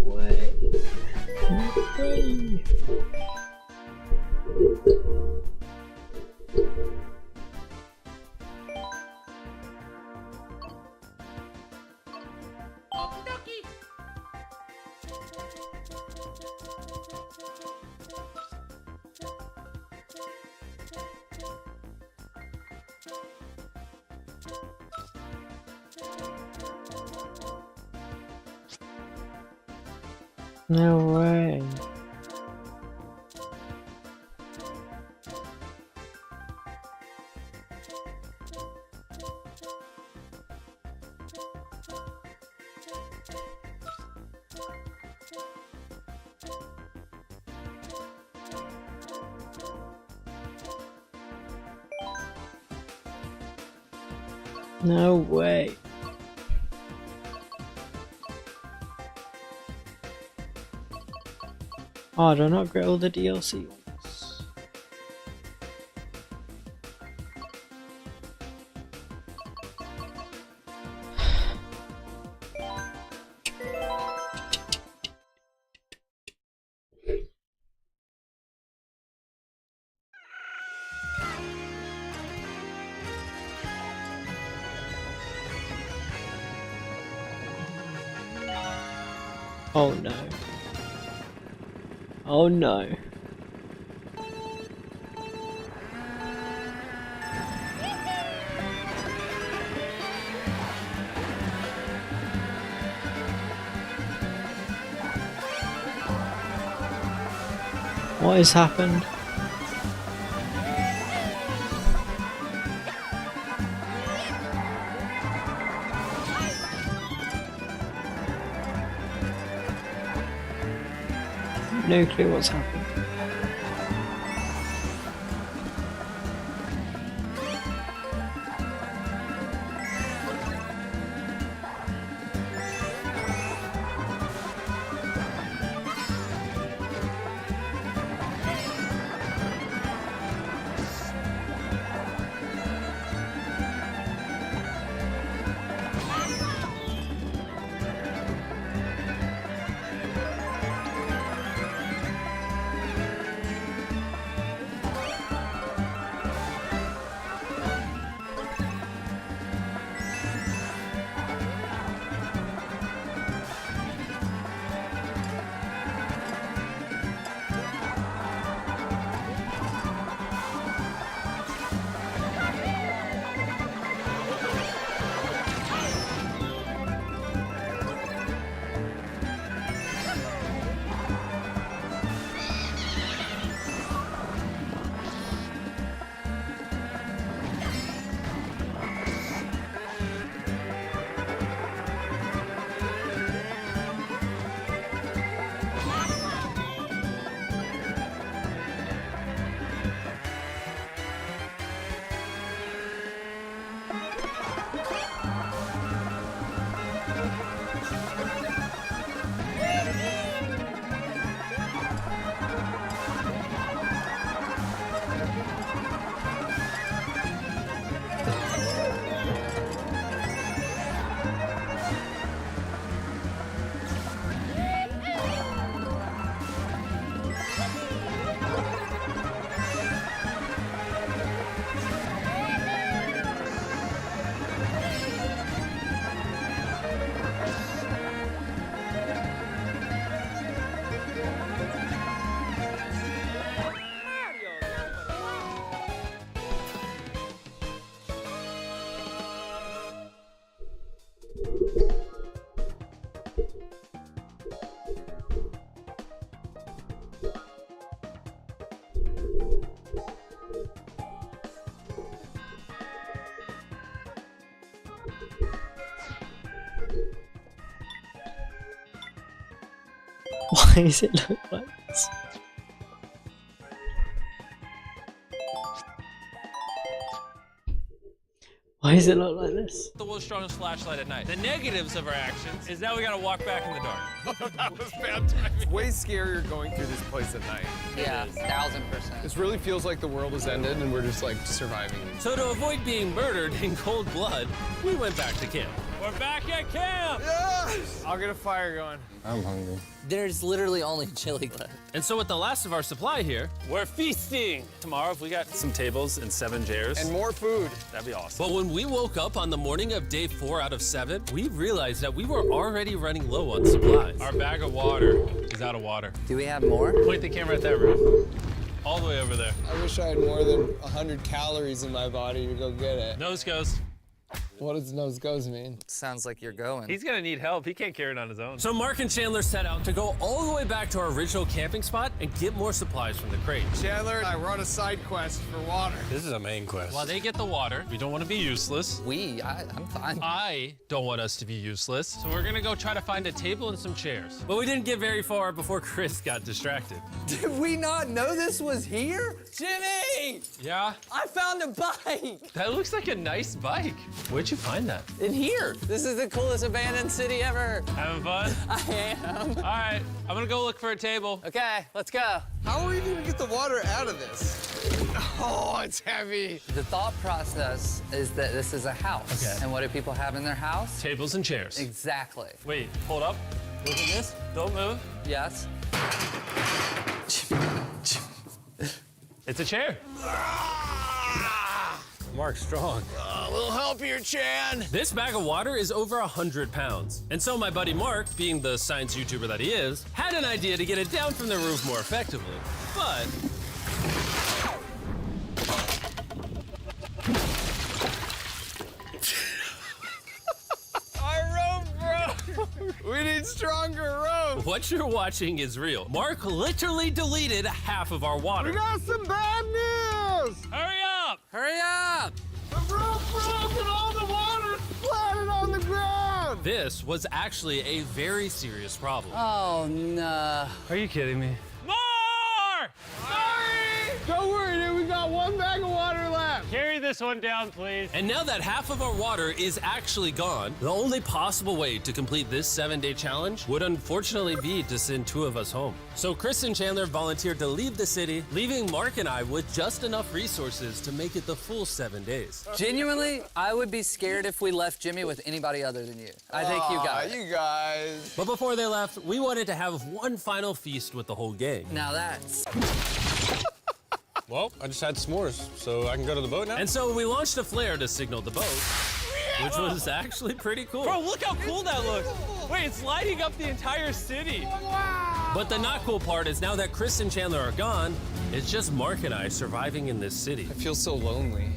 way. No way. No way. No way. Oh, do I not get all the DLC ones? Oh no. Oh no. What has happened? No clue what's happened. Why does it look like this? Why does it look like this? The world's strongest flashlight at night. The negatives of our actions is now we gotta walk back in the dark. That was bad timing. Way scarier going through this place at night. Yeah, 1000%. This really feels like the world has ended and we're just like surviving. So to avoid being murdered in cold blood, we went back to camp. We're back at camp! Yes! I'll get a fire going. I'm hungry. There's literally only chili left. And so with the last of our supply here, we're feasting. Tomorrow, if we got some tables and 7 chairs. And more food. That'd be awesome. But when we woke up on the morning of day 4 out of 7, we realized that we were already running low on supplies. Our bag of water is out of water. Do we have more? Point the camera at that room. All the way over there. I wish I had more than 100 calories in my body to go get it. Nose goes. What does nose goes mean? Sounds like you're going. He's gonna need help. He can't carry it on his own. So Mark and Chandler set out to go all the way back to our original camping spot and get more supplies from the crate. Chandler and I were on a side quest for water. This is a main quest. While they get the water, we don't want to be useless. I'm fine. I don't want us to be useless. So we're gonna go try to find a table and some chairs. But we didn't get very far before Chris got distracted. Did we not know this was here? Jimmy! Yeah? I found a bike! That looks like a nice bike. Where'd you find that? In here. This is the coolest abandoned city ever. Having fun? I am. All right, I'm gonna go look for a table. Okay, let's go. How are we gonna get the water out of this? Oh, it's heavy. The thought process is that this is a house. Okay. And what do people have in their house? Tables and chairs. Exactly. Wait, hold up. Look at this. Don't move. Yes. It's a chair. Mark's strong. A little help here, Chan. This bag of water is over 100 pounds. And so my buddy Mark, being the science YouTuber that he is, had an idea to get it down from the roof more effectively. But Our rope broke. We need stronger rope. what you're watching is real. Mark literally deleted half of our water. We got some bad news. Hurry up! Hurry up! The rope broke and all the water splattered on the ground. This was actually a very serious problem. Oh, no. Are you kidding me? More! Sorry. Don't worry, dude. We got 1 bag of water left. Carry this one down, please. And now that half of our water is actually gone, the only possible way to complete this 7-day challenge would unfortunately be to send 2 of us home. So Chris and Chandler volunteered to leave the city, leaving Mark and I with just enough resources to make it the full 7 days. Genuinely, I would be scared if we left Jimmy with anybody other than you. I think you got it. You guys. But before they left, we wanted to have one final feast with the whole gang. Now that's... Well, I just had s'mores, so I can go to the boat now? And so we launched a flare to signal the boat, which was actually pretty cool. Bro, look how cool that looks. Wait, it's lighting up the entire city. But the not cool part is now that Chris and Chandler are gone, it's just Mark and I surviving in this city. I feel so lonely.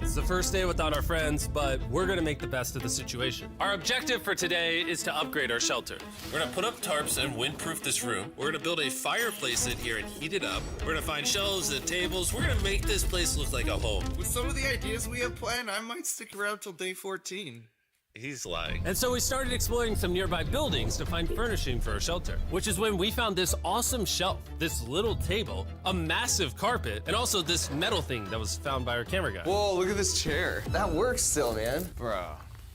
It's the first day without our friends, but we're gonna make the best of the situation. Our objective for today is to upgrade our shelter. We're gonna put up tarps and windproof this room. We're gonna build a fireplace in here and heat it up. We're gonna find shelves and tables. We're gonna make this place look like a home. With some of the ideas we have planned, I might stick around till day 14. He's lying. And so we started exploring some nearby buildings to find furnishing for our shelter, which is when we found this awesome shelf, this little table, a massive carpet, and also this metal thing that was found by our camera guy. Whoa, look at this chair. That works still, man. Bro,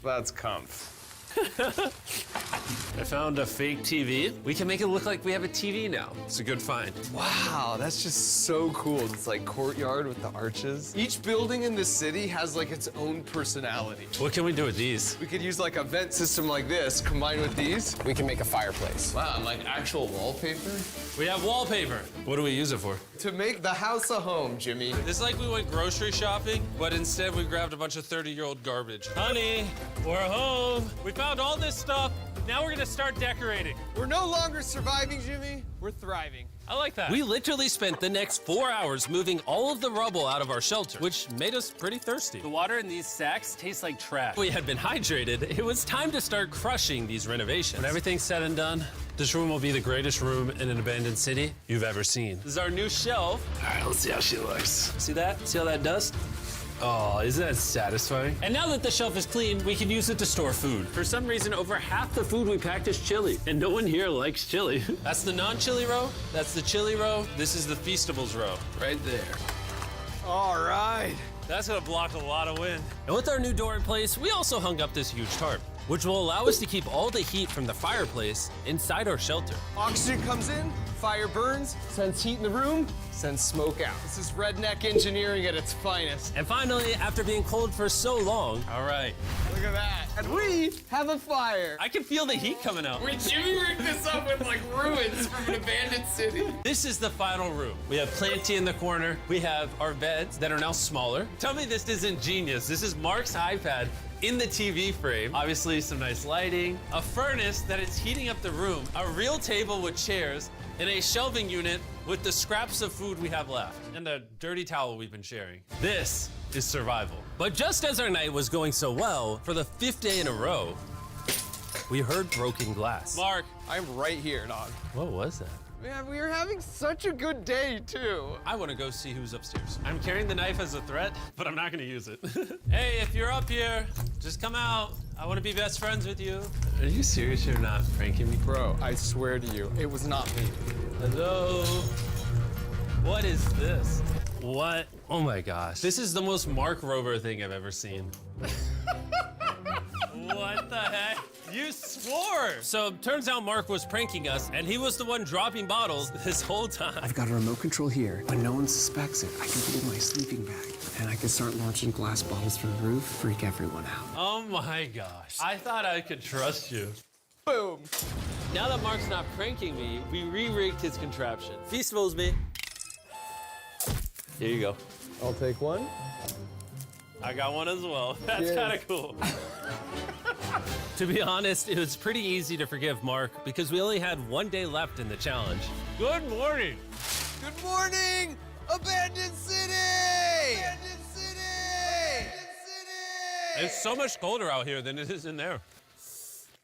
that's comf. I found a fake TV. We can make it look like we have a TV now. It's a good find. Wow, that's just so cool. It's like courtyard with the arches. Each building in this city has like its own personality. What can we do with these? We could use like a vent system like this combined with these. We can make a fireplace. Wow, and like actual wallpaper. We have wallpaper. What do we use it for? To make the house a home, Jimmy. It's like we went grocery shopping, but instead we grabbed a bunch of 30-year-old garbage. Honey, we're home. We found all this stuff. Now we're gonna start decorating. We're no longer surviving, Jimmy. We're thriving. I like that. We literally spent the next 4 hours moving all of the rubble out of our shelter, which made us pretty thirsty. The water in these sacks tastes like trash. We had been hydrated. It was time to start crushing these renovations. When everything's said and done, this room will be the greatest room in an abandoned city you've ever seen. This is our new shelf. All right, let's see how she looks. See that? See how that dust? Oh, isn't that satisfying? And now that the shelf is clean, we can use it to store food. For some reason, over half the food we packed is chili, and no one here likes chili. That's the non-chili row, that's the chili row, this is the Feastables row, right there. All right. That's gonna block a lot of wind. And with our new door in place, we also hung up this huge tarp, which will allow us to keep all the heat from the fireplace inside our shelter. Oxygen comes in, fire burns, sends heat in the room, sends smoke out. This is redneck engineering at its finest. And finally, after being cold for so long, all right. Look at that. And we have a fire. I can feel the heat coming out. We Jimmy rigged this up with like ruins from an abandoned city. This is the final room. We have Planty in the corner. We have our beds that are now smaller. Tell me this isn't genius. This is Mark's iPad in the TV frame. Obviously some nice lighting, a furnace that is heating up the room, a real table with chairs, and a shelving unit with the scraps of food we have left, and a dirty towel we've been sharing. This is survival. But just as our night was going so well, for the 5th day in a row, we heard broken glass. Mark. I'm right here, dog. What was that? Man, we were having such a good day, too. I want to go see who's upstairs. I'm carrying the knife as a threat, but I'm not going to use it. Hey, if you're up here, just come out. I want to be best friends with you. Are you serious? You're not pranking me? Bro, I swear to you, it was not me. Hello? What is this? What? Oh my gosh. This is the most Mark Rover thing I've ever seen. What the heck? You swore! So turns out Mark was pranking us, and he was the one dropping bottles this whole time. I've got a remote control here, but no one suspects it. I can put it in my sleeping bag, and I can start launching glass bottles from the roof, freak everyone out. Oh my gosh. I thought I could trust you. Boom. Now that Mark's not pranking me, we re-rigged his contraption. Feastables me. Here you go. I'll take one. I got one as well. That's Cheers. kind of cool. To be honest, it was pretty easy to forgive Mark because we only had 1 day left in the challenge. Good morning. Good morning, Abandoned City! Abandoned City! It's so much colder out here than it is in there.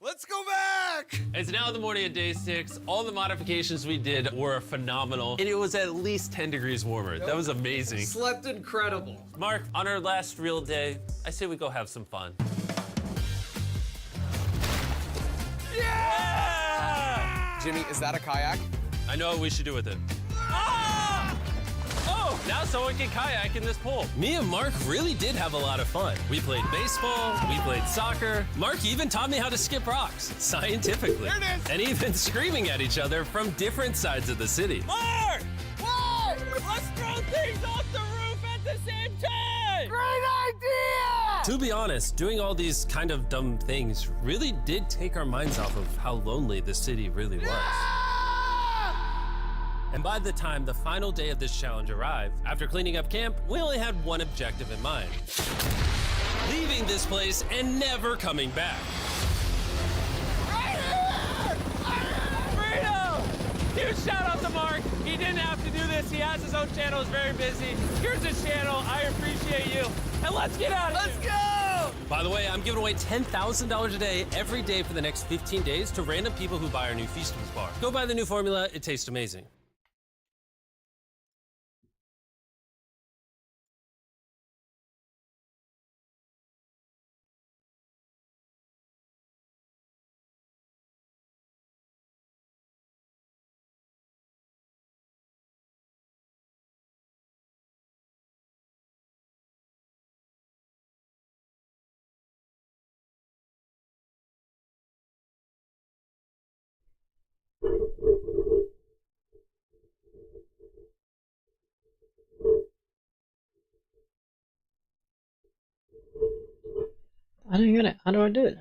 Let's go back! It's now the morning of day 6. All the modifications we did were phenomenal, and it was at least 10 degrees warmer. That was amazing. Slept incredible. Mark, on our last real day, I say we go have some fun. Yeah! Jimmy, is that a kayak? I know what we should do with it. Ah! Oh, now someone can kayak in this pool. Me and Mark really did have a lot of fun. We played baseball, we played soccer. Mark even taught me how to skip rocks, scientifically. There it is! And even screaming at each other from different sides of the city. Mark! What? Let's throw things off the roof at the same time! Great idea! To be honest, doing all these kind of dumb things really did take our minds off of how lonely the city really was. And by the time the final day of this challenge arrived, after cleaning up camp, we only had one objective in mind. Leaving this place and never coming back. Freedom! Huge shout out to Mark. He didn't have to do this. He has his own channel. He's very busy. Here's his channel. I appreciate you. And let's get out of here. Let's go! By the way, I'm giving away $10,000 a day every day for the next 15 days to random people who buy our new Feastables bar. Go buy the new formula. It tastes amazing. I don't get it. How do I do it?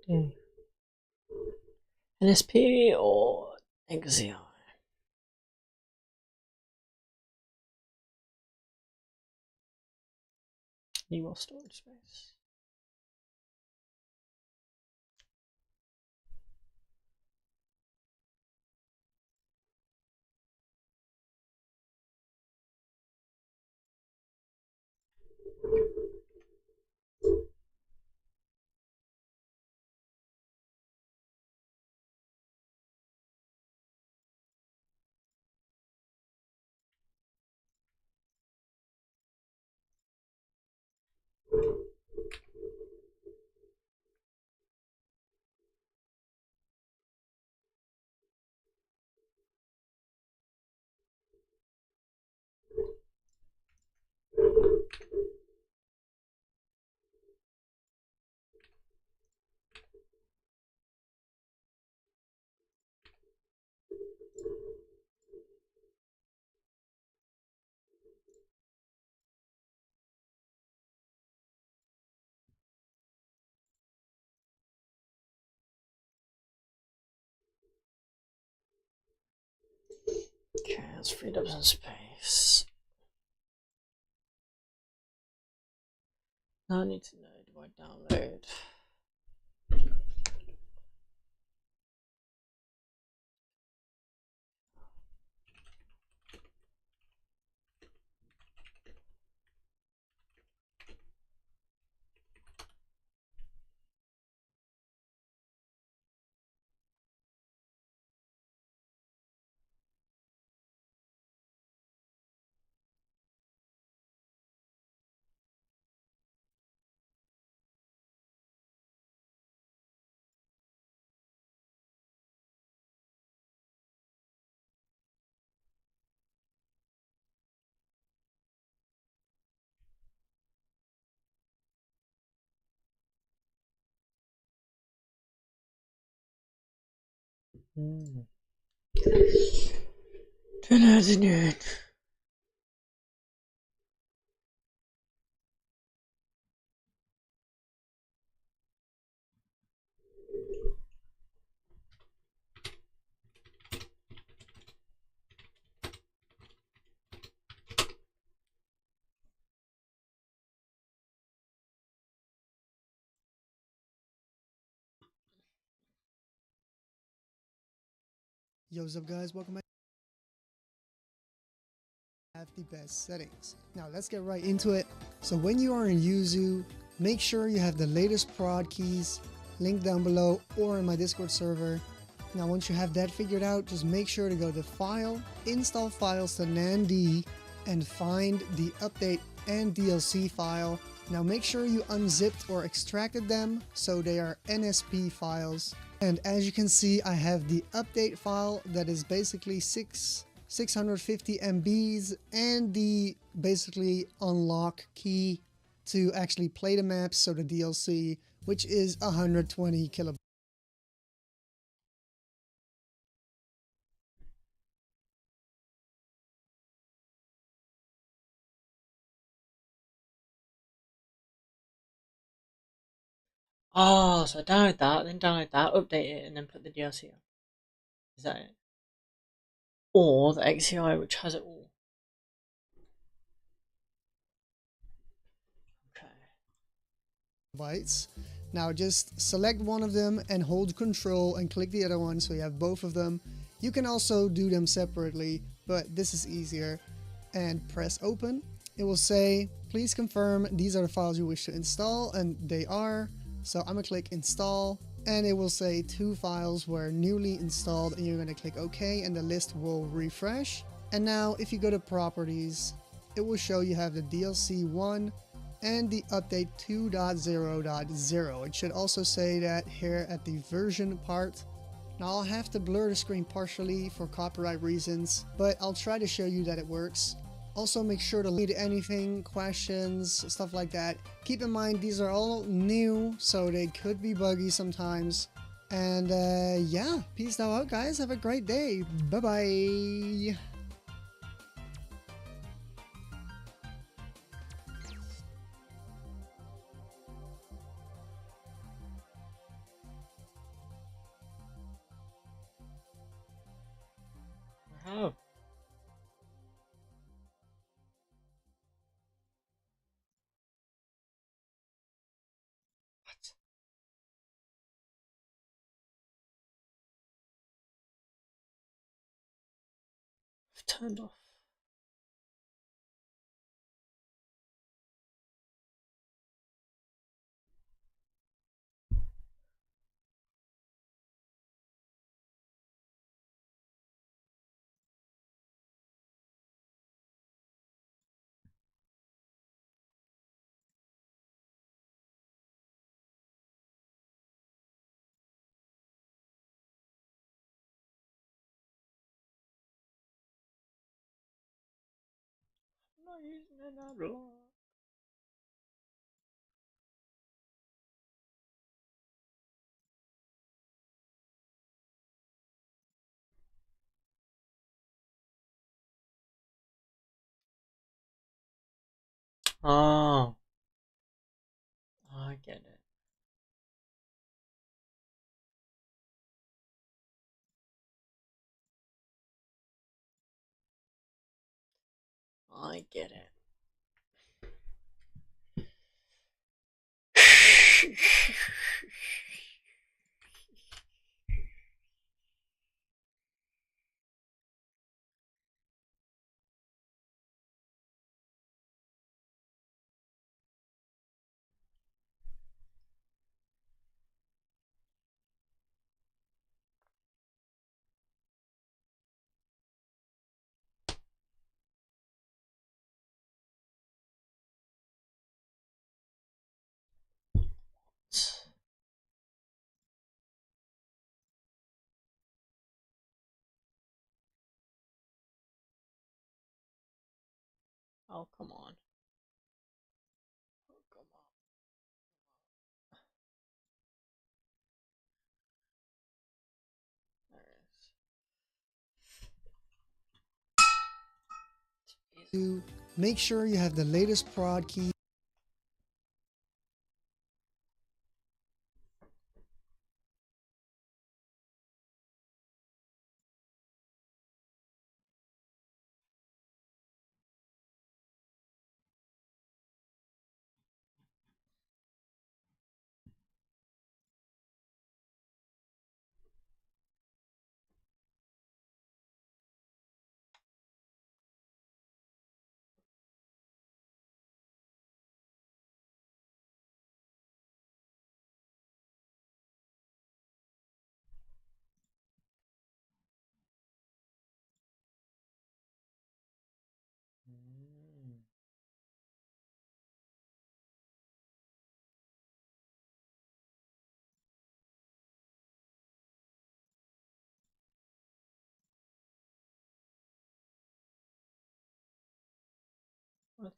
Okay. NSP or Exio? Need more storage space. That's freed up some space. Now I need to know, do I download? Afternoon. Yo, what's up guys, welcome back. Have the best settings. Now let's get right into it. So when you are in Yuzu, make sure you have the latest prod keys, link down below or in my Discord server. Now once you have that figured out, just make sure to go to File, Install Files to NAND, and find the update and DLC file. Now make sure you unzipped or extracted them so they are NSP files. And as you can see, I have the update file that is basically 650 MBs and the basically unlock key to actually play the maps, so the DLC, which is 120 kilobytes. Oh, so I download that, then download that, update it, and then put the DLC on. Is that it? Or the XCI, which has it all. Bytes. Now just select one of them and hold Control and click the other one so you have both of them. You can also do them separately, but this is easier. And press open. It will say, please confirm these are the files you wish to install, and they are. So I'm gonna click install, and it will say 2 files were newly installed, and you're gonna click OK, and the list will refresh. And now if you go to properties, it will show you have the DLC 1 and the update 2.0.0. It should also say that here at the version part. Now I'll have to blur the screen partially for copyright reasons, but I'll try to show you that it works. Also make sure to read anything, questions, stuff like that. Keep in mind these are all new, so they could be buggy sometimes. And yeah, peace out guys, have a great day, bye bye. Oh. What? I've turned off. I'm not using an adblock. Oh, I get it. I get it. Oh, come on. Oh, come on. There it is. To make sure you have the latest prod key. What?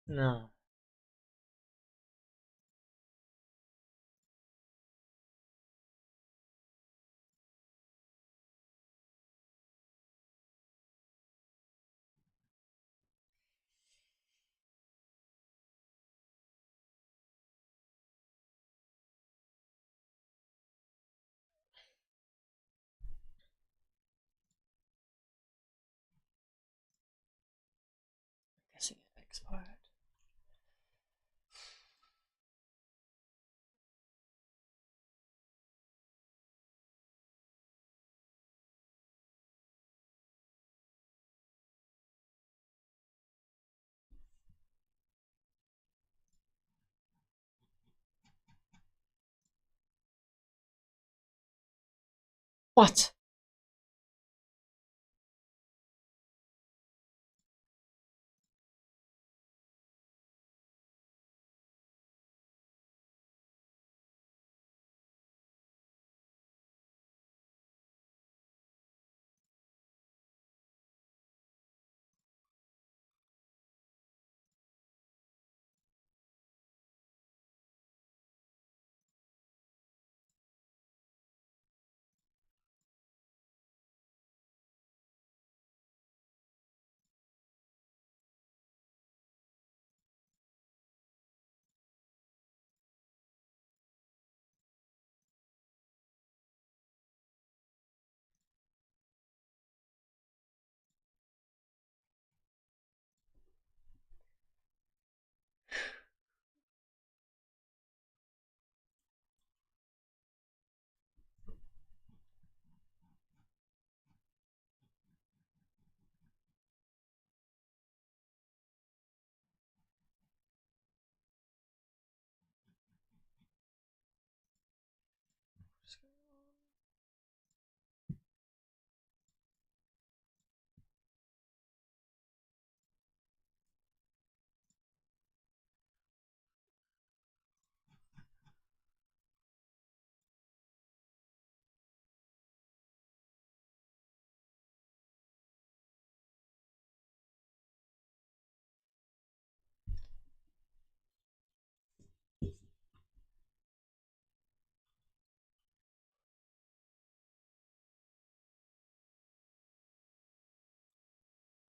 No. Guessing it expired. What?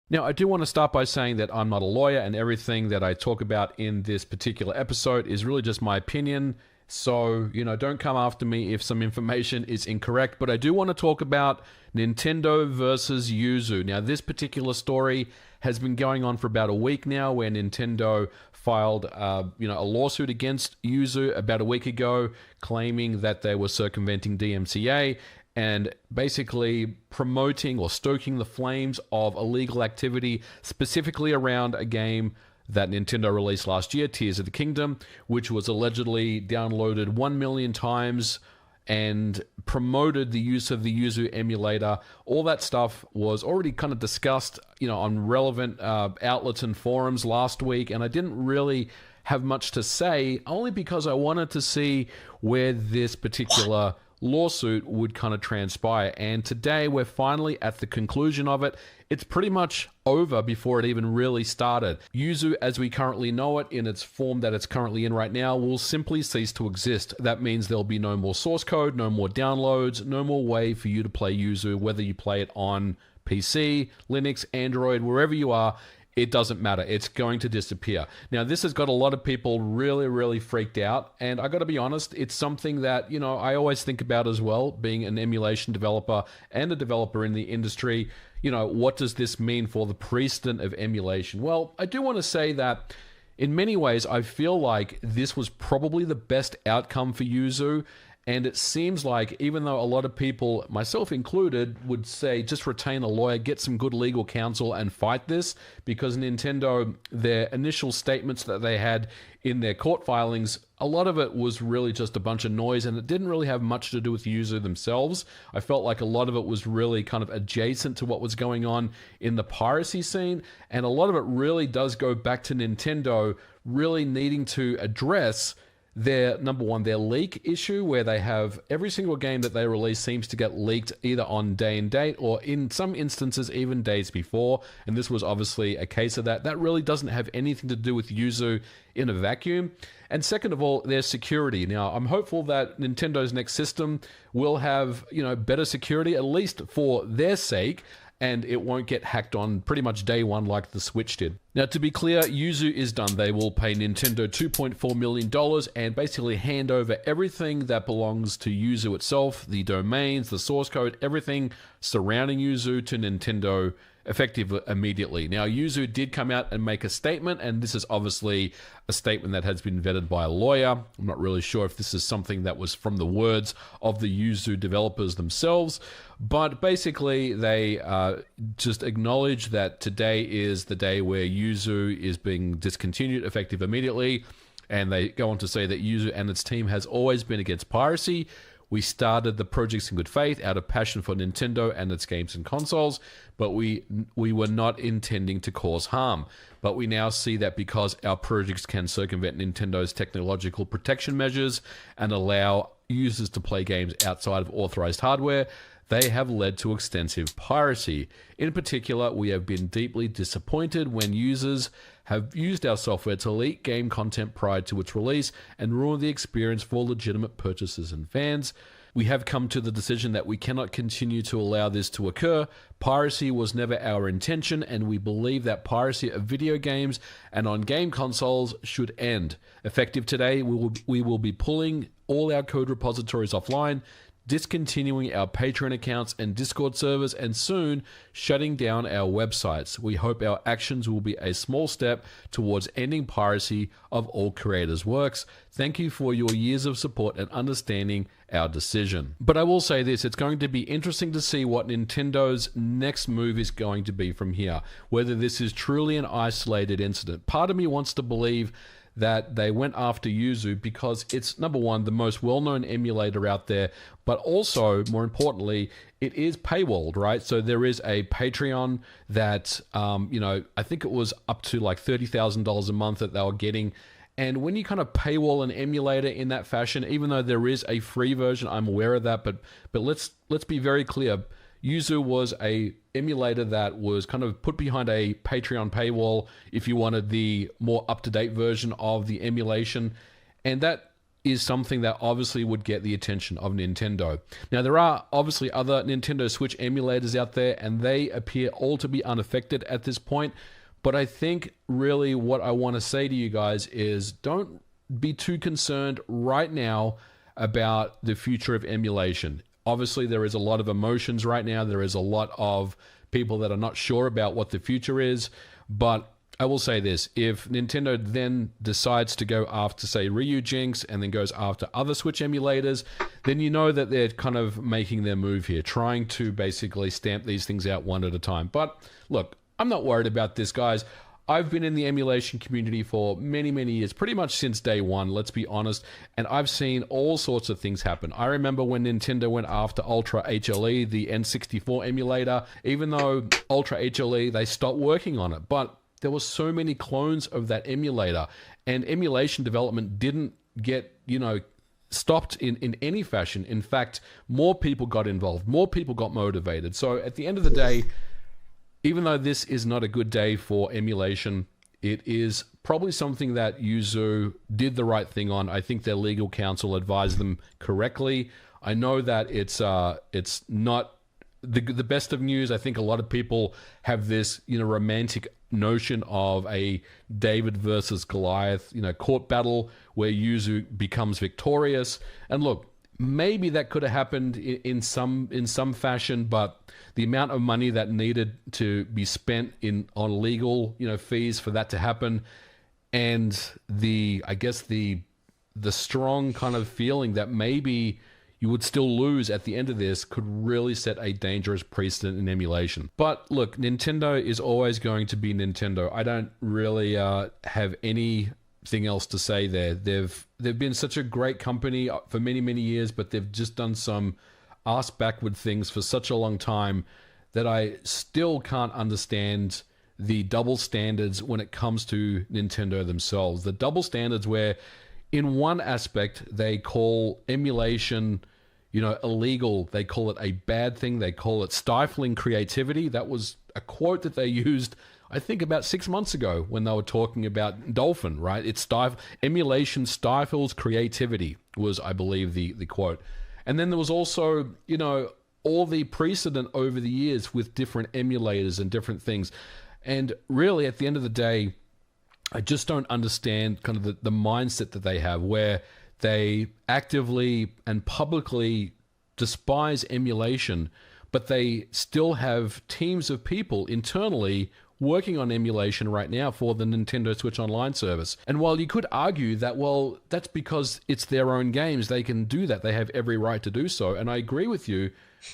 Now, I do want to start by saying that I'm not a lawyer, and everything that I talk about in this particular episode is really just my opinion. So, don't come after me if some information is incorrect. But I do want to talk about Nintendo versus Yuzu. Now, this particular story has been going on for about a week now, where Nintendo filed, a lawsuit against Yuzu about a week ago, claiming that they were circumventing DMCA and basically promoting or stoking the flames of illegal activity, specifically around a game that Nintendo released last year, Tears of the Kingdom, which was allegedly downloaded 1 million times and promoted the use of the Yuzu emulator. All that stuff was already kind of discussed, on relevant outlets and forums last week, and I didn't really have much to say, only because I wanted to see where this particular lawsuit would kind of transpire. And today we're finally at the conclusion of it. It's pretty much over before it even really started. Yuzu, as we currently know it, in its form that it's currently in right now, will simply cease to exist. That means there'll be no more source code, no more downloads, no more way for you to play Yuzu, whether you play it on PC, Linux, Android, wherever you are. It doesn't matter. It's going to disappear. Now, this has got a lot of people really, really freaked out. And I got to be honest, it's something that, I always think about as well, being an emulation developer and a developer in the industry. What does this mean for the precedent of emulation? Well, I do want to say that in many ways, I feel like this was probably the best outcome for Yuzu. And it seems like, even though a lot of people, myself included, would say just retain a lawyer, get some good legal counsel and fight this, because Nintendo, their initial statements that they had in their court filings, a lot of it was really just a bunch of noise, and it didn't really have much to do with Yuzu themselves. I felt like a lot of it was really kind of adjacent to what was going on in the piracy scene, and a lot of it really does go back to Nintendo really needing to address their, number one, their leak issue, where they have every single game that they release seems to get leaked either on day and date, or in some instances even days before, and this was obviously a case of that. That really doesn't have anything to do with Yuzu in a vacuum. And second of all, their security. Now, I'm hopeful that Nintendo's next system will have, better security, at least for their sake, and it won't get hacked on pretty much day one like the Switch did. Now, to be clear, Yuzu is done. They will pay Nintendo $2.4 million and basically hand over everything that belongs to Yuzu itself, the domains, the source code, everything surrounding Yuzu to Nintendo, effective immediately. Now, Yuzu did come out and make a statement, and this is obviously a statement that has been vetted by a lawyer. I'm not really sure if this is something that was from the words of the Yuzu developers themselves, but basically they just acknowledge that today is the day where Yuzu is being discontinued, effective immediately, and they go on to say that Yuzu and its team has always been against piracy. We started the projects in good faith out of passion for Nintendo and its games and consoles, but we were not intending to cause harm. But we now see that because our projects can circumvent Nintendo's technological protection measures and allow users to play games outside of authorized hardware, they have led to extensive piracy. In particular, we have been deeply disappointed when users have used our software to leak game content prior to its release and ruin the experience for legitimate purchasers and fans. We have come to the decision that we cannot continue to allow this to occur. Piracy was never our intention, and we believe that piracy of video games and on game consoles should end. Effective today, we will be pulling all our code repositories offline, discontinuing our Patreon accounts and Discord servers, and soon shutting down our websites. We hope our actions will be a small step towards ending piracy of all creators' works. Thank you for your years of support and understanding our decision. But I will say this, it's going to be interesting to see what Nintendo's next move is going to be from here, whether this is truly an isolated incident. Part of me wants to believe that they went after Yuzu because it's, number one, the most well-known emulator out there, but also, more importantly, it is paywalled, right? So there is a Patreon that, I think it was up to like $30,000 a month that they were getting. And when you kind of paywall an emulator in that fashion, even though there is a free version, I'm aware of that, but let's be very clear. Yuzu was a emulator that was kind of put behind a Patreon paywall if you wanted the more up-to-date version of the emulation. And that, is something that obviously would get the attention of Nintendo. Now, there are obviously other Nintendo Switch emulators out there, and they appear all to be unaffected at this point. But I think really what I want to say to you guys is don't be too concerned right now about the future of emulation. Obviously, there is a lot of emotions right now. There is a lot of people that are not sure about what the future is. But I will say this, if Nintendo then decides to go after, say, Ryujinx and then goes after other Switch emulators, then you know that they're kind of making their move here, trying to basically stamp these things out one at a time. But look, I'm not worried about this, guys. I've been in the emulation community for many, many years, pretty much since day one, let's be honest, and I've seen all sorts of things happen. I remember when Nintendo went after Ultra HLE, the N64 emulator, even though Ultra HLE, they stopped working on it, but there were so many clones of that emulator, and emulation development didn't get, stopped in any fashion. In fact, more people got involved, more people got motivated. So at the end of the day, even though this is not a good day for emulation, it is probably something that Yuzu did the right thing on. I think their legal counsel advised them correctly. I know that it's not the best of news. I think a lot of people have this, romantic notion of a David versus Goliath, court battle where Yuzu becomes victorious. And look, maybe that could have happened in some fashion, but the amount of money that needed to be spent on legal, fees for that to happen, and the strong kind of feeling that maybe you would still lose at the end of this could really set a dangerous precedent in emulation. But look, Nintendo is always going to be Nintendo. I don't really have anything else to say there. They've been such a great company for many, many years, but they've just done some ass backward things for such a long time that I still can't understand the double standards when it comes to Nintendo themselves. The double standards where in one aspect they call emulation, illegal. They call it a bad thing. They call it stifling creativity. That was a quote that they used, I think, about 6 months ago when they were talking about Dolphin, right? Emulation stifles creativity was, I believe, the quote. And then there was also, all the precedent over the years with different emulators and different things. And really, at the end of the day, I just don't understand kind of the mindset that they have where they actively and publicly despise emulation, but they still have teams of people internally working on emulation right now for the Nintendo Switch Online service. And while you could argue that, well, that's because it's their own games, they can do that, they have every right to do so, and I agree with you,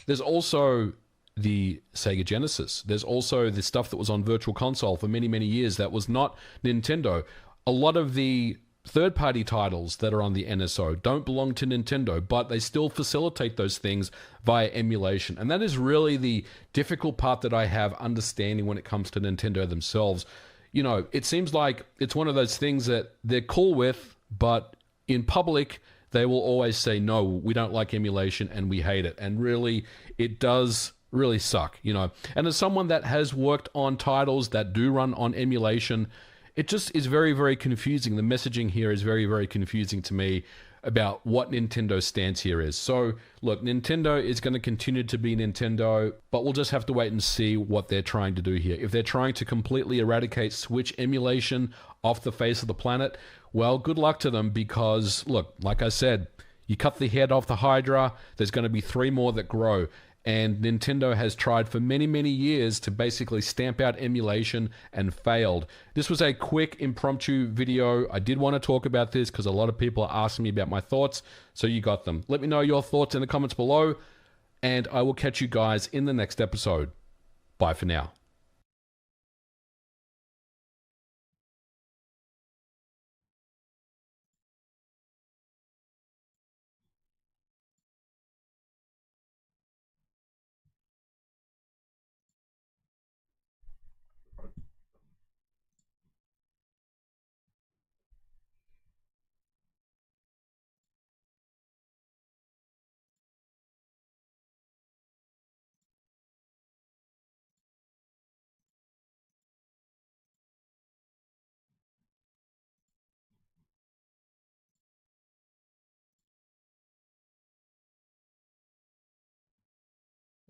there's also the Sega Genesis. There's also the stuff that was on Virtual Console for many, many years that was not Nintendo. A lot of the third-party titles that are on the NSO don't belong to Nintendo, but they still facilitate those things via emulation. And that is really the difficult part that I have understanding when it comes to Nintendo themselves. It seems like it's one of those things that they're cool with, but in public, they will always say, no, we don't like emulation and we hate it. And really, it does really suck, And as someone that has worked on titles that do run on emulation, it just is very, very confusing. The messaging here is very, very confusing to me about what Nintendo's stance here is. So, look, Nintendo is going to continue to be Nintendo, but we'll just have to wait and see what they're trying to do here. If they're trying to completely eradicate Switch emulation off the face of the planet, well, good luck to them because, look, like I said, you cut the head off the Hydra, there's going to be 3 more that grow. And Nintendo has tried for many, many years to basically stamp out emulation and failed. This was a quick impromptu video. I did want to talk about this because a lot of people are asking me about my thoughts, so you got them. Let me know your thoughts in the comments below, and I will catch you guys in the next episode. Bye for now.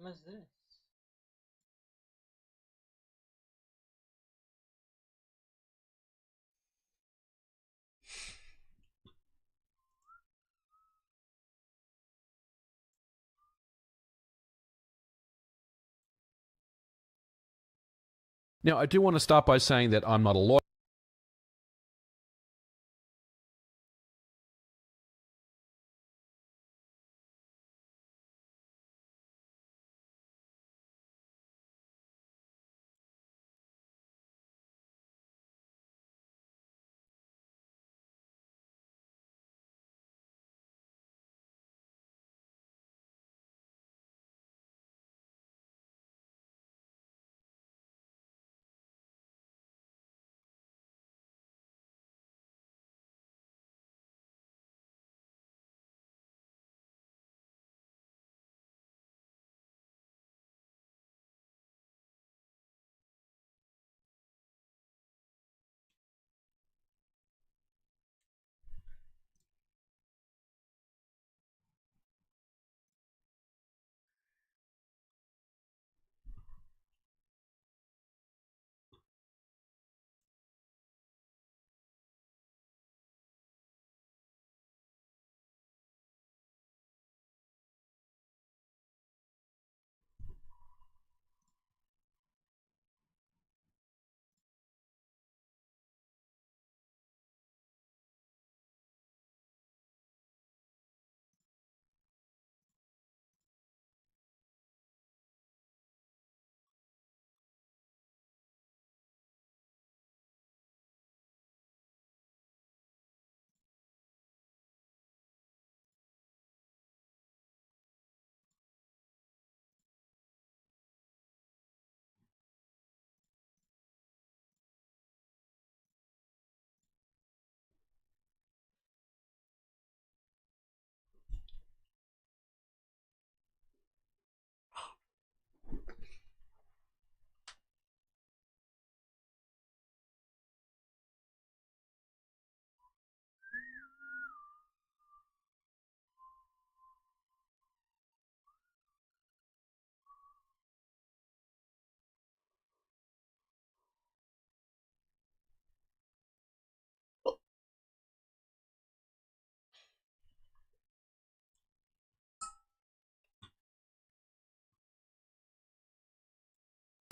What's this? Now, I do want to start by saying that I'm not a lawyer.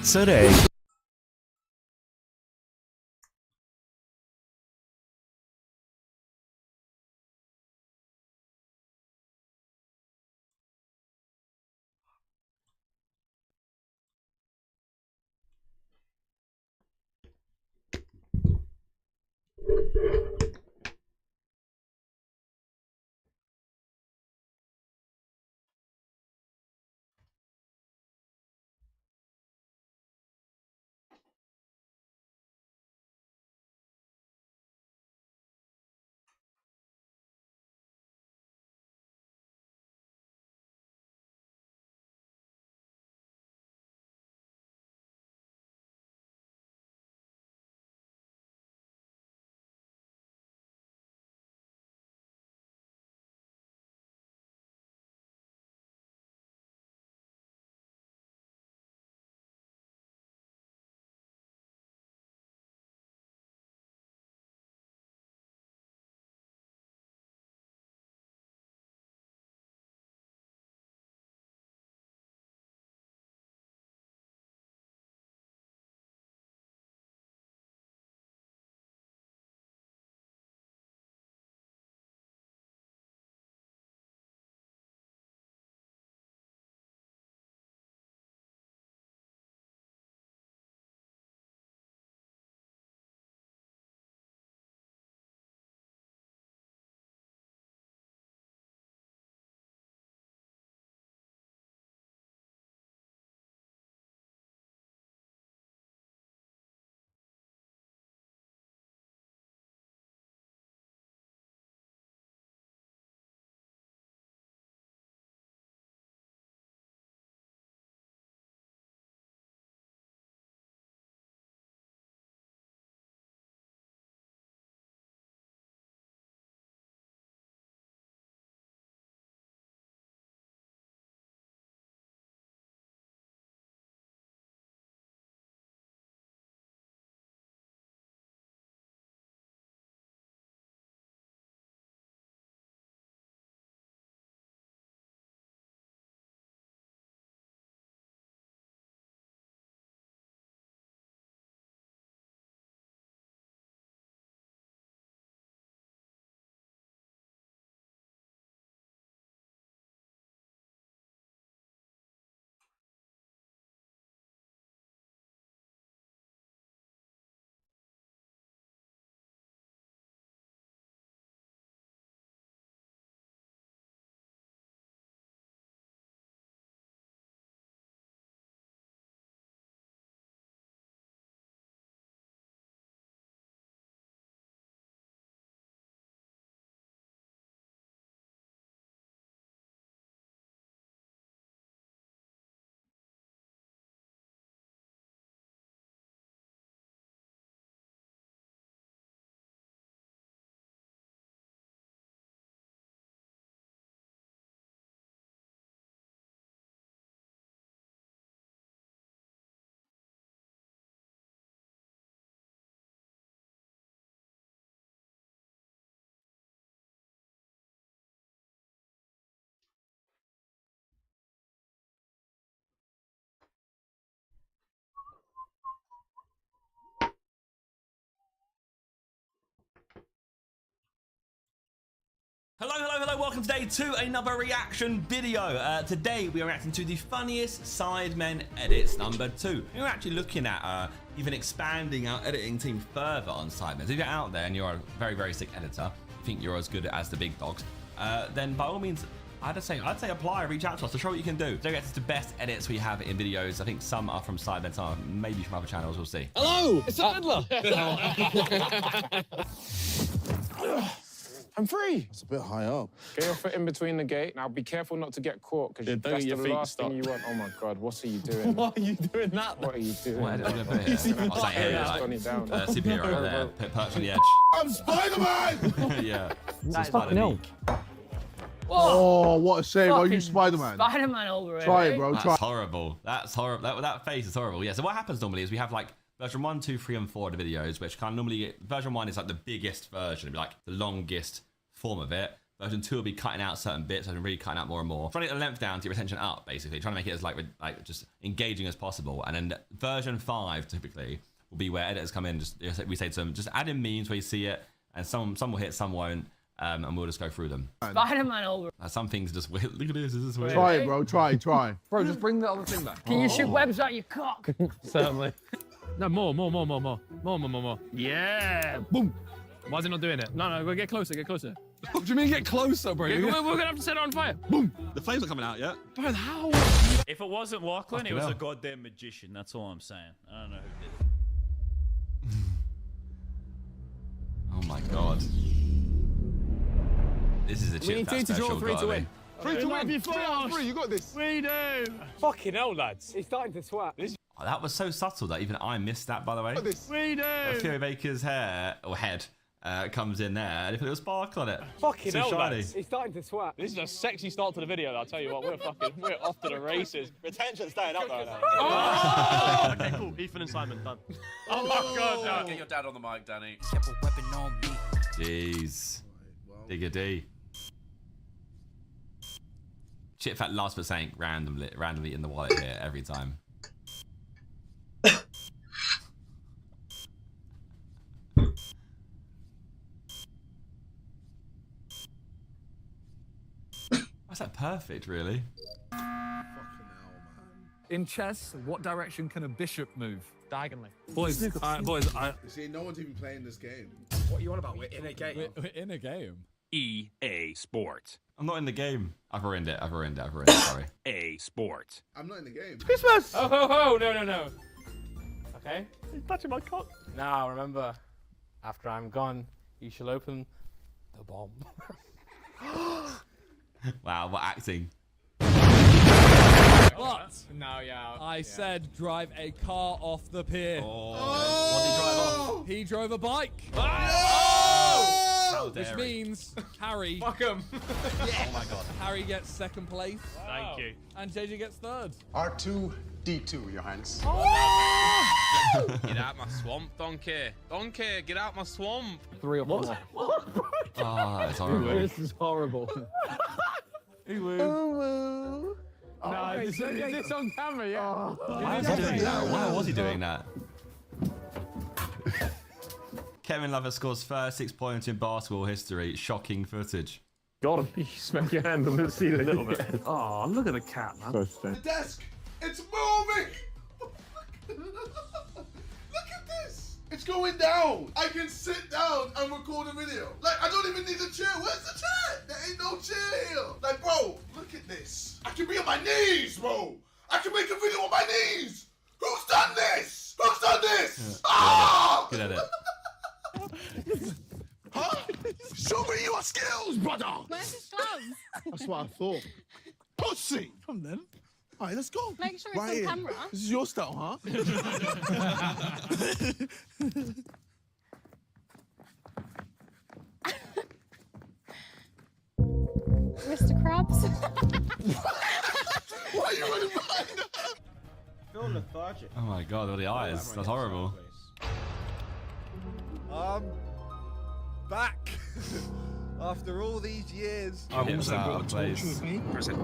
Today. Hello, welcome today to another reaction video. Today we are reacting to the funniest Sidemen edits #2. We're actually looking at even expanding our editing team further on Sidemen. So if you're out there and you're a very, very sick editor, think you're as good as the big dogs, then by all means, I'd say apply, reach out to us to show what you can do. So it's the best edits we have in videos. I think some are from Sidemen, some are maybe from other channels, we'll see. Hello, it's Adler. I'm free. It's a bit high up. Get your foot in between the gate. Now be careful not to get caught, because that's the last thing you want. Oh my God, what are you doing? Why are you doing that? What are you doing? What edit? Superhero over there, perched on the edge. I'm Spider-Man! Yeah. That's fucking hell. Oh, what a shame. Are you Spider-Man? Spider-Man over it. Try it, bro. That's Try. horrible. That's horrible. That face is horrible. Yeah, so what happens normally is we have like version 1, 2, 3, and 4 of the videos, which kind of normally, version 1 is like the biggest version, it'll be like the longest form of it. Version 2 will be cutting out certain bits, and really cutting out more and more. Trying to get the length down to your retention up, basically. Trying to make it as like just engaging as possible. And then version 5 typically will be where editors come in. We say to them, just add in memes where you see it, and some will hit, some won't, and we'll just go through them. Spider-Man over. Some things just weird. Look at this. This is weird. Try it, bro. Try. Bro, just bring the other thing back. Can you shoot webs out your cock? Certainly. No, more. Yeah. Boom. Why is it not doing it? No, go get closer. What do you mean get closer, bro? We're gonna have to set it on fire. Boom. The flames are coming out yet. Bro, how? If it wasn't Lachlan, it was a goddamn magician. That's all I'm saying. I don't know who did it. Oh my God. This is a chip that special, three to Three win. to win. 3 you got this. We do. Fucking hell, lads. He's starting to swat. Oh, that was so subtle that even I missed that, by the way. We do. Fury Baker's hair, or head, comes in there, and if it was sparkle on it. Fucking so hell, shiny. lads. He's starting to swat. This is a sexy start to the video, I'll tell you what. We're off to the races. Retention's staying up though. Oh! Okay, cool. Ethan and Simon done. Oh my God, no. Get your dad on the mic, Danny. Kept a weapon on me. Jeez. Digga D. Chip Fat last but saying randomly in the wallet here every time. That's that perfect, really. In chess, what direction can a bishop move? Diagonally. Boys, You see, no one's even playing this game. What are you on about? We're in a game. We're in a game. EA Sports. I'm not in the game. I've ruined it, sorry. EA Sports. I'm not in the game. Christmas! Oh, ho, ho! No. Okay? He's touching my cock. Now, remember, after I'm gone, you shall open the bomb. Wow, what acting. But I said drive a car off the pier. What did he drive off? He drove a bike. How Which dare he. means Harry. Fuck him. Oh my God. Harry gets second place. Thank you. And JJ gets third. R2-D2, your hands. Get out my swamp, Donkey. Donkey, get out my swamp. 3 or 4. Oh, that's horrible. This is horrible. Oh, No, is this on camera? Yeah. Why was he doing that? Why was he doing that? Kevin Lover scores first 6 points in basketball history. Shocking footage. God, you smack your hand on the ceiling a little bit. Oh, look at the cat, man. The desk! It's moving! Look at this! It's going down! I can sit down and record a video. Like, I don't even need a chair. Where's the chair? There ain't no chair here. Like, bro, look at this. I can be on my knees, bro. I can make a video on my knees. Who's done this? Who's done this? Ah! Good at it. Huh? Show me your skills, brother! Where's his gloves? That's what I thought. Pussy! Come then. All right, let's go. Make sure it's Right on here. camera. This is your style, huh? Mr. Krabs. Why are you running behind her? I feel lethargic. Oh my God, all the eyes. That's horrible. Back after all these years. Hips out of place. Press it.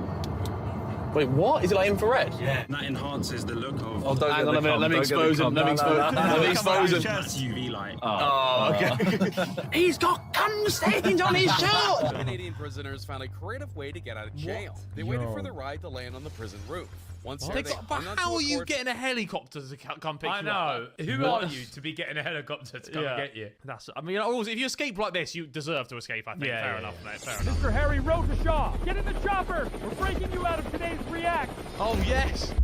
Wait, what? Is it like infrared? Yeah, that enhances the look of. Oh, don't hang on a minute. Let me expose him. Let me expose him. Just UV light. Oh, okay. He's got cum stains on his shirt. Canadian prisoners found a creative way to get out of jail. They waited for the ride to land on the prison roof. Once there, they But hung onto how a a are you cord- getting a helicopter to come pick I you up? know. Who are you to be getting a helicopter to come and get you? That's. I mean, also, if you escape like this, you deserve to escape. I think. Yeah, fair yeah, enough, yeah. mate. Fair enough. Mr. Harry Rovershaw, get in the chopper. We're breaking you out of today's React. Oh yes.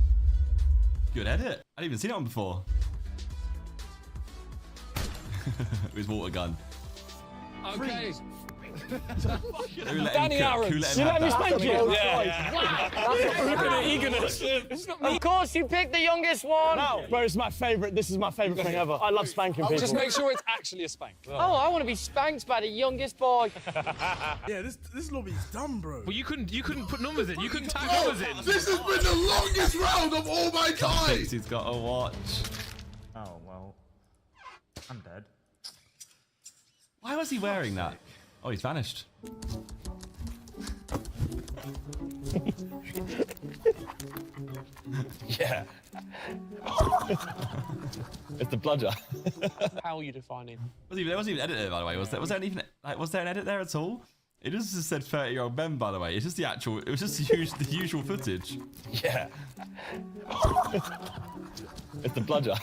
Good edit. I didn't even seen that one before. With his water gun. Okay. Danny Aaron. You let me spank you? Yeah. Look at the eagerness. Of course, you picked the youngest one. No. Bro, it's my favourite. This is my favourite thing ever. I love spanking people. Just make sure it's actually a spank. Oh, I want to be spanked by the youngest boy. Yeah, this lobby's dumb, bro. Well, you couldn't put numbers in. You couldn't tag numbers in. This has been the longest round of all my time. He's got a watch. Oh well, I'm dead. Why was he wearing that? Oh, he's vanished. Yeah. It's the bludger. How are you defining? There wasn't even an edit there, by the way. Was there even like was there an edit there at all? It just said 30-year-old men, by the way. It's just the actual. It was just the usual footage. Yeah. It's the bludger.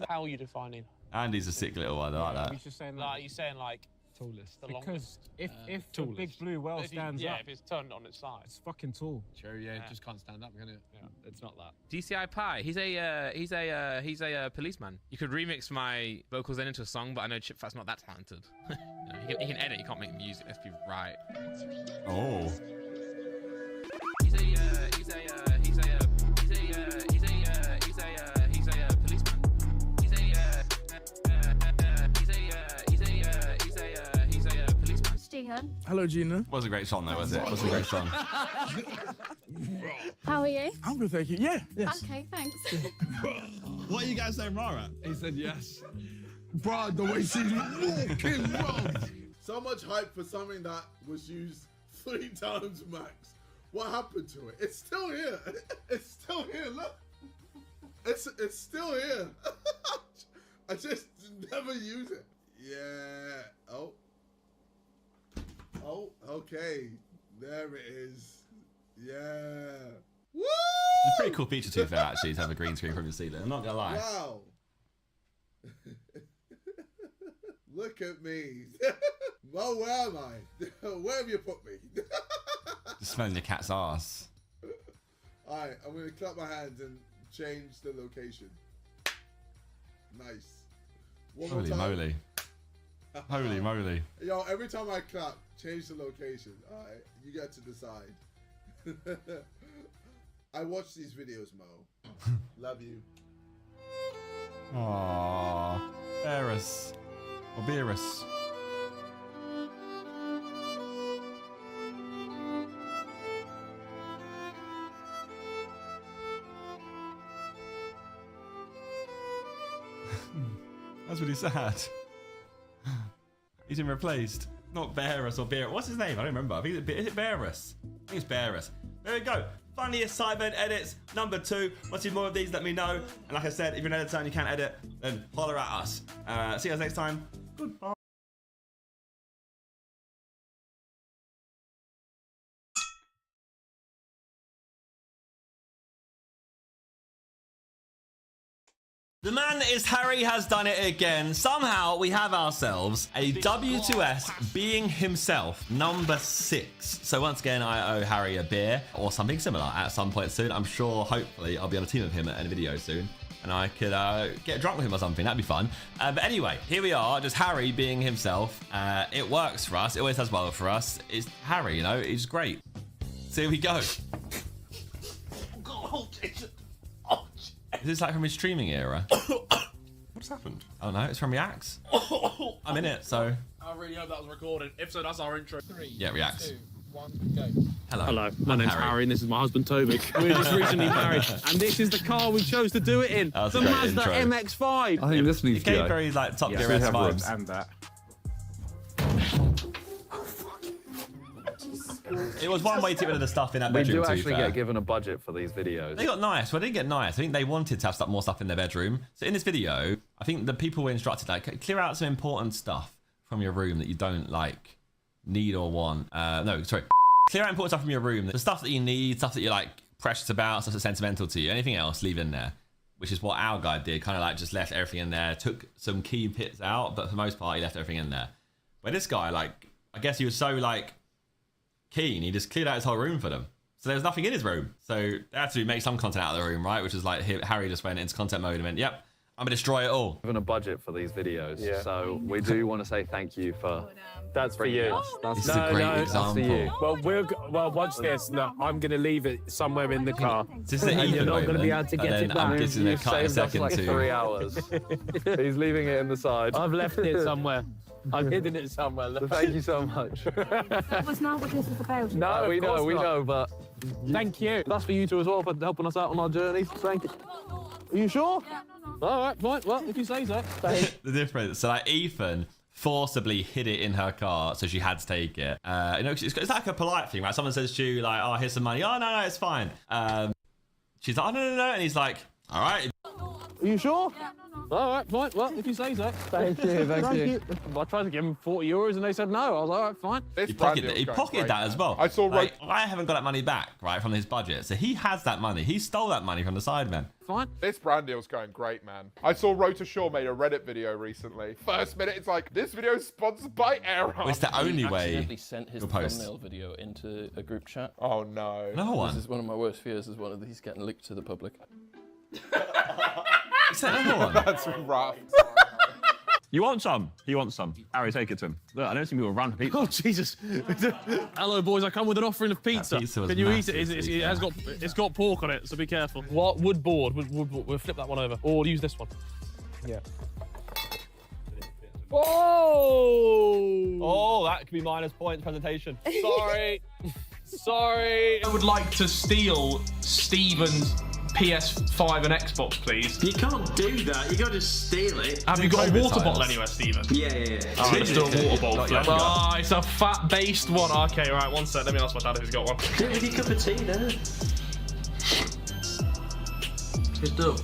How are you defining? Andy's a sick little one. I like that. He's just saying like, you saying like Tallest. the Because longest. if the big blue well If you- stands yeah, up, if it's turned on its side. it's fucking tall. True, yeah, it just can't stand up, can it? Yeah, it's not that. DCI Pie. He's a policeman. You could remix my vocals then into a song, but I know Chipfat's not that talented. he can edit. You can't make music. Let's be right. Oh. He's a policeman. He's a policeman. Stephen, Hello, Gina. Was a great song though, was it? Was a great song. how are you? I'm good, thank you. Yeah. Yes. Okay, thanks. What are you guys saying, Rara? He said yes. Bro, the way she's walking, bro. So much hype for something that was used 3 times max. What happened to it? It's still here. It's still here. Look. It's still here. I just never use it. Yeah. Oh. Oh, okay. There it is. Yeah. Woo! It's a pretty cool feature, to be fair, actually, to have a green screen from your ceiling. I'm not gonna lie. Wow. Look at me. Well, where am I? Where have you put me? Just smelling your cat's ass. Alright, I'm gonna clap my hands and change the location. Nice. One more Holy time. moly. Holy moly. Yo, every time I clap, change the location. Alright, you get to decide. I watch these videos, Mo. Love you. Aww. Beerus. Or Beerus. That's really sad. He's been replaced. Not Beerus or Beerus. What's his name? I don't remember. I think is it Beerus? I think it's Beerus. There we go. Funniest Sideband edits, number 2. Want to see more of these, let me know. And like I said, if you're an editor and you can't edit, then holler at us. See you guys next time. Goodbye. The man is Harry has done it again. Somehow we have ourselves a W2S being himself, number 6. So once again, I owe Harry a beer or something similar at some point soon. I'm sure, hopefully, I'll be on a team with him in a video soon. And I could get drunk with him or something. That'd be fun. But anyway, here we are, just Harry being himself. It works for us. It always does well for us. It's Harry, you know, he's great. So here we go. Is this like from his streaming era? What's happened? Oh no, it's from Reacts. I'm in it, so. I really hope that was recorded. If so, that's our intro. 3, Yeah, Reacts. 2, 1, go. Hello. Hello, my name's Harry and this is my husband Toby. We're just recently married, and this is the car we chose to do it in. That was The a great Mazda intro. MX-5. I think this needs to go. It gave very like Top Gear S vibes. And that. It was one way to get rid of the stuff in that We bedroom. do to be actually fair. get given a budget for these videos. They got nice. Well, they didn't get nice. I think they wanted to have more stuff in their bedroom. So in this video, I think the people were instructed like clear out some important stuff from your room that you don't like need or want. No, sorry. Clear out important stuff from your room. The stuff that you need, stuff that you're like precious about, stuff that's sentimental to you. Anything else, leave in there. Which is what our guy did. Kind of like just left everything in there. Took some key bits out, but for the most part, he left everything in there. But this guy, like, I guess he was so like keen, he just cleared out his whole room for them. So there was nothing in his room. So they had to make some content out of the room, right? Which is like Harry just went into content mode and went, yep, I'm gonna destroy it all. Given a budget for these videos, Yeah. so we do want to say thank you for. That's for you. This is a great example. Well, watch this. No, I'm going to leave it somewhere in the car. This is the and you're Ethan not going to be able moment, to and get then it I'm back. getting a cut in a second like too. 3 hours. He's leaving it in the side. I've left it somewhere. I've hidden it somewhere. So thank you so much. That was not what this was about. No, we know, but thank you. That's for you two as well for helping us out on our journey. Thank you. Are you sure? All right, fine. Well, if you say so. The difference. So like Ethan forcibly hid it in her car, so she had to take it. You know, it's like a polite thing, right? Someone says to you like, "Oh, here's some money." "Oh, no, it's fine." She's like, "Oh, no," and he's like, "All right." Are you sure? All right, fine. Well, if you say so. Thank you, thank you. I tried to give them 40 euros and they said no. I was like, all right, fine. He pocketed that as well. Like, I haven't got that money back, right, from his budget. So he has that money. He stole that money from the Sidemen. Fine. This brand deal's going great, man. I saw Rota Shaw made a Reddit video recently. First minute, it's like, this video is sponsored by Air. Well, it's the only way accidentally sent his you'll post. thumbnail video into a group chat. Oh, no. Another one? This is one of my worst fears, is one of these getting leaked to the public. Is that another one? That's rough. You want some? He wants some. Harry, take it to him. Look, I know some people run for pizza. Oh Jesus! Hello, boys. I come with an offering of pizza. pizza was Can you eat massive, it? It's got pork on it, so be careful. What wood board? We'll flip that one over, or use this one. Yeah. Oh, that could be minus points presentation. Sorry. Sorry. I would like to steal Steven's PS5 and Xbox, please. You can't do that. You gotta steal it. Have you got a COVID water bottle titles. anywhere, Steven? Yeah. Oh, let's do a water bottle. Not yet. Oh, it's a fat-based one. Okay, right, one sec. Let me ask my dad if he's got one. Do it with your cup of tea there. Good done.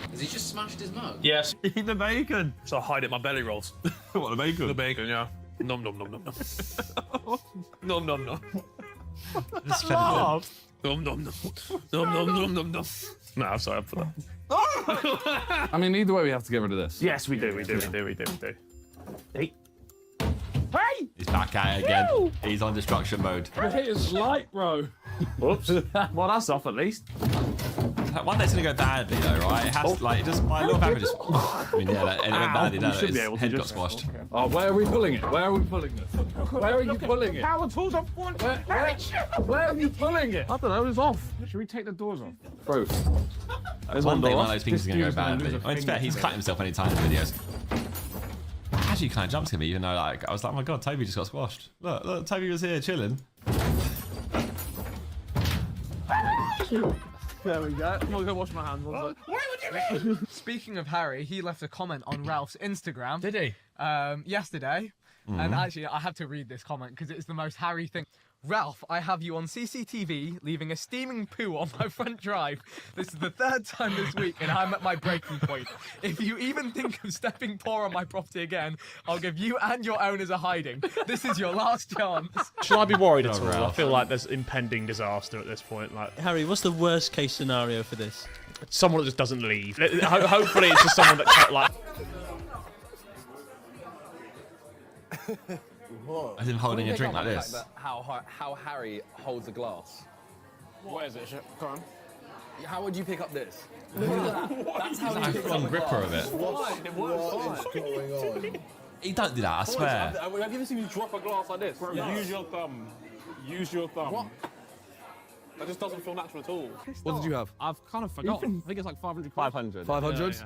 Has he just smashed his mug? Yes. Eat the bacon. So I hide it in my belly rolls. What, the bacon? The bacon, yeah. Nom nom nom nom nom. Nom nom nom. Just Laugh. Nom nom nom. Nom nom nom nom nom. No, I'm sorry for that. I mean, either way, we have to get rid of this. Yes, we do. Hey. Hey! He's back at it again. He's on destruction mode. The hit is light, bro. Whoops. Well, that's off at least. One day's gonna go badly though, right? It has to, like, just by law of averages. I mean, yeah, and it went badly. No, should be his able to head got just- squashed. Oh, where are we pulling it? Where are we pulling it? Where are you pulling it? Power tools up one. Where are you pulling it? I don't know, it's off. Should we take the doors off? Bro. There's One day door. one of those things is gonna go This dude's gonna badly. lose a I mean, it's fair, finger he's today. cut himself many times in videos. Actually, kind of jumped at me, even though like I was like, oh my god, Toby just got squashed. Look, Toby was here chilling. There we go. I'm gonna go wash my hands. Why would you? Speaking of Harry, he left a comment on Ralph's Instagram. Did he? Yesterday. And actually, I have to read this comment because it's the most Harry thing. Ralph, I have you on CCTV leaving a steaming poo on my front drive. This is the 3rd time this week and I'm at my breaking point. If you even think of stepping paw on my property again, I'll give you and your owners a hiding. This is your last chance. Should I be worried at Oh, all? I Ralph. feel like there's impending disaster at this point. Like Harry, what's the worst case scenario for this? someone that just doesn't leave. Hopefully, it's just someone that can't, like. As him holding a drink like this. How Harry holds a glass. What is it? Come on. How would you pick up this? That's how he's got a gripper of it. It works fine. He don't do that, I swear. Have you ever seen you drop a glass like this? Use your thumb. Use your thumb. What? That just doesn't feel natural at all. What did you have? I've kind of forgotten. I think it's like 500. 500. 500? Yeah.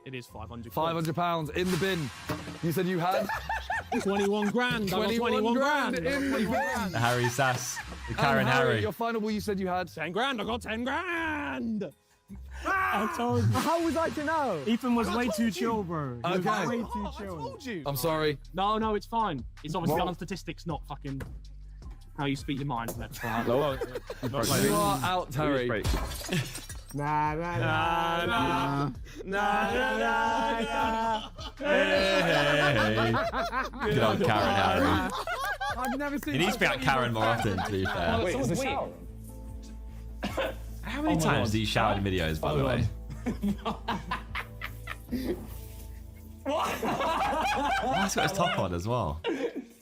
It is 500. £500 in the bin. You said you had 21 grand. 21 grand in the bin. The Harry Sass. The Karen Harry. Your final will you said you had 10 grand. I got 10 grand. I told you. How was I to know? Ethan was way too chill, bro. He was Okay. way too chill. I told you. I'm sorry. No, it's fine. It's obviously on statistics, not fucking. how you speak your mind. Isn't it? You are out, Harry. Na na na na na na na. Hey. Good old Karen Harry. I've never seen. He needs to be like Karen more often, to be fair. Wait, is this weird? How many times do you shower in videos, by the way? What? He's got his top on as well.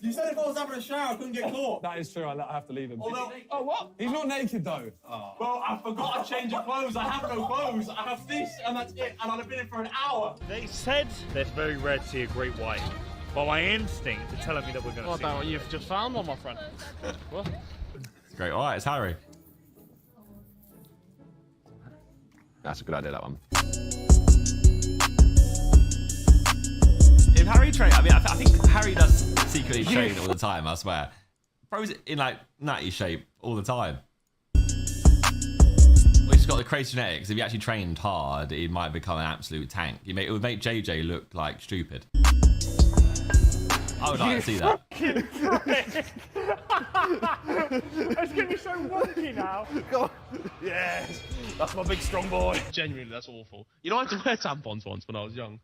You said if I was having a shower, I couldn't get caught. That is true. I have to leave him. Although, oh, what? He's not naked though. Oh. Well, I forgot to change of clothes. I have no clothes. I have this, and that's it. And I'd have been in for an hour. They said it's very rare to see a great white, but my instinct is telling me that we're going to see one. You've just found one, my friend. What? It's great. All right, it's Harry. That's a good idea, that one. If Harry train, I mean, I think Harry does secretly train all the time, I swear. Bro's in like nutty shape all the time. Well, he's got the crazy genetics. If he actually trained hard, he might become an absolute tank. It would make JJ look like stupid. I would like to see that. It's gonna be so wonky now. God. Yes, that's my big strong boy. Genuinely, that's awful. You know, I had to wear tampons once when I was young.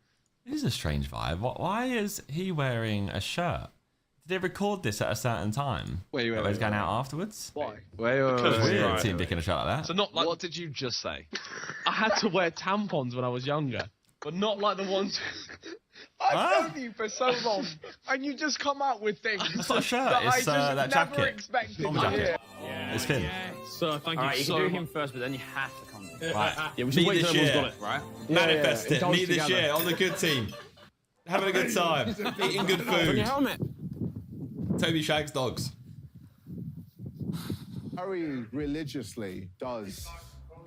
It is a strange vibe. Why is he wearing a shirt? Did they record this at a certain time? Wait, he's going out afterwards? Why? It's weird seeing Dick in a shirt like that. So not like. What did you just say? I had to wear tampons when I was younger, but not like the ones. I've known you for so long, and you just come out with things. It's not a shirt. That It's that jacket. Bomber jacket. It's Finn. So thank All right, you you so can do much. him first, but then you have to come. Right. Yeah, we should wait till everyone's got it, right? Manifest it. Indulge Meet this together. year on the good team. Having a good time. Eating good Put food. your helmet. Toby shags dogs. Harry religiously does.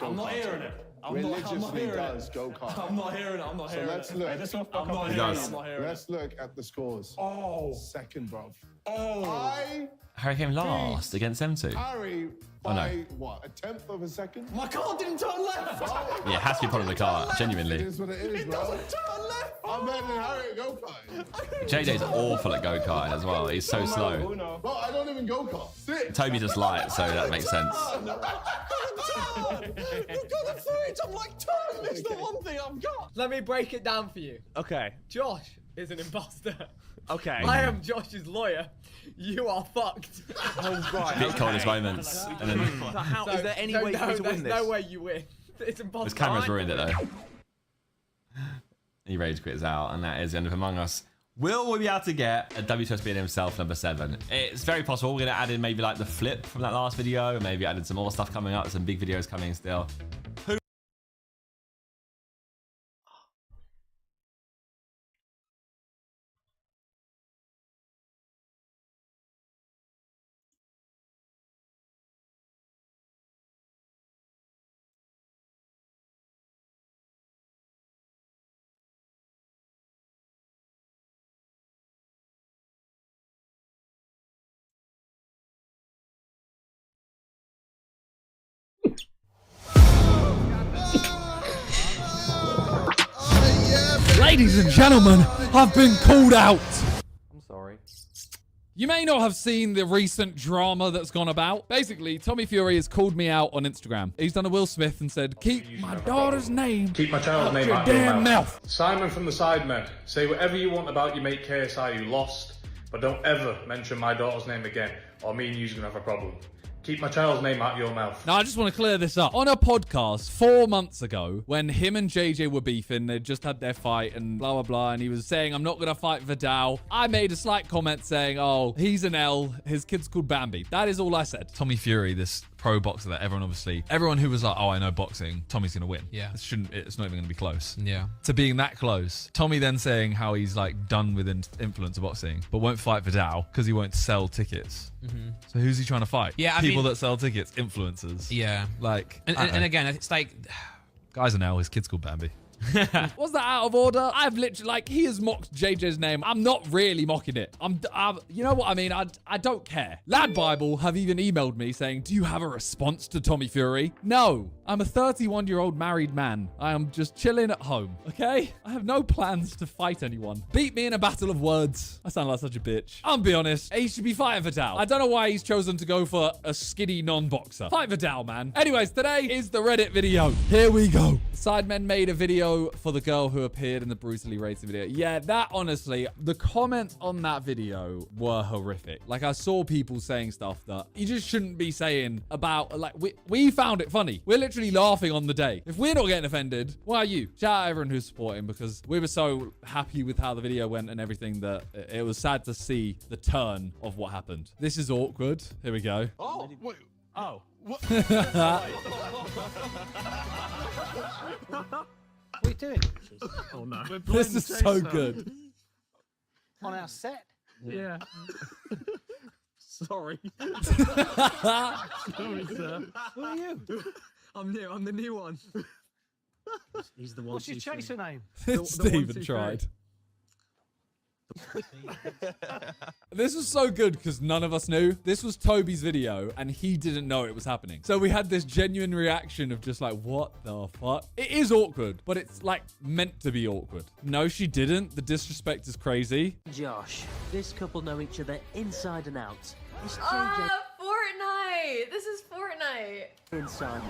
I'm not hearing it. Religiously does go-kart. I'm not hearing it. I'm not hearing it. So let's look. I'm not He hearing it. does. I'm not hearing it. Let's look at the scores. Oh. Second, bruv. Oh. Harry came last against them two. Harry Oh, no. by what? A tenth of a second? My car didn't turn left. Yeah, it has to be part of the car, It genuinely. is what it is, bro. Turn left. I'm better than Harry at go-kart. JJ's awful at go-karting as well. He's so slow. Bro, I don't even go-kart. Sit. Toby just light, so that makes sense. You've got the footage. I'm like, turn. It's the one thing I've got. Let me break it down for you. Okay. Josh is an imposter. Okay. I am Josh's lawyer. You are fucked. Oh, right. Bit coldest moments. And then How is there any way for me to win this? There's no way you win. It's impossible. his camera's ruined it though. He rage quits out, and that is the end of Among Us. Will we be able to get a WTSB himself number 7? It's very possible. We're going to add in maybe like the flip from that last video, and maybe added some more stuff coming up, some big videos coming still. Who? Ladies and gentlemen, I've been called out. I'm sorry. You may not have seen the recent drama that's gone about. Basically, Tommy Fury has called me out on Instagram. He's done a Will Smith and said, keep my daughter's name Keep my child's name your out of your damn mouth. Simon from the Sidemen. Say whatever you want about your mate KSI you lost, but don't ever mention my daughter's name again, or me and you's gonna have a problem. Keep my child's name out of your mouth. Now, I just want to clear this up. On a podcast 4 months ago, when him and JJ were beefing, they'd just had their fight and blah, blah, blah, and he was saying, I'm not going to fight Vidal. I made a slight comment saying, oh, he's an L. His kid's called Bambi. That is all I said. Tommy Fury, this pro boxer that everyone who was like, oh, I know boxing, Tommy's going to win. Yeah. It's not even going to be close. Yeah. To being that close. Tommy then saying how he's like done with influencer boxing, but won't fight Vidal because he won't sell tickets. So who's he trying to fight? Yeah, People that sell tickets, influencers. Yeah. Like, and again, it's like, guy's an L, his kid's called Bambi. Was that out of order? I've literally, like, he has mocked JJ's name. I'm not really mocking it. You know what I mean? I don't care. Lad Bible have even emailed me saying, do you have a response to Tommy Fury? No. I'm a 31-year-old married man. I am just chilling at home, okay? I have no plans to fight anyone. Beat me in a battle of words. I sound like such a bitch. I'll be honest. He should be fighting for Dow. I don't know why he's chosen to go for a skinny non-boxer. Fight for Dow, man. Anyways, today is the Reddit video. Here we go. Sidemen made a video for the girl who appeared in the brutally rated video. Yeah, that honestly, the comments on that video were horrific. Like, I saw people saying stuff that you just shouldn't be saying about, like, we found it funny. We're literally laughing on the day. If we're not getting offended, why are you? Shout out everyone who's supporting, because we were so happy with how the video went and everything that it was sad to see the turn of what happened. This is awkward. Here we go. Oh, wait. Oh. What? What are you doing? Oh, no. This is so good. On our set? Yeah. Sorry. Sorry, sir. Who are you? I'm new. I'm the new one. He's the one. What's your chaser name? Steven tried. This was so good because none of us knew. This was Toby's video and he didn't know it was happening. So we had this genuine reaction of just like, what the fuck? It is awkward, but it's like meant to be awkward. No, she didn't. The disrespect is crazy. Josh, this couple know each other inside and out. It's Fortnite! This is Fortnite! inside.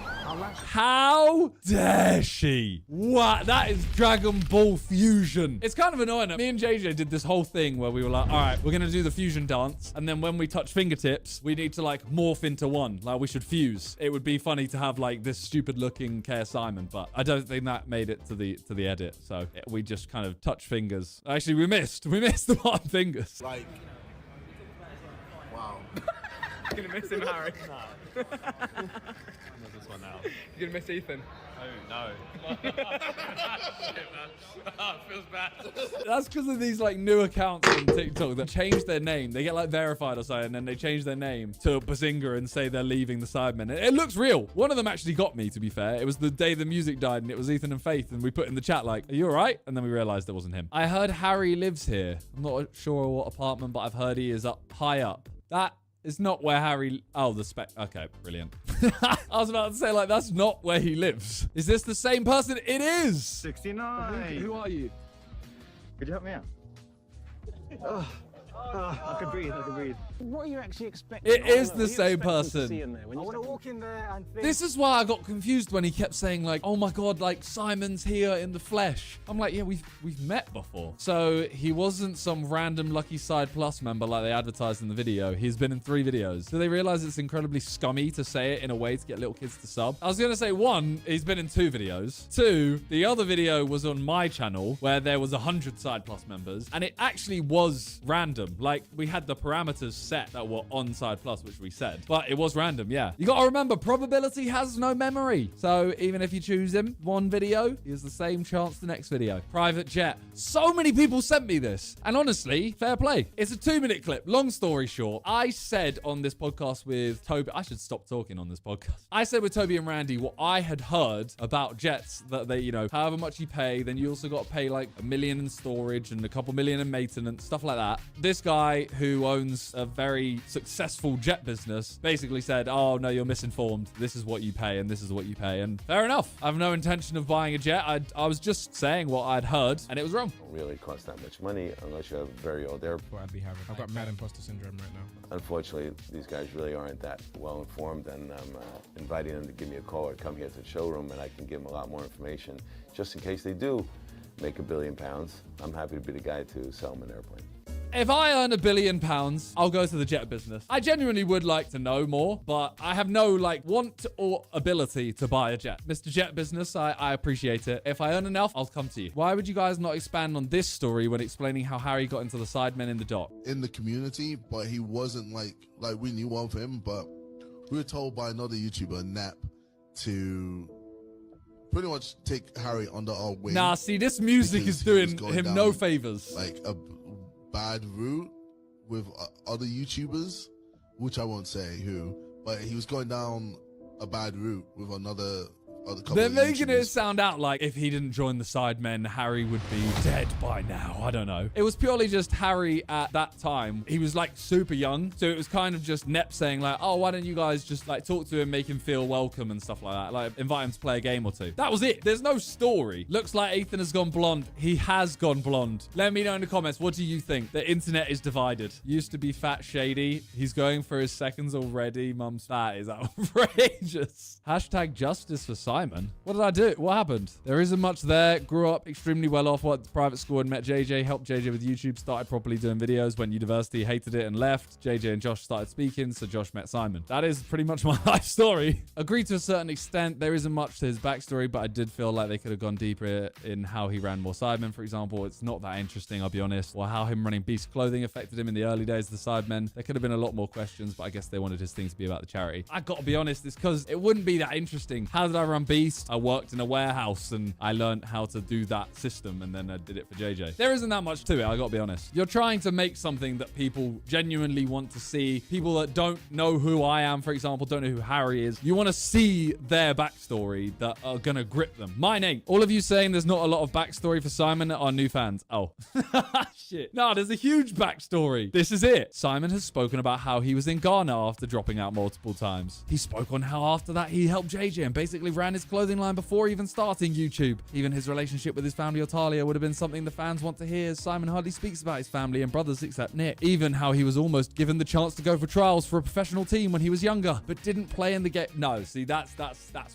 How dare she? What? That is Dragon Ball Fusion. It's kind of annoying. Me and JJ did this whole thing where we were like, all right, we're going to do the fusion dance. And then when we touch fingertips, we need to like morph into one. Like we should fuse. It would be funny to have like this stupid looking KS Simon, but I don't think that made it to the edit. So we just kind of touched fingers. Actually, we missed the bottom fingers. Like, wow. You're gonna miss him, Harry. This one now. You're gonna miss Ethan. Oh no. Oh, it feels bad. That's because of these like new accounts on TikTok that change their name. They get like verified or something, and then they change their name to Bazinga and say they're leaving the Sidemen. It looks real. One of them actually got me, to be fair. It was the day the music died, and it was Ethan and Faith, and we put in the chat like, "Are you all right?" And then we realized it wasn't him. I heard Harry lives here. I'm not sure what apartment, but I've heard he is up high up. That is not where Harry... Oh, the spec... Okay, brilliant. I was about to say, like, that's not where he lives. Is this the same person? It is! 69. Who are you? Could you help me out? I can breathe. What are you actually expecting? It is the same person. I want to walk in there and think... This is why I got confused when he kept saying like, oh my God, like Simon's here in the flesh. I'm like, yeah, we've met before. So he wasn't some random Lucky Side Plus member like they advertised in the video. He's been in 3 videos. Do they realize it's incredibly scummy to say it in a way to get little kids to sub? I was going to say 1, he's been in 2 videos. 2, the other video was on my channel where there was 100 Side Plus members and it actually was random. Like we had the parameters set that were on Side Plus, which we said, but it was random. Yeah. You got to remember, probability has no memory. So even if you choose him one video, he has the same chance the next video. Private jet. So many people sent me this. And honestly, fair play. It's a 2-minute clip. Long story short, I said on this podcast with Toby, I should stop talking on this podcast. I said with Toby and Randy what I had heard about jets, that they, you know, however much you pay, then you also got to pay like $1 million in storage and a couple million in maintenance, stuff like that. This guy who owns a very successful jet business basically said, oh no, you're misinformed. This is what you pay and this is what you pay. And fair enough. I have no intention of buying a jet. I was just saying what I'd heard and it was wrong. Don't really cost that much money unless you have a very old airplane. I've got mad imposter syndrome right now. Unfortunately, these guys really aren't that well informed, and I'm inviting them to give me a call or come here to the showroom, and I can give them a lot more information just in case they do make £1 billion. I'm happy to be the guy to sell them an airplane. If I earn £1 billion, I'll go to the jet business. I genuinely would like to know more, but I have no like want or ability to buy a jet. Mr. Jet Business, I appreciate it. If I earn enough, I'll come to you. Why would you guys not expand on this story when explaining how Harry got into the Sidemen in the dock? In the community, but he wasn't like we knew of him, but we were told by another YouTuber, Nap, to pretty much take Harry under our wing. Nah, see, this music is doing him no favors. Like a bad route with other YouTubers, which I won't say who, but he was going down a bad route with another They're making it sound out like if he didn't join the Sidemen, Harry would be dead by now. I don't know. It was purely just Harry at that time. He was like super young. So it was kind of just Nep saying like, oh, why don't you guys just like talk to him, make him feel welcome and stuff like that. Like invite him to play a game or two. That was it. There's no story. Looks like Ethan has gone blonde. He has gone blonde. Let me know in the comments. What do you think? The internet is divided. Used to be fat shady. He's going for his seconds already. Mum's fat is outrageous. Hashtag justice for Simon. What did I do? What happened? There isn't much there. Grew up extremely well off. Went to private school and met JJ. Helped JJ with YouTube. Started properly doing videos. Went university. Hated it and left. JJ and Josh started speaking. So Josh met Simon. That is pretty much my life story. Agree to a certain extent. There isn't much to his backstory, but I did feel like they could have gone deeper in how he ran more Sidemen, for example. It's not that interesting, I'll be honest. Or how him running Beast Clothing affected him in the early days of the Sidemen. There could have been a lot more questions, but I guess they wanted his thing to be about the charity. I gotta be honest, it's because it wouldn't be that interesting. How did I run Beast? I worked in a warehouse and I learned how to do that system and then I did it for JJ. There isn't that much to it, I gotta be honest. You're trying to make something that people genuinely want to see. People that don't know who I am, for example, don't know who Harry is. You want to see their backstory that are gonna grip them. Mine ain't. All of you saying there's not a lot of backstory for Simon are new fans. Oh. Shit. No, there's a huge backstory. This is it. Simon has spoken about how he was in Ghana after dropping out multiple times. He spoke on how after that he helped JJ and basically ran his clothing line before even starting YouTube. Even his relationship with his family Otalia would have been something the fans want to hear. Simon hardly speaks about his family and brothers except Nick. Even how he was almost given the chance to go for trials for a professional team when he was younger, but didn't play in the game. No, see, that's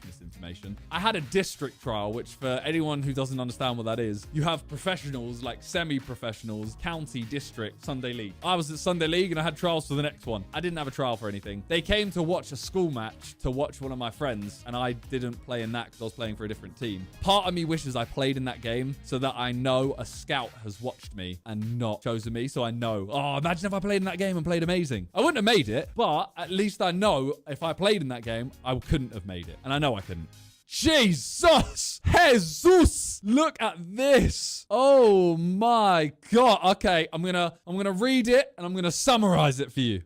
misinformation. I had a district trial, which for anyone who doesn't understand what that is, you have professionals, like semi-professionals, county, district, Sunday League. I was at Sunday League and I had trials for the next one. I didn't have a trial for anything. They came to watch a school match to watch one of my friends, and I didn't play in that because I was playing for a different team. Part of me wishes I played in that game so that I know a scout has watched me and not chosen me, so I know. Oh, imagine if I played in that game and played amazing. I wouldn't have made it, but at least I know if I played in that game, I couldn't have made it. And I know I couldn't. Jesus! Jesus! Look at this. Oh my God. Okay, I'm gonna read it and I'm gonna summarize it for you.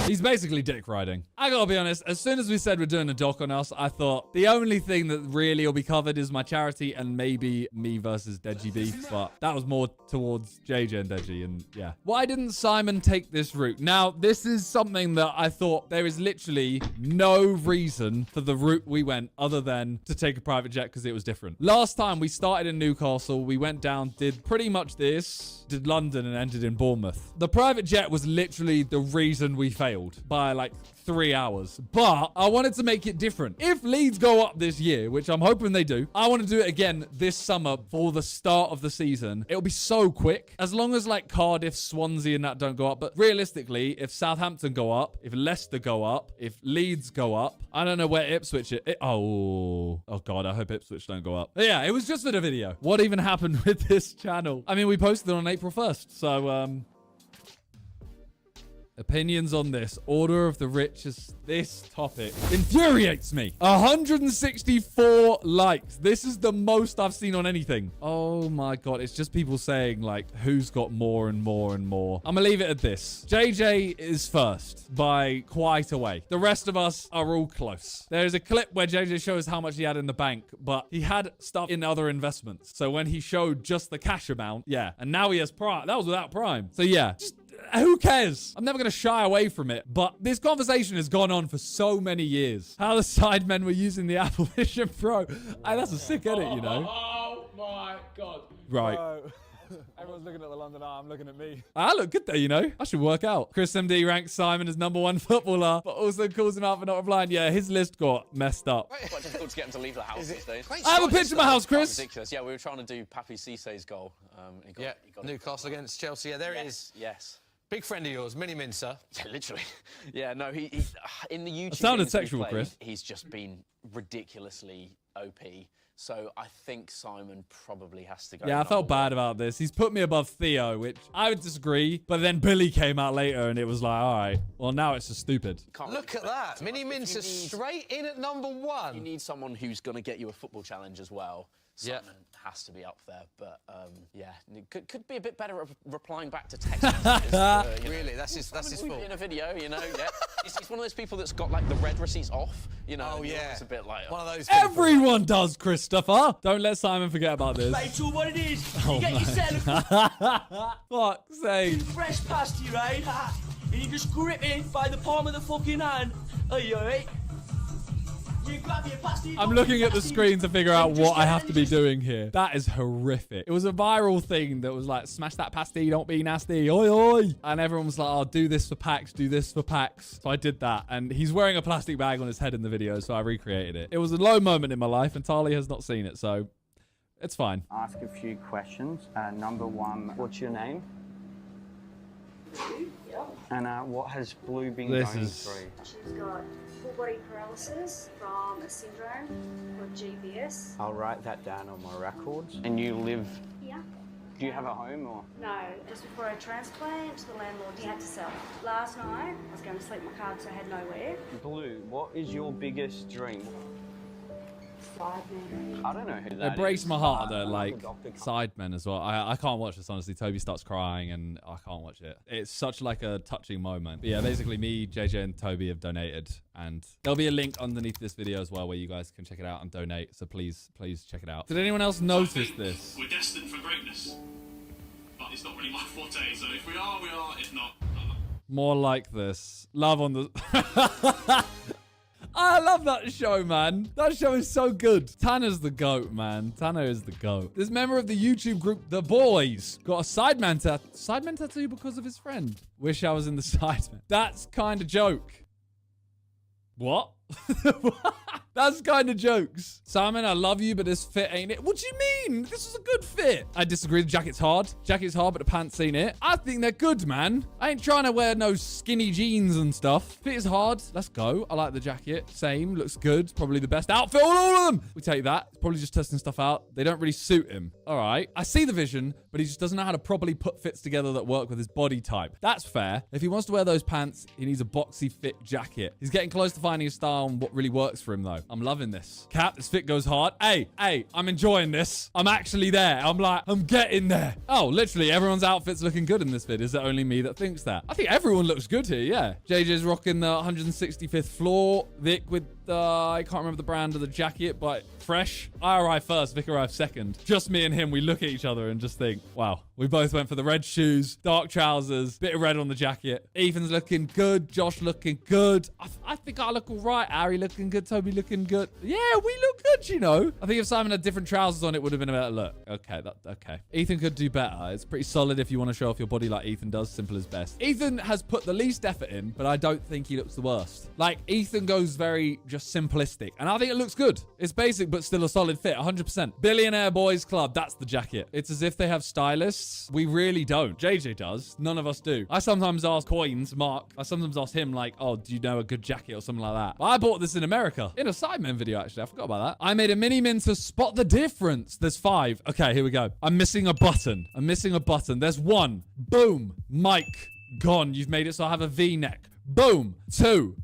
He's basically dick riding. I gotta be honest, as soon as we said we're doing a doc on us, I thought the only thing that really will be covered is my charity and maybe me versus Deji Beef, but that was more towards JJ and Deji, and yeah. Why didn't Simon take this route? Now, this is something that I thought there is literally no reason for the route we went other than to take a private jet because it was different. Last time we started in Newcastle, we went down, did pretty much this, did London and ended in Bournemouth. The private jet was literally the reason we failed by like 3 hours, but I wanted to make it different. If Leeds go up this year, which I'm hoping they do, I want to do it again this summer for the start of the season. It'll be so quick, as long as like Cardiff, Swansea and that don't go up. But realistically, if Southampton go up, if Leicester go up, if Leeds go up, I don't know where Ipswich is. Oh God, I hope Ipswich don't go up. But yeah, it was just for the video. What even happened with this channel? I mean, we posted it on April 1st, so opinions on this. Order of the richest. This topic infuriates me. 164 likes. This is the most I've seen on anything. Oh my God. It's just people saying like, who's got more and more and more. I'm gonna leave it at this. JJ is first by quite a way. The rest of us are all close. There's a clip where JJ shows how much he had in the bank, but he had stuff in other investments. So when he showed just the cash amount, yeah. And now he has Prime. That was without Prime. So yeah, just who cares? I'm never going to shy away from it. But this conversation has gone on for so many years. How the Sidemen were using the Apple Vision Pro. Hey, that's a sick edit, you know. Oh my God. Right. Everyone's looking at the London Eye. I'm looking at me. I look good there, you know. I should work out. Chris MD ranks Simon as #1 footballer, but also calls him out for not replying. Yeah, his list got messed up. Quite difficult to get him to leave the house these days. I have a picture of my house, Chris. Ridiculous. Yeah, we were trying to do Papi Cissé's goal. He got Newcastle against Chelsea. Yeah, there it is. Yes. Big friend of yours, Mini Mincer. Yeah, literally. Yeah, no, he in the YouTube. It sounded games sexual, played, Chris. He's just been ridiculously OP. So I think Simon probably has to go. Yeah, I felt bad about this. He's put me above Theo, which I would disagree. But then Billy came out later and it was like, all right, well, now it's just stupid. Look at that. Mini Mincer straight in at #1. You need someone who's going to get you a football challenge as well. Simon has to be up there. But yeah, could be a bit better at replying back to text messages. Really, that's his fault. In a video, you know, yeah. He's one of those people that's got like the red receipts off. You know, Oh, yeah. It's a bit like One of those. Everyone does, Christopher. Don't let Simon forget about this. Mate, all what it is. Oh, You get man. yourself Fuck's sake. fresh pasty, right? And you just grip it by the palm of the fucking hand. Are you alright? You grab your pasty. I'm looking at the screen to figure out what I have to be doing here. That is horrific. It was a viral thing that was like, smash that pasty, don't be nasty, oi oi. And everyone was like, oh, do this for packs, do this for packs. So I did that. And he's wearing a plastic bag on his head in the video, so I recreated it. It was a low moment in my life, and Tali has not seen it, so it's fine. Ask a few questions. Number one, what's your name? And what has Blue been This going is- through? She's got full body paralysis from a syndrome called GBS. I'll write that down on my records. And you live, Yeah. do you have a home or? No, just before a transplant, the landlord he had to sell. Last night, I was going to sleep in my car because I had nowhere. Blue, what is your biggest dream? Sidemen. I don't know who that It breaks is. my heart that Another like doctor Sidemen as well. I can't watch this, honestly. Toby starts crying and I can't watch it. It's such like a touching moment. But yeah, basically me, JJ and Toby have donated, and there'll be a link underneath this video as well where you guys can check it out and donate. So please check it out. Did anyone else notice this? We're destined for greatness. But it's not really my forte, so if we are, we are. If not, More like this. Love on the... I love that show, man. That show is so good. Tanner's the GOAT, man. Tanner is the GOAT. This member of the YouTube group, The Boys, got a Sideman tattoo because of his friend. Wish I was in the Sideman. That's kind of joke. What? That's kind of jokes. Simon, I love you, but this fit ain't it. What do you mean? This is a good fit. I disagree. The jacket's hard. Jacket's hard, but the pants ain't it. I think they're good, man. I ain't trying to wear no skinny jeans and stuff. Fit is hard. Let's go. I like the jacket. Same. Looks good. Probably the best outfit on all of them. We take that. Probably just testing stuff out. They don't really suit him. All right. I see the vision, but he just doesn't know how to properly put fits together that work with his body type. That's fair. If he wants to wear those pants, he needs a boxy fit jacket. He's getting close to finding his style and what really works for him, though. I'm loving this. Cap, this fit goes hard. Hey, I'm enjoying this. I'm actually there. I'm getting there. Oh, literally, everyone's outfit's looking good in this vid. Is it only me that thinks that? I think everyone looks good here, yeah. JJ's rocking the 165th floor. Vic with I can't remember the brand of the jacket, but fresh. I arrive first, Vic arrived second. Just me and him, we look at each other and just think, wow. We both went for the red shoes, dark trousers, bit of red on the jacket. Ethan's looking good. Josh looking good. I think I look all right. Ari looking good. Toby looking good. Yeah, we look good, you know. I think if Simon had different trousers on, it would have been a better look. Okay. Ethan could do better. It's pretty solid if you want to show off your body like Ethan does. Simple as best. Ethan has put the least effort in, but I don't think he looks the worst. Like, Ethan goes very just simplistic, and I think it looks good. It's basic, but still a solid fit, 100%. Billionaire Boys Club, that's the jacket. It's as if they have stylists. We really don't. JJ does. None of us do. I sometimes ask Mark. I sometimes ask him, like, oh, do you know a good jacket or something like that? But I bought this in America. In a Sidemen video, actually. I forgot about that. I made a mini-min to spot the difference. There's 5. Okay, here we go. I'm missing a button. There's 1. Boom. Mic. Gone. You've made it so I have a V-neck. Boom. 2.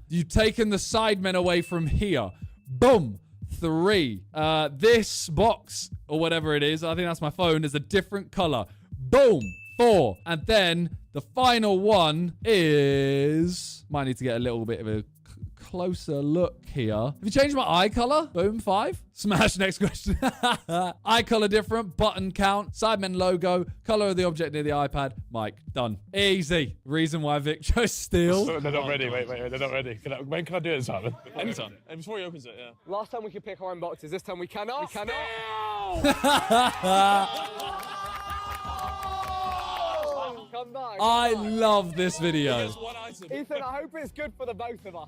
You've taken the Sidemen away from here. Boom. 3. This box or whatever it is, I think that's my phone, is a different color. Boom. 4. And then the final one is... Might need to get a little bit of a closer look here. Have you changed my eye color? Boom. 5. Smash. Next question. Eye color different. Button count. Sidemen logo. Color of the object near the iPad. Mic. Done. Easy. Reason why Vic chose steel. They're not ready. Wait. They're not ready. When can I do it, Simon? Anytime. Before he opens it, yeah. Last time we could pick our own boxes. This time we cannot. We cannot. Come back. I love this video. Ethan, I hope it's good for the both of us.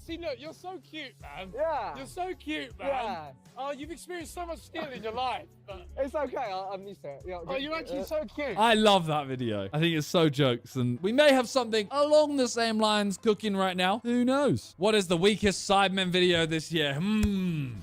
See, look, you're so cute, man. Yeah. You're so cute, man. Yeah. Oh, you've experienced so much skill in your life. But... It's okay. I'm used to it. Yeah, oh, you're actually so cute. I love that video. I think it's so jokes, and we may have something along the same lines cooking right now. Who knows? What is the weakest Sidemen video this year?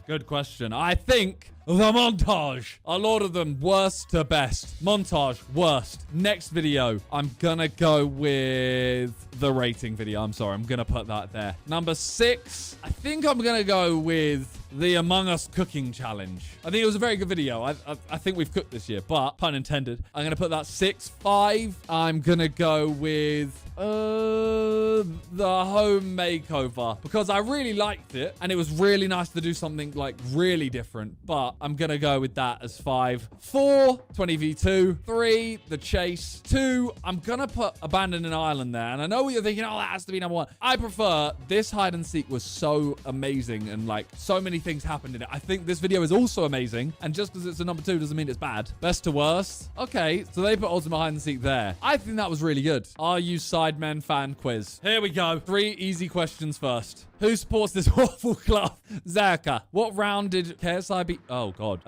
Good question. I think the montage. A lot of them worst to best. Montage, worst. Next video, I'm gonna go with the rating video. I'm sorry, I'm gonna put that there. Number 6, I think I'm gonna go with the Among Us cooking challenge. I think it was a very good video. I think we've cooked this year, but pun intended. I'm going to put that 6-5. I'm going to go with the home makeover because I really liked it and it was really nice to do something like really different, but I'm going to go with that as 5. 4, 20v2. 3, the chase. 2, I'm going to put Abandon an Island there. And I know what you're thinking, oh, that has to be number 1. I prefer this hide and seek was so amazing and like so many things happened in it. I think this video is also amazing. And just because it's a number 2 doesn't mean it's bad. Best to worst. Okay, so they put Ultimate Hide and Seek there. I think that was really good. Are you Sidemen fan quiz? Here we go. 3 easy questions first. Who supports this awful club? Zaka. What round did KSI beat? Oh, God.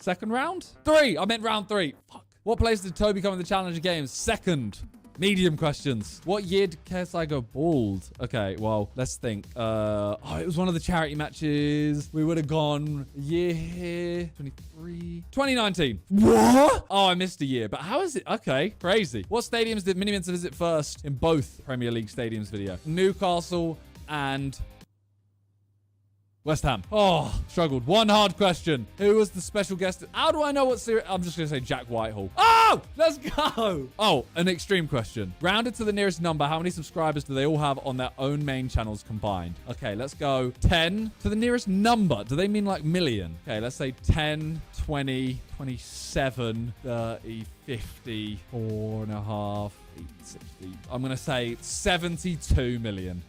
Second round? 3. I meant round 3. Fuck. What place did Toby come in the Challenger Games? Second. Medium questions. What year did KSI go bald? Okay, well, let's think. Oh, it was one of the charity matches. We would have gone year here. 23. 2019. What? Oh, I missed a year. But how is it? Okay, crazy. What stadiums did Minimints visit first in both Premier League stadiums video? Newcastle and West Ham. Oh, struggled. One hard question. Who was the special guest? How do I know what series? I'm just going to say Jack Whitehall. Oh, let's go. Oh, an extreme question. Rounded to the nearest number, how many subscribers do they all have on their own main channels combined? Okay, let's go 10 to the nearest number. Do they mean like million? Okay, let's say 10, 20, 27, 30, 50, 4.5, 8, 60. I'm going to say 72 million.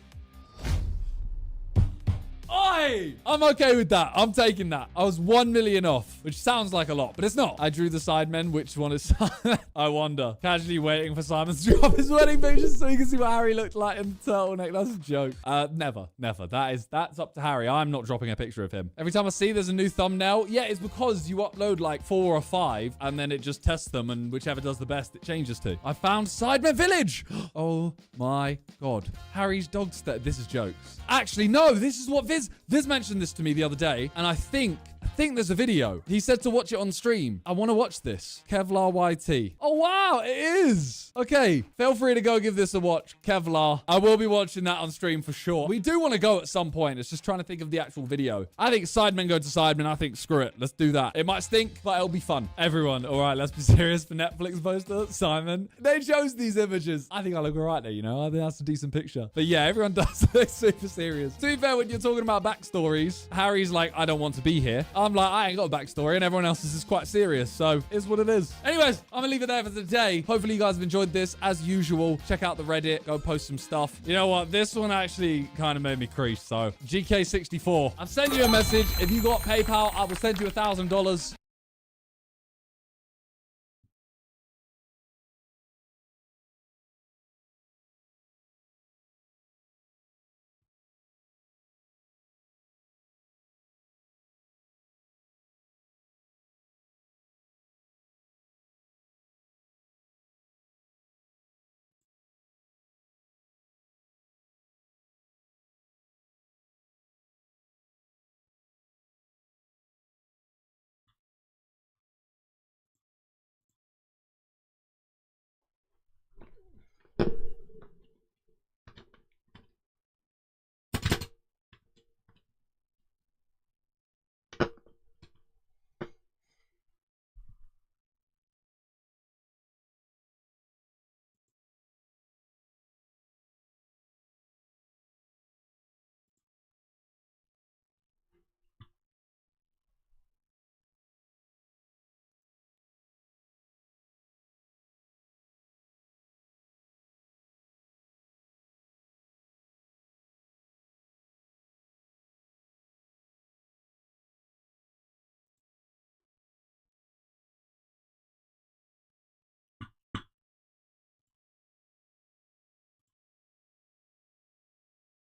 Oi! I'm okay with that. I'm taking that. I was 1 million off, which sounds like a lot, but it's not. I drew the Sidemen. Which one is Simon? I wonder. Casually waiting for Simon to drop his wedding pictures so you can see what Harry looked like in the turtleneck. That's a joke. Never. That's up to Harry. I'm not dropping a picture of him. Every time I see there's a new thumbnail, yeah, it's because you upload like 4 or 5 and then it just tests them and whichever does the best, it changes to. I found Sidemen Village. Oh my God. Harry's dog this is jokes. Actually, no, this is what Viz mentioned this to me the other day, and I think there's a video. He said to watch it on stream. I want to watch this. Kevlar YT. Oh, wow, it is. Okay, feel free to go give this a watch. Kevlar. I will be watching that on stream for sure. We do want to go at some point. It's just trying to think of the actual video. I think Sidemen go to Sidemen. I think screw it. Let's do that. It might stink, but it'll be fun. Everyone, all right, let's be serious for Netflix poster. Simon. They chose these images. I think I look all right there, you know? I think that's a decent picture. But yeah, everyone does. They're super serious. To be fair, when you're talking about backstories, Harry's like, I don't want to be here. I'm like, I ain't got a backstory, and everyone else is just quite serious, so it's what it is. Anyways, I'm gonna leave it there for today. Hopefully you guys have enjoyed this. As usual, check out the Reddit, go post some stuff. You know what? This one actually kind of made me crease, so GK64. I've sent you a message. If you got PayPal, I will send you $1,000.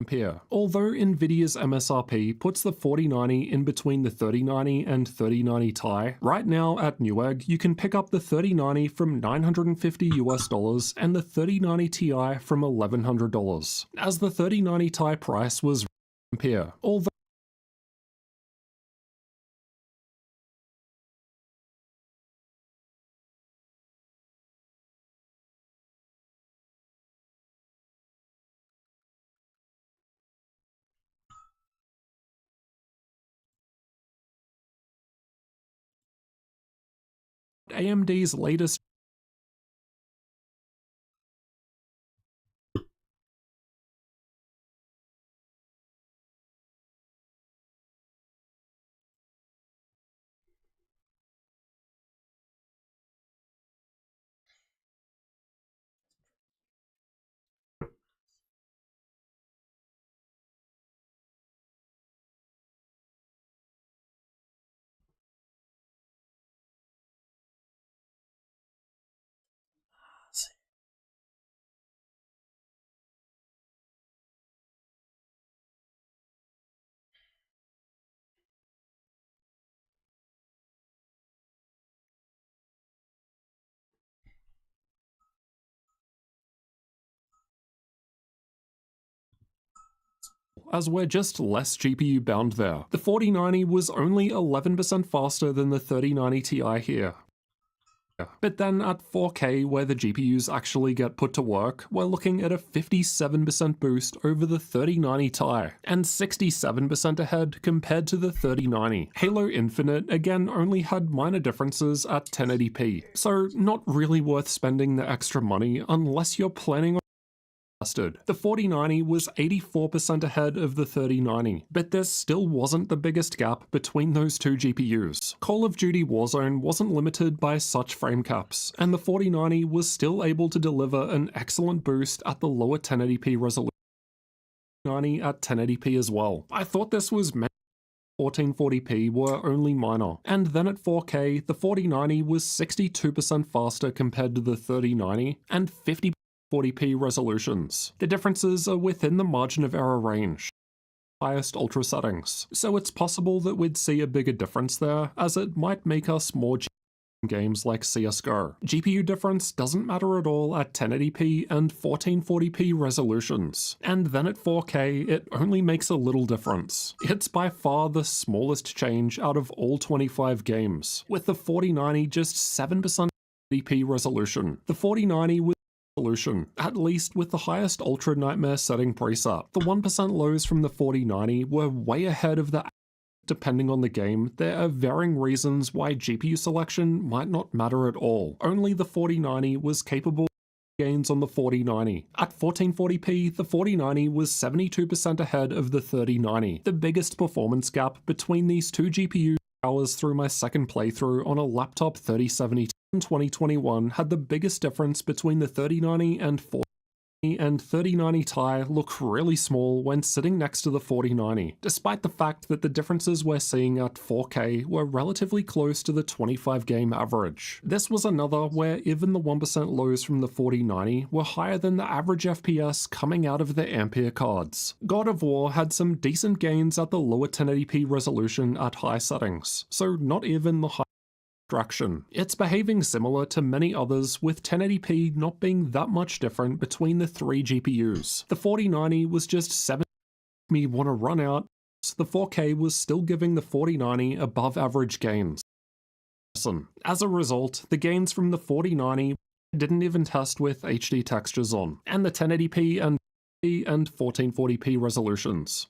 Ampere. Although Nvidia's MSRP puts the 4090 in between the 3090 and 3090 Ti, right now at Newegg you can pick up the 3090 from $950 US and the 3090 Ti from $1,100, as the 3090 Ti price was Ampere. Although AMD's latest as we're just less GPU bound there. The 4090 was only 11% faster than the 3090 Ti here. But then at 4K, where the GPUs actually get put to work, we're looking at a 57% boost over the 3090 Ti, and 67% ahead compared to the 3090. Halo Infinite again only had minor differences at 1080p, so not really worth spending the extra money unless you're planning on the 4090 was 84% ahead of the 3090, but there still wasn't the biggest gap between those two GPUs. Call of Duty Warzone wasn't limited by such frame caps, and the 4090 was still able to deliver an excellent boost at the lower 1080p resolution. 90 at 1080p as well. I thought this was 1440p were only minor, and then at 4K, the 4090 was 62% faster compared to the 3090, and 40p resolutions. The differences are within the margin of error range. Highest ultra settings, so it's possible that we'd see a bigger difference there, as it might make us more games like CSGO. GPU difference doesn't matter at all at 1080p and 1440p resolutions, and then at 4K it only makes a little difference. It's by far the smallest change out of all 25 games, with the 4090 just 7% 1080p resolution. The 4090 was at least with the highest Ultra Nightmare setting preset. The 1% lows from the 4090 were way ahead of the depending on the game. There are varying reasons why GPU selection might not matter at all. Only the 4090 was capable of gains on the 4090. At 1440p, the 4090 was 72% ahead of the 3090. The biggest performance gap between these two GPU hours through my second playthrough on a laptop 3070 in 2021 had the biggest difference between the 3090 and 4090, and 3090 Ti look really small when sitting next to the 4090, despite the fact that the differences we're seeing at 4K were relatively close to the 25 game average. This was another where even the 1% lows from the 4090 were higher than the average FPS coming out of the Ampere cards. God of War had some decent gains at the lower 1080p resolution at high settings, so not even the high abstraction. It's behaving similar to many others, with 1080p not being that much different between the three GPUs. The 4090 was just 7 me want to run out, so the 4K was still giving the 4090 above average gains. As a result, the gains from the 4090 didn't even test with HD textures on, and the 1080p and 1440p resolutions.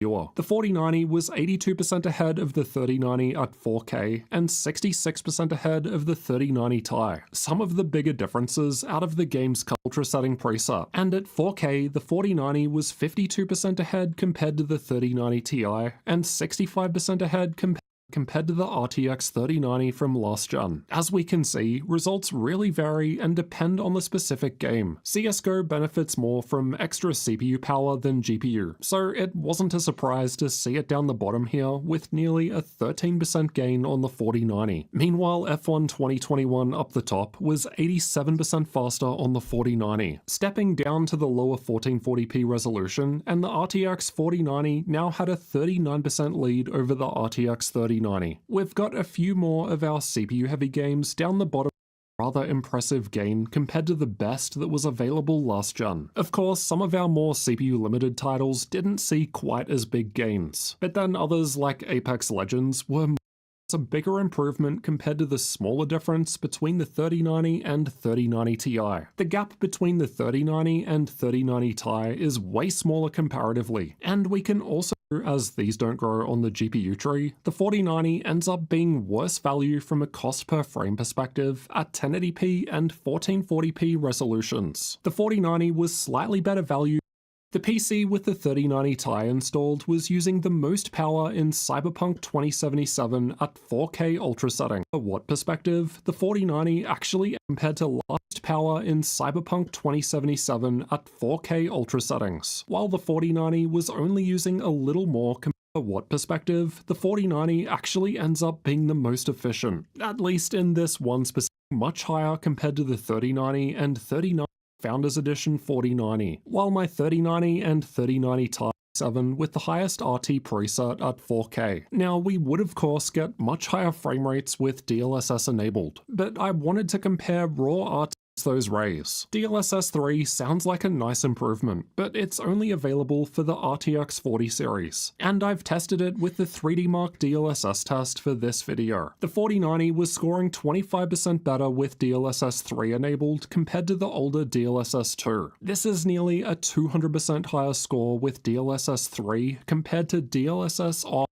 The 4090 was 82% ahead of the 3090 at 4K and 66% ahead of the 3090 Ti. Some of the bigger differences out of the game's ultra setting preset, and at 4K the 4090 was 52% ahead compared to the 3090 Ti and 65% ahead compared to the RTX 3090 from last gen. As we can see, results really vary and depend on the specific game. CSGO benefits more from extra CPU power than GPU, so it wasn't a surprise to see it down the bottom here with nearly a 13% gain on the 4090. Meanwhile, F1 2021 up the top was 87% faster on the 4090, stepping down to the lower 1440p resolution, and the RTX 4090 now had a 39% lead over the RTX 3090. We've got a few more of our CPU-heavy games down the bottom, rather impressive gain compared to the best that was available last gen. Of course, some of our more CPU-limited titles didn't see quite as big gains, but then others like Apex Legends were a bigger improvement compared to the smaller difference between the 3090 and 3090 Ti. The gap between the 3090 and 3090 Ti is way smaller comparatively, and we can also, as these don't grow on the GPU tree, the 4090 ends up being worse value from a cost per frame perspective at 1080p and 1440p resolutions. The 4090 was slightly better value. The PC with the 3090 Ti installed was using the most power in Cyberpunk 2077 at 4K ultra setting. From a watt perspective, the 4090 actually compared to last power in Cyberpunk 2077 at 4K ultra settings, while the 4090 was only using a little more compared to watt perspective. The 4090 actually ends up being the most efficient, at least in this one specific, much higher compared to the 3090 and 3090 Founders Edition 4090, while my 3090 and 3090 Ti 7 with the highest RT preset at 4K. Now, we would of course get much higher frame rates with DLSS enabled, but I wanted to compare raw RT those rays. DLSS 3 sounds like a nice improvement, but it's only available for the RTX 40 series, and I've tested it with the 3D Mark DLSS test for this video. The 4090 was scoring 25% better with DLSS 3 enabled compared to the older DLSS 2. This is nearly a 200% higher score with DLSS 3 compared to DLSS R.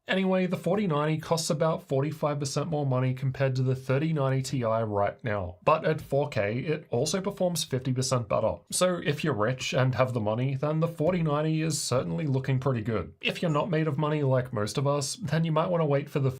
Anyway, the 4090 costs about 45% more money compared to the 3090 Ti right now, but at 4K it also performs 50% better. So if you're rich and have the money, then the 4090 is certainly looking pretty good. If you're not made of money like most of us, then you might want to wait for the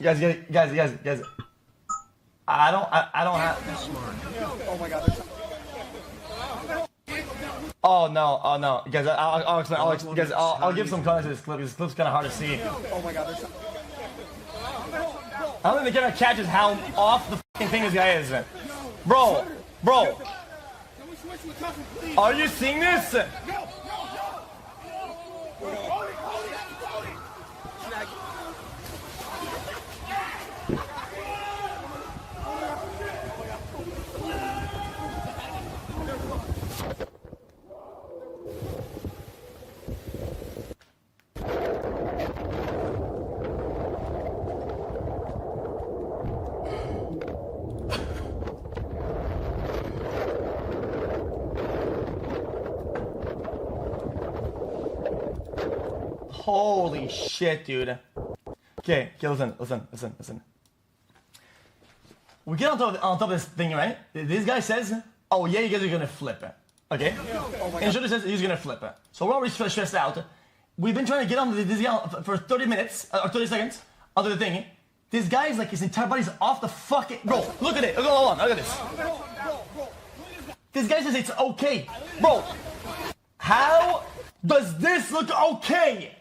Guys. I don't have. Oh my god. Oh no, guys. I'll explain. Guys, I'll give some context to this clip. This clip's kind of hard to see. Oh my god. I don't think the camera catches how off the fucking thing this guy is. Bro. Are you seeing this? Holy shit, dude. Okay, listen. We get on top of this thing, right? This guy says, oh yeah, you guys are gonna flip it. Okay? And Shooter says he's gonna flip it. So we're already stressed out. We've been trying to get on this guy for 30 minutes, or 30 seconds, onto the thing. This guy is like, his entire body's off the fucking... Bro, look at it. Hold on, look at this. This guy says it's okay. Bro, how does this look okay?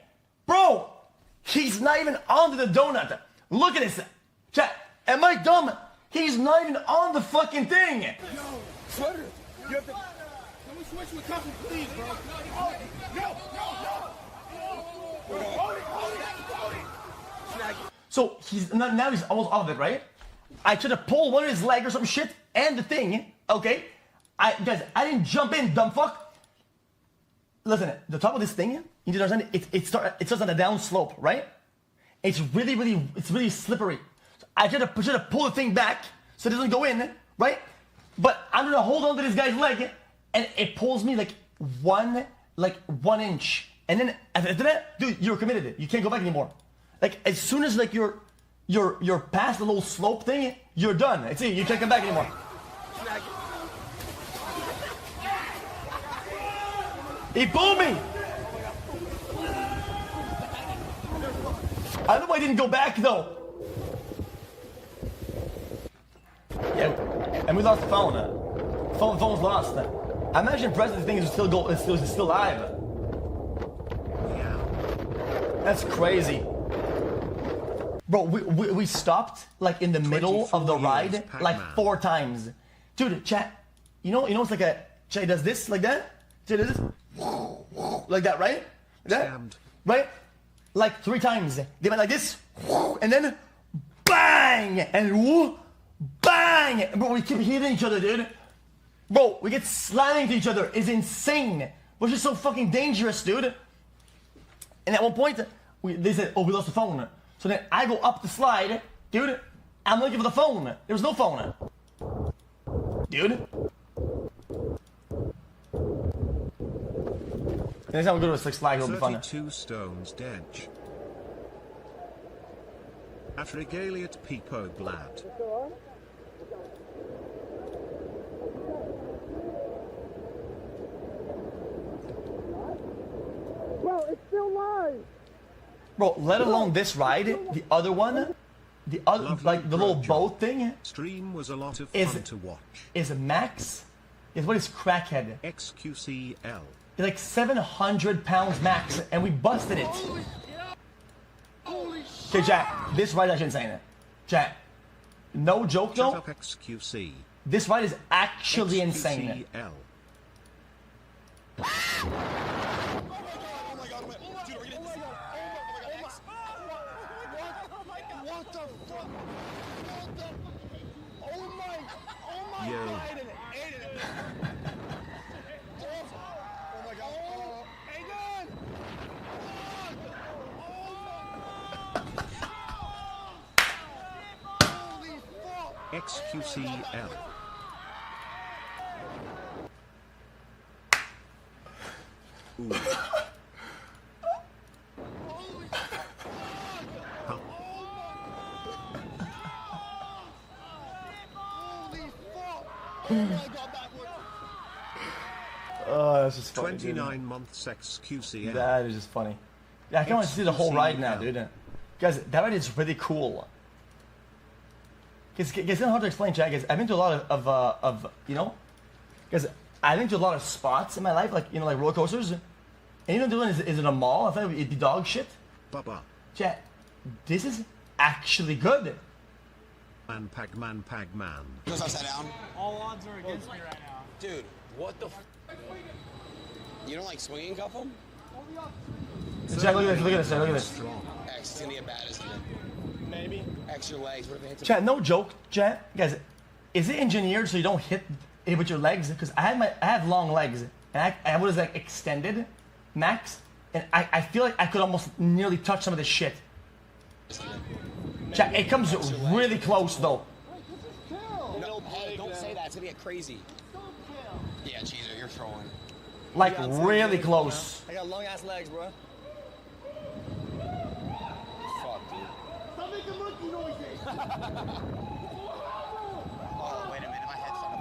Bro, he's not even onto the donut. Look at this. Chat, am I dumb? He's not even on the fucking thing. Yo, Sweater, you have to... Can we switch with Cuffy, please, bro? No. So now he's almost off of it, right? I tried to pull one of his leg or some shit and the thing, okay? Guys, I didn't jump in, dumb fuck. Listen, the top of this thing, you need to understand, it starts on a down slope, right? It's really slippery. So I try to pull the thing back so it doesn't go in, right? But I'm gonna hold on to this guy's leg, and it pulls me like one inch, And then after that, dude, you're committed. You can't go back anymore. Like as soon as like you're past the little slope thing, you're done. It's it. You can't come back anymore. He pulled me. I don't know why I didn't go back though. Yeah, and we lost the phone. Phone's lost. I imagine President's thing is still live. That's crazy. Bro, we stopped like in the middle of the ride like 4 times. Dude, chat, you know it's like a chat does this like that? Chat does this like that, right? Like that? Right? Like 3 times. They went like this, and then bang and bang. Bro, we keep hitting each other, dude. Bro, we get slamming to each other. It's insane. Which is so fucking dangerous, dude. And at one point, they said, oh, we lost the phone. So then I go up the slide, dude. I'm looking for the phone. There was no phone. Dude. Next time we go to a Six Flags, it'll be fun. 32 stones dead. At Regaliat Peepo Blad. Bro, it's still live. Bro, let alone this ride, the other one, the other like the little boat thing. Stream was a lot of fun to watch. Is max? Is what is crackhead? XQCL. It's like 700 pounds max, and we busted it. Okay, Jack, this ride is insane. Jack, no joke though. Shut up, XQC. This ride is actually insane. XQCL. Yo. XQCL. Ooh. Oh, that's just funny. 29 months XQCL. That is just funny. Yeah, I kind of want to see the whole ride now, dude. Guys, that ride is really cool. It's not hard to explain, Jack. I've been to a lot of you know, because I've been to a lot of spots in my life, like, you know, like roller coasters. And you know, doing is in a mall. I thought it'd be dog shit. Baba. Chat, this is actually good. Pagman. Goes upside down. All odds are against me right now. Dude, what the You don't like swinging cuff him? Jack, look at this, look at this. X, it's gonna get bad, isn't it? Maybe. X your legs, what if they hit the Chat, no joke, chat. Guys, is it engineered so you don't hit it with your legs? Because I have long legs, and I was like extended, max, and I feel like I could almost nearly touch some of this shit. Chat, it comes really close though. No, hey, don't say that. It's gonna get crazy. Yeah, Cheezer, you're trolling. Like really close. I got long ass legs, bro. Fuck, dude. Stop making monkey noises. Oh, wait a minute, my head's on.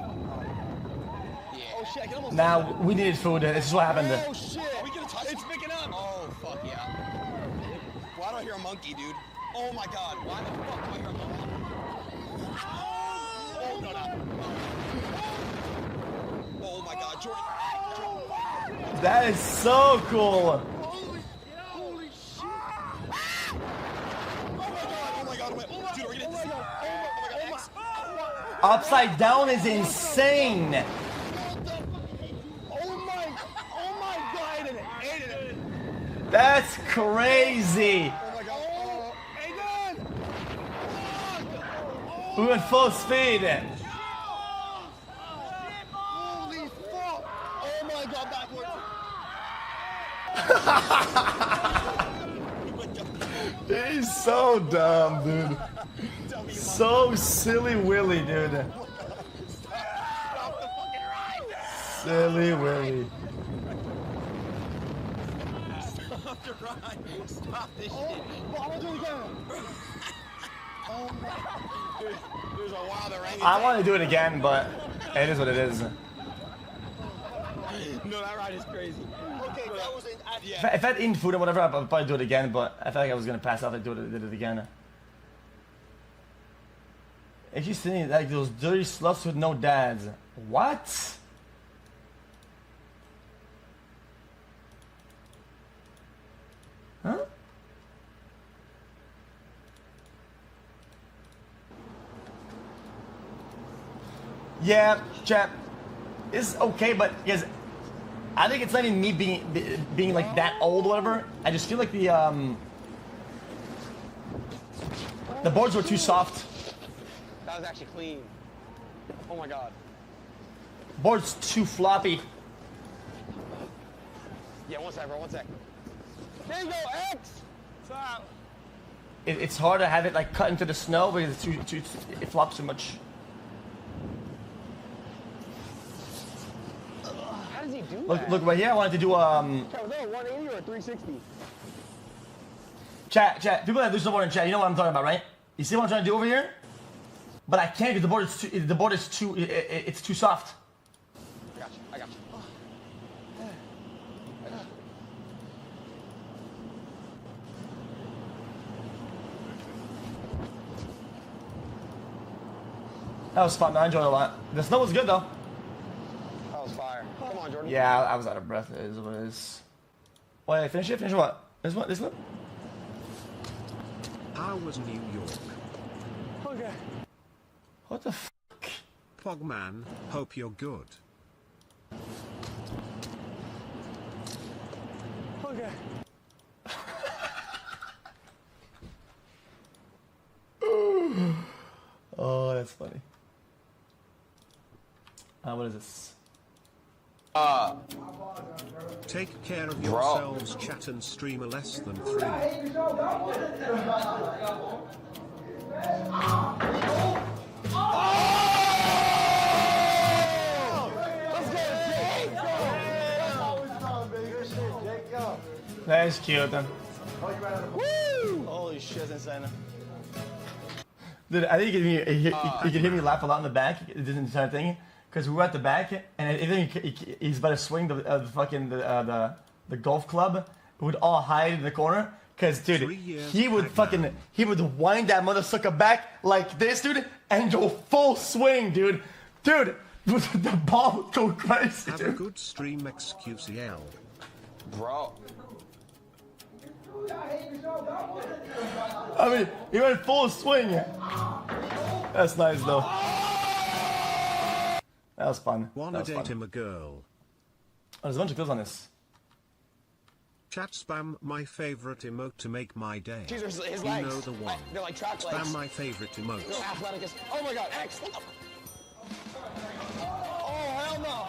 Yeah. Oh shit, I can almost. Now we needed food. This is what happened. Oh shit, are we gonna touch it? It's picking up. Oh fuck yeah. Why do I hear a monkey, dude? Oh my god, why the fuck do I hear a monkey? Oh no, no. Oh my god, Jordan. That is so cool. Holy shit. Oh my god, wait. Dude, are we gonna hit this? Oh my god, Upside down is insane. Oh my god, Aiden, Aiden. That's crazy. Oh my god. Aiden. We went full speed. Holy fuck. Oh my god, backwards. He's so dumb, dude. So silly Willy, dude. Silly Willy. Stop this shit. I'm gonna do it again. There's a wild orangutan. I want to do it again, but it is what it is. No, that ride is crazy. Okay, that was If I'd eaten food or whatever, I'd probably do it again, but I felt like I was gonna pass out if I did it again. If you see like those dirty sluts with no dads. What? Huh? Yeah, chap. It's okay, but because I think it's not even me being like that old or whatever. I just feel like the boards were too soft. That was actually clean. Oh my god. Board's too floppy. Yeah, one sec, bro, one sec. There you go, X! Stop. It's hard to have it like cut into the snow because it's it flops too much. How does he do Look, that? look right here. I wanted to do Chat, was that a 180 or a 360? Chat. People that do support in chat, you know what I'm talking about, right? You see what I'm trying to do over here? But I can't because the board is too it's too soft. I got you. That was fun. I enjoyed it a lot. The snow was good though. That was fire. Come on, Jordan. Yeah, I was out of breath. It is what it is. Wait, finish it? Finish what? This one? This one? How was New York? Okay. What the f***? Pogman, hope you're good. Okay. Oh, that's funny. What is this? Take care of yourselves, chat and stream a less than 3. That's cute then. Woo! Holy shit, that's insane. Dude, I think you can hear me laugh a lot in the back. This entire thing, because we were at the back, and I think he's about to swing the golf club. We would all hide in the corner, cause dude, he would wind that motherfucker back like this, dude, and go full swing, dude. Dude, the ball would go crazy, Have dude. a good stream, XQCL. Bro. I mean, he went full swing. That's nice though. That was fun. Wanna date him a girl? Oh, there's a bunch of kills on this. Chat spam my favorite emote to make my day. Jesus, his you legs. know the one. They're like track legs. Spam my favorite emote. They're athletic as... Oh my god, X. What the... Oh, hell no.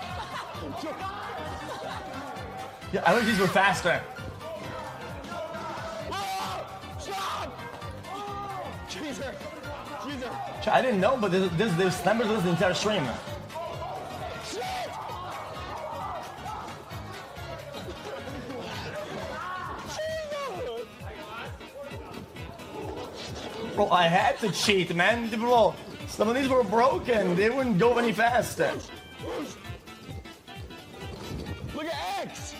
Yeah, I wish these were faster. Stop! Jesus. I didn't know, but there's numbers of the entire stream. Bro, I had to cheat, man. Bro, some of these were broken. They wouldn't go any faster. Look at X!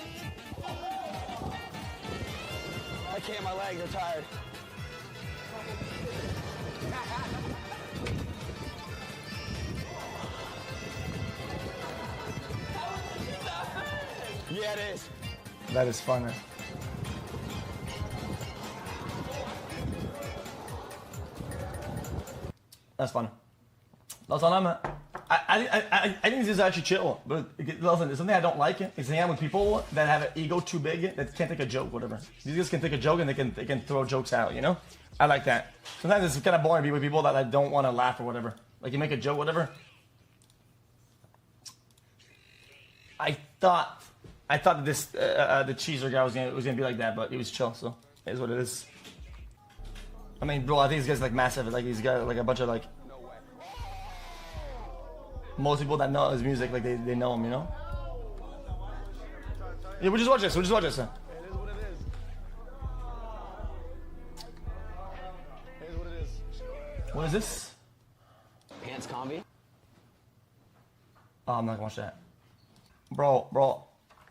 I can't, my legs are tired. Yeah, it is. That is fun. That's fun. That's all I think this is actually chill. But listen, it's something I don't like is hanging out with people that have an ego too big that can't take a joke, whatever. These guys can take a joke and they can throw jokes out, you know? I like that. Sometimes it's kind of boring to be with people that don't want to laugh or whatever. Like you make a joke, whatever. I thought that this the cheeser guy was gonna be like that, but he was chill, so it is what it is. I mean, bro, I think this guy's like massive. Like he's got like a bunch of like most people that know his music, like they know him, you know. Yeah, we'll just watch this. We'll just watch this. What is this? Pants combi. Oh, I'm not gonna watch that. Bro.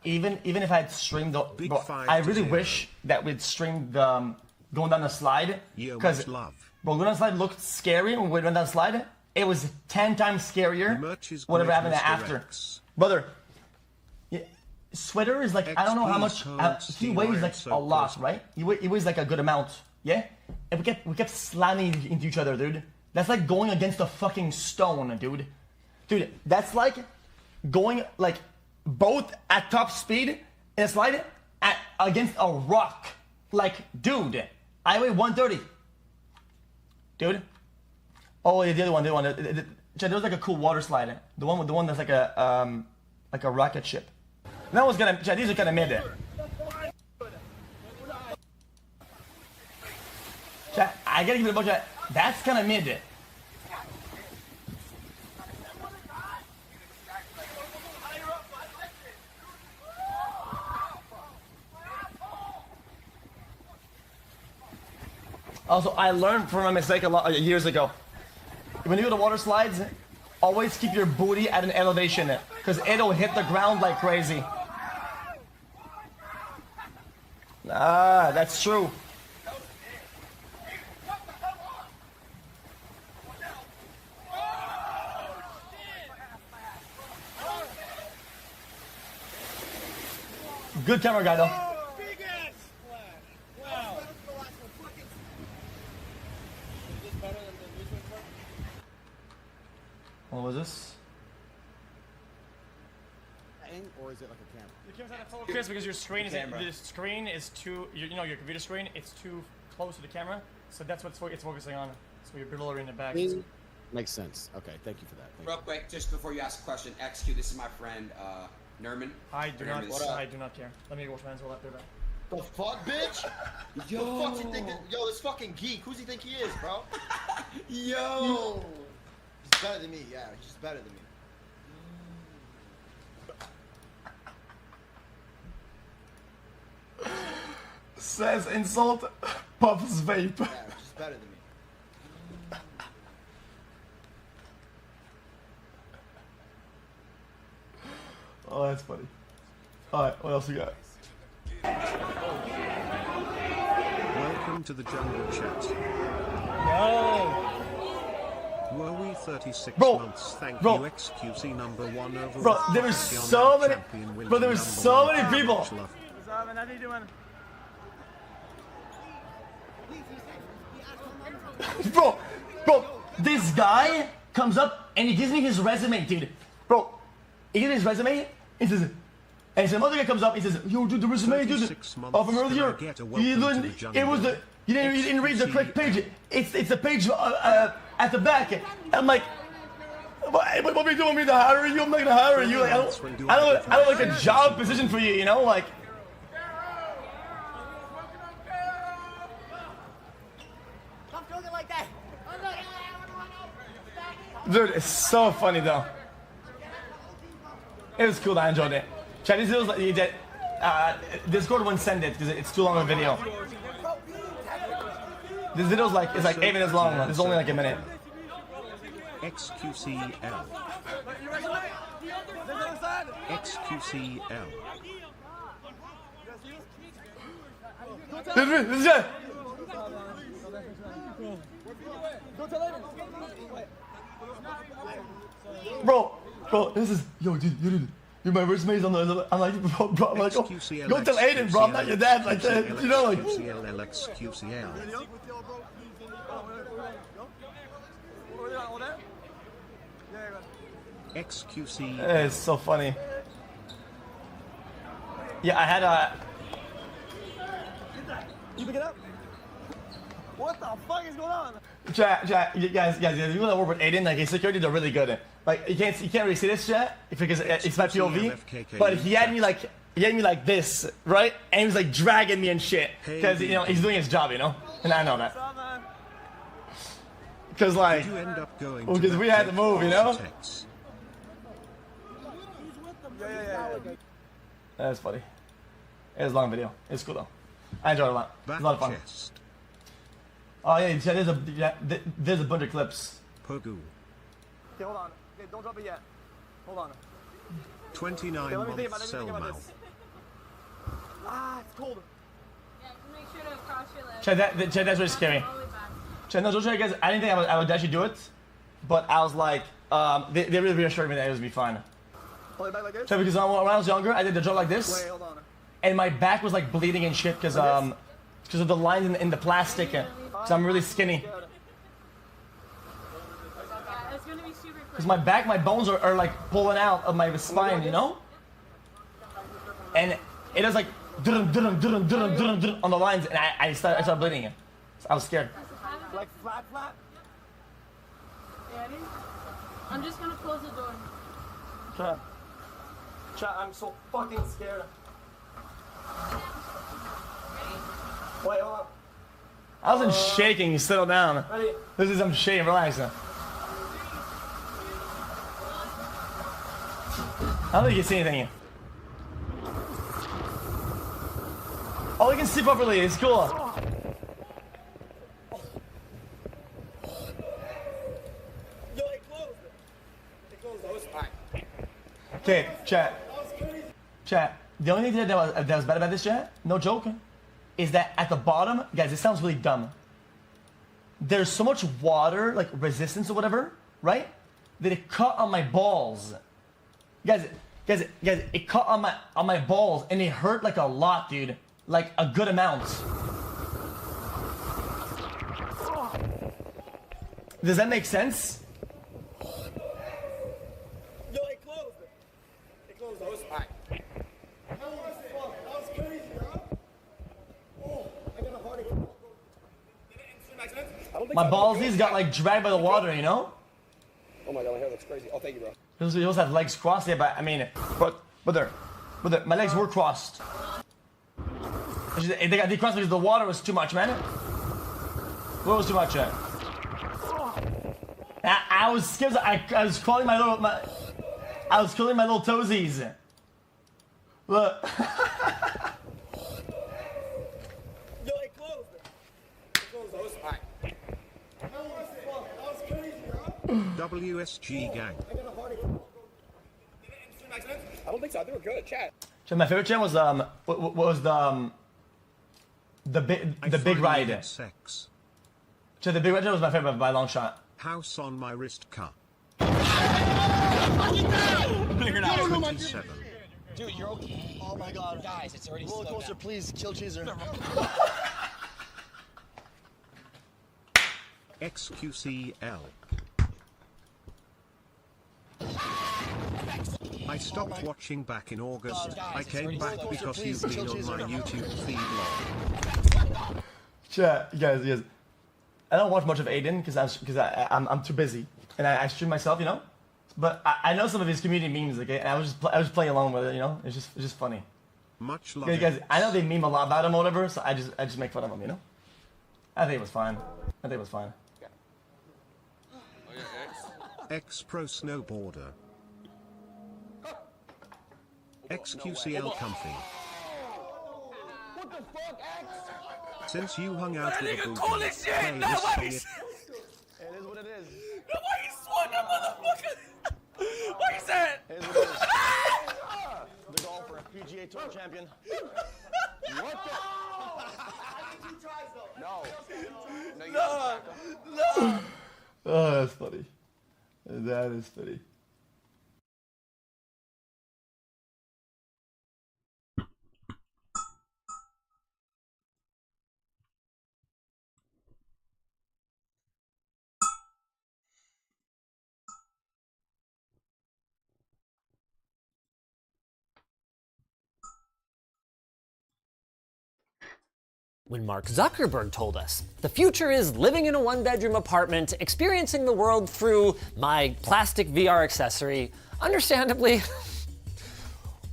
Even if I had streamed the, bro, I really wish that we'd streamed the going down the slide. Because, bro, going down the slide looked scary when we went down the slide. It was 10 times scarier. Whatever happened after. Brother, yeah, Sweater is like, I don't know how much, he weighs like a lot, right? He weighs like a good amount, yeah? And we kept slamming into each other, dude. That's like going against a fucking stone, dude. Dude, that's like going like both at top speed in a slide against a rock. Like, dude, I weigh 130. Dude. Oh, yeah, the other one. There was like a cool water slide. The one that's like a rocket ship. That was gonna. These are kind of mid. I gotta give it a bunch of. That's kind of mid. Also, I learned from a mistake a lot years ago. When you do the water slides, always keep your booty at an elevation, because it'll hit the ground like crazy. Ah, that's true. Good camera guy though. What was this? Or is it like a camera? The camera's out of focus because your screen is too. You know your computer screen. It's too close to the camera, so that's what it's focusing on. So you're blurring it back. Makes sense. Okay, thank you for that. Real quick, just before you ask a question, XQ, this is my friend Nerman. I do not care. Let me wash my hands while after that. The fuck, bitch? Yo. The fuck you think yo, this fucking geek. Who's he think he is, bro? Yo. He's better than me. Yeah, he's just better than me. Says insult, puffs vape. Yeah, she's better than me. Oh, that's funny. Alright, what else we got? Welcome to the jungle chat. Were we 36 months? Thank you, XQC number 1 over. Bro, there was so many. Bro, there was so many people. What's up, man? How you doing? Bro, this guy comes up and he gives me his resume, dude. Bro, he gives me his resume. He says, and some other guy comes up and he says, yo, dude, the resume, dude, from earlier. You didn't read the correct page. It's the page at the back. I'm like, what are you doing me to hire you? I'm not gonna hire you. Like, I don't like a job position for you, you know, like. Dude, it's so funny though. It was cool. I enjoyed it. Chat, these videos, you did. Discord won't send it because it's too long of a video. This video's like, it's like 8 minutes long. It's only like a minute. XQCL. XQCL. This is it. Bro, this is, yo, dude, my resume's on the, I'm like, bro, I'm like, oh, go tell Aiden, bro, I'm not your dad, like, you know, like. XQCL. XQC. It's so funny. Yeah, I had a. You pick it up? What the fuck is going on? Chat, you guys, you want to work with Aiden? Like, his security, they're really good. Like, you can't really see this, chat, because it's my POV. But he had me like this, right? And he was like dragging me and shit, because you know he's doing his job, you know, and I know that. Because like, because we had to move, you know. That's funny. It was a long video. It's cool though. I enjoyed it a lot. It's a lot of fun. Oh yeah, there's a bunch of clips. Pogu. Okay, hold on. Okay, don't drop it yet. Hold on. 29 months cell mouth. Ah, it's cold. Yeah, make sure to cross your legs. Chad, that's really scary. Chad, no, don't try, guys. I didn't think I would actually do it, but I was like, they really reassured me that it was be fine. Pull it back like this? Chad, because when I was younger, I did the jump like this. Wait, hold on. And my back was like bleeding and shit because of the lines in the plastic. Because I'm really skinny. It's gonna be super quick. Because my back, my bones are like pulling out of my spine, you know? And it is like on the lines, and I started bleeding. So I was scared. Like flat. Ready? I'm just gonna close the door. Chat, I'm so fucking scared. Wait, hold on. I wasn't shaking, settle down. Ready? This is, I'm shaking, relax now. I don't think you can see anything. Oh, you can see properly, it's cool. Okay, chat. The only thing that was bad about this, chat, no joke, is that at the bottom, guys, it sounds really dumb. There's so much water, like resistance or whatever, right? That it cut on my balls. Guys, it cut on my balls and it hurt like a lot, dude. Like a good amount. Does that make sense? My balls, these got like dragged by the water, you know? Oh my god, my hair looks crazy. Oh, thank you, bro. He also have legs crossed, yeah, but I mean, but my legs were crossed. They got decrossed because the water was too much, man. What was too much? I was scared. I was calling my little toesies. Look. WSG gang. I don't think so. I think we're good. Chat. So my favorite channel was the big ride. Sex. So the big ride was my favorite by a long shot. House on my wrist cut. 27. Dude, you're okay. Oh my god. Guys, it's already roller coaster, please. Kill Cheeser. XQCL. I stopped watching back in August. I came back because you've been on my YouTube feed long. Chat, guys. I don't watch much of Aiden because I'm too busy and I stream myself, you know. But I know some of his community memes, okay, and I was playing along with it, you know. It's just funny. Much love. Guys, I know they meme a lot about him or whatever, so I just make fun of him, you know. I think it was fine. X-Pro Snowboarder. XQCL Comfy. What the fuck, X? Since you hung out with a booty, call this shit! play No, this why song. you- It- It is what it is. No, why you swung that motherfucker? What is that? It is what it is. The golfer, PGA Tour champion. What the? No. Oh, that's funny. That is funny. When Mark Zuckerberg told us, the future is living in a one-bedroom apartment, experiencing the world through my plastic VR accessory, understandably,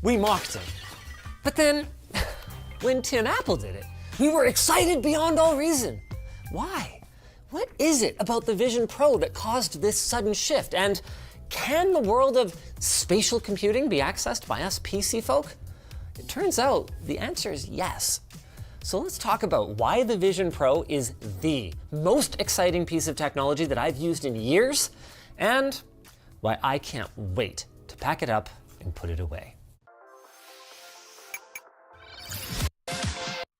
we mocked him. But then, when Tim Apple did it, we were excited beyond all reason. Why? What is it about the Vision Pro that caused this sudden shift? And can the world of spatial computing be accessed by us PC folk? It turns out the answer is yes. So let's talk about why the Vision Pro is the most exciting piece of technology that I've used in years, and why I can't wait to pack it up and put it away.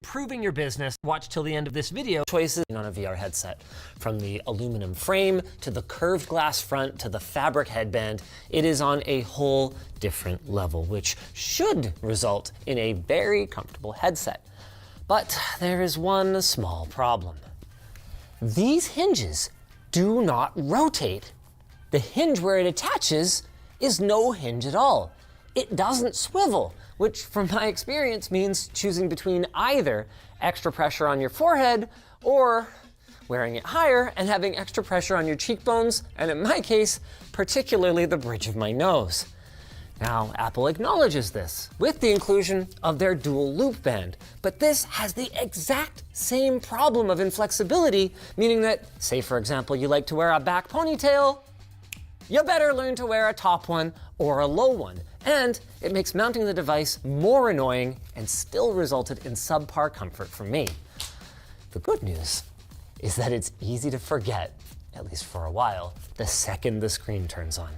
Proving your business, watch till the end of this video. Choices on a VR headset. From the aluminum frame, to the curved glass front, to the fabric headband, it is on a whole different level, which should result in a very comfortable headset. But there is one small problem. These hinges do not rotate. The hinge where it attaches is no hinge at all. It doesn't swivel, which from my experience means choosing between either extra pressure on your forehead or wearing it higher and having extra pressure on your cheekbones, and in my case, particularly the bridge of my nose. Now, Apple acknowledges this with the inclusion of their dual loop band, but this has the exact same problem of inflexibility, meaning that, say for example, you like to wear a back ponytail, you better learn to wear a top one or a low one. And it makes mounting the device more annoying and still resulted in subpar comfort for me. The good news is that it's easy to forget, at least for a while, the second the screen turns on.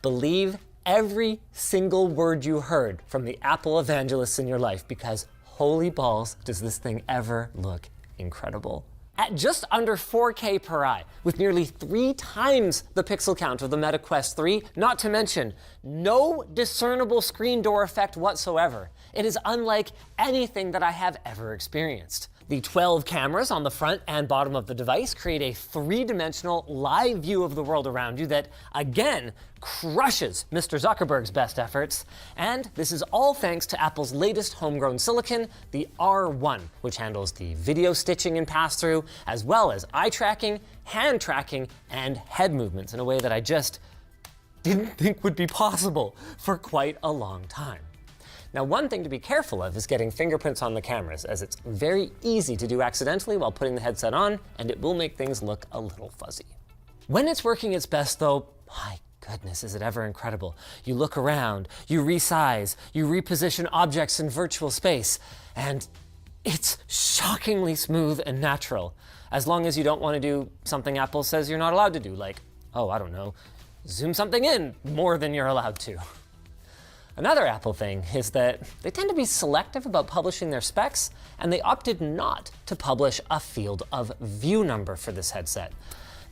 Believe every single word you heard from the Apple evangelists in your life, because holy balls, does this thing ever look incredible. At just under 4K per eye, with nearly 3 times the pixel count of the Meta Quest 3, not to mention no discernible screen door effect whatsoever. It is unlike anything that I have ever experienced. The 12 cameras on the front and bottom of the device create a 3-dimensional live view of the world around you that, again, crushes Mr. Zuckerberg's best efforts. And this is all thanks to Apple's latest homegrown silicon, the R1, which handles the video stitching and pass-through, as well as eye tracking, hand tracking, and head movements in a way that I just didn't think would be possible for quite a long time. Now, one thing to be careful of is getting fingerprints on the cameras, as it's very easy to do accidentally while putting the headset on, and it will make things look a little fuzzy. When it's working its best though, my goodness, is it ever incredible. You look around, you resize, you reposition objects in virtual space, and it's shockingly smooth and natural, as long as you don't want to do something Apple says you're not allowed to do, like, oh, I don't know, zoom something in more than you're allowed to. Another Apple thing is that they tend to be selective about publishing their specs, and they opted not to publish a field of view number for this headset.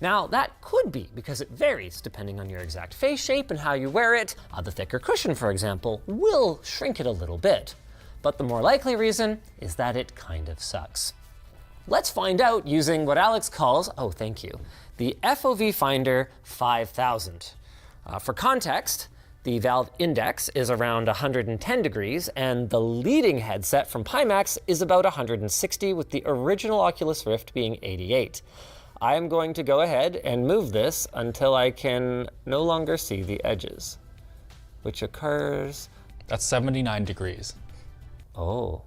Now, that could be because it varies depending on your exact face shape and how you wear it. The thicker cushion, for example, will shrink it a little bit. But the more likely reason is that it kind of sucks. Let's find out using what Alex calls, oh, thank you, the FOV Finder 5000. For context, the Valve Index is around 110 degrees, and the leading headset from Pimax is about 160, with the original Oculus Rift being 88. I am going to go ahead and move this until I can no longer see the edges, which occurs... That's 79 degrees. Oh.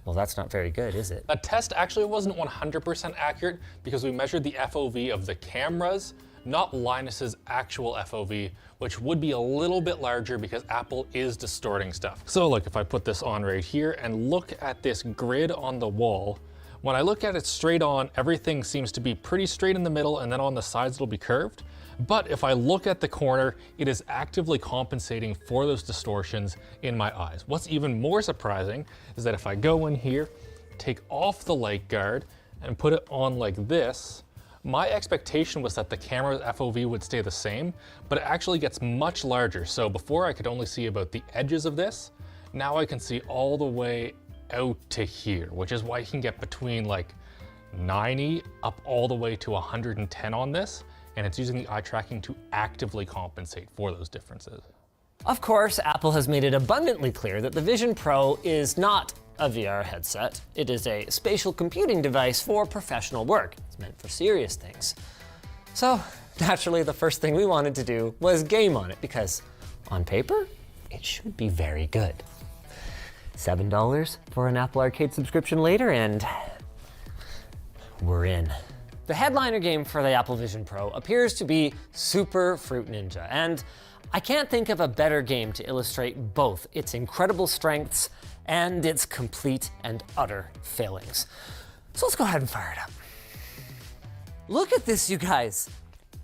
Well, that's not very good, is it? That test actually wasn't 100% accurate because we measured the FOV of the cameras, not Linus's actual FOV, which would be a little bit larger because Apple is distorting stuff. So look, if I put this on right here and look at this grid on the wall, when I look at it straight on, everything seems to be pretty straight in the middle, and then on the sides it'll be curved. But if I look at the corner, it is actively compensating for those distortions in my eyes. What's even more surprising is that if I go in here, take off the light guard, and put it on like this, my expectation was that the camera's FOV would stay the same, but it actually gets much larger. So before I could only see about the edges of this, now I can see all the way out to here, which is why you can get between like 90 up all the way to 110 on this, and it's using the eye tracking to actively compensate for those differences. Of course, Apple has made it abundantly clear that the Vision Pro is not a VR headset. It is a spatial computing device for professional work. It's meant for serious things. So, naturally, the first thing we wanted to do was game on it, because on paper, it should be very good. $7 for an Apple Arcade subscription later, and we're in. The headliner game for the Apple Vision Pro appears to be Super Fruit Ninja, and I can't think of a better game to illustrate both its incredible strengths and its complete and utter failings. So let's go ahead and fire it up. Look at this, you guys.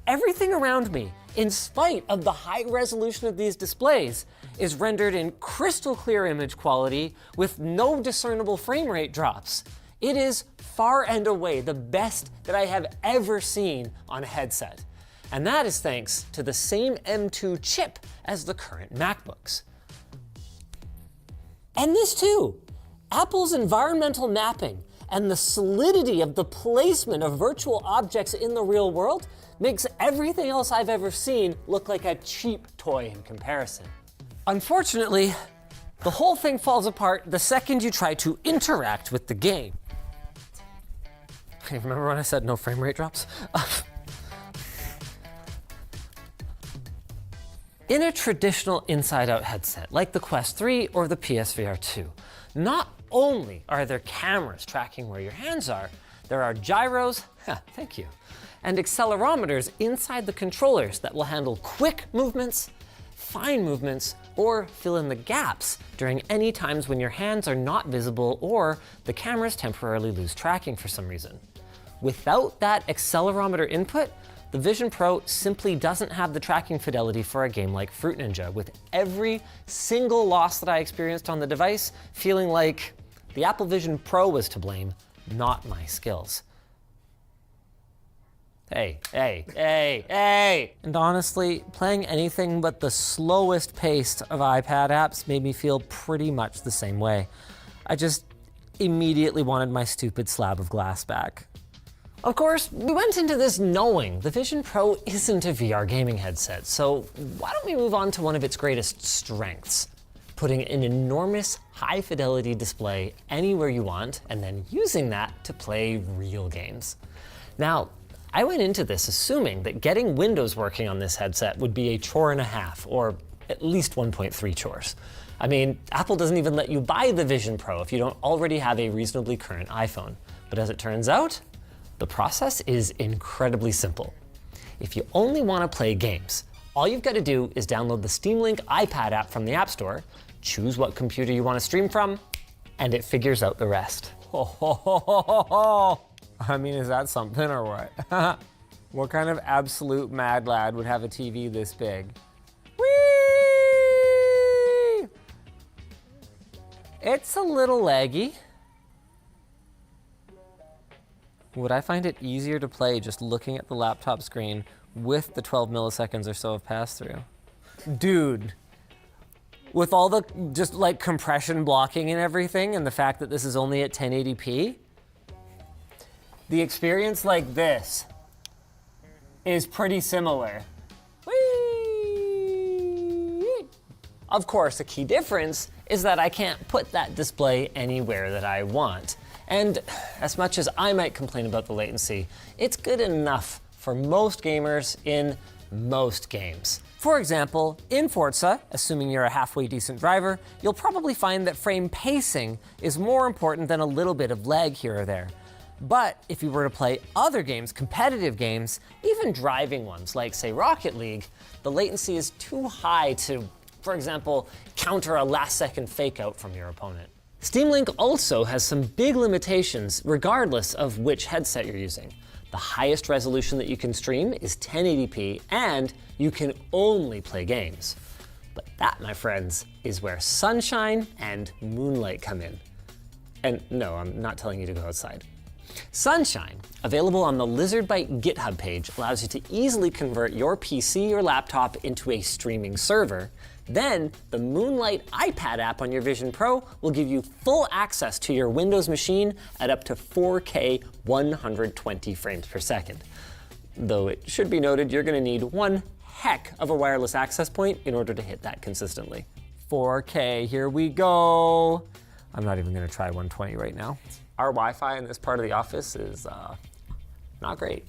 Everything around me, in spite of the high resolution of these displays, is rendered in crystal clear image quality with no discernible frame rate drops. It is far and away the best that I have ever seen on a headset. And that is thanks to the same M2 chip as the current MacBooks. And this too, Apple's environmental mapping and the solidity of the placement of virtual objects in the real world makes everything else I've ever seen look like a cheap toy in comparison. Unfortunately, the whole thing falls apart the second you try to interact with the game. Hey, remember when I said no frame rate drops? In a traditional inside-out headset, like the Quest 3 or the PSVR 2, not only are there cameras tracking where your hands are, there are gyros, thank you, and accelerometers inside the controllers that will handle quick movements, fine movements, or fill in the gaps during any times when your hands are not visible or the cameras temporarily lose tracking for some reason. Without that accelerometer input, the Vision Pro simply doesn't have the tracking fidelity for a game like Fruit Ninja, with every single loss that I experienced on the device feeling like the Apple Vision Pro was to blame, not my skills. Hey. And honestly, playing anything but the slowest paced of iPad apps made me feel pretty much the same way. I just immediately wanted my stupid slab of glass back. Of course, we went into this knowing the Vision Pro isn't a VR gaming headset, so why don't we move on to one of its greatest strengths? Putting an enormous high-fidelity display anywhere you want, and then using that to play real games. Now, I went into this assuming that getting Windows working on this headset would be a chore and a half, or at least 1.3 chores. I mean, Apple doesn't even let you buy the Vision Pro if you don't already have a reasonably current iPhone. But as it turns out, the process is incredibly simple. If you only want to play games, all you've got to do is download the Steam Link iPad app from the App Store, choose what computer you want to stream from, and it figures out the rest. I mean, is that something or what? What kind of absolute mad lad would have a TV this big? Whee! It's a little laggy. Would I find it easier to play just looking at the laptop screen with the 12 milliseconds or so of pass-through? Dude, with all the just like compression blocking and everything, and the fact that this is only at 1080p, the experience like this is pretty similar. Whee! Of course, a key difference is that I can't put that display anywhere that I want. And as much as I might complain about the latency, it's good enough for most gamers in most games. For example, in Forza, assuming you're a halfway decent driver, you'll probably find that frame pacing is more important than a little bit of lag here or there. But if you were to play other games, competitive games, even driving ones like, say, Rocket League, the latency is too high to, for example, counter a last-second fake-out from your opponent. Steam Link also has some big limitations regardless of which headset you're using. The highest resolution that you can stream is 1080p, and you can only play games. But that, my friends, is where Sunshine and Moonlight come in. And no, I'm not telling you to go outside. Sunshine, available on the Lizardbyte GitHub page, allows you to easily convert your PC or laptop into a streaming server. Then, the Moonlight iPad app on your Vision Pro will give you full access to your Windows machine at up to 4K 120 frames per second. Though it should be noted you're going to need one heck of a wireless access point in order to hit that consistently. 4K, here we go. I'm not even going to try 120 right now. Our Wi-Fi in this part of the office is not great.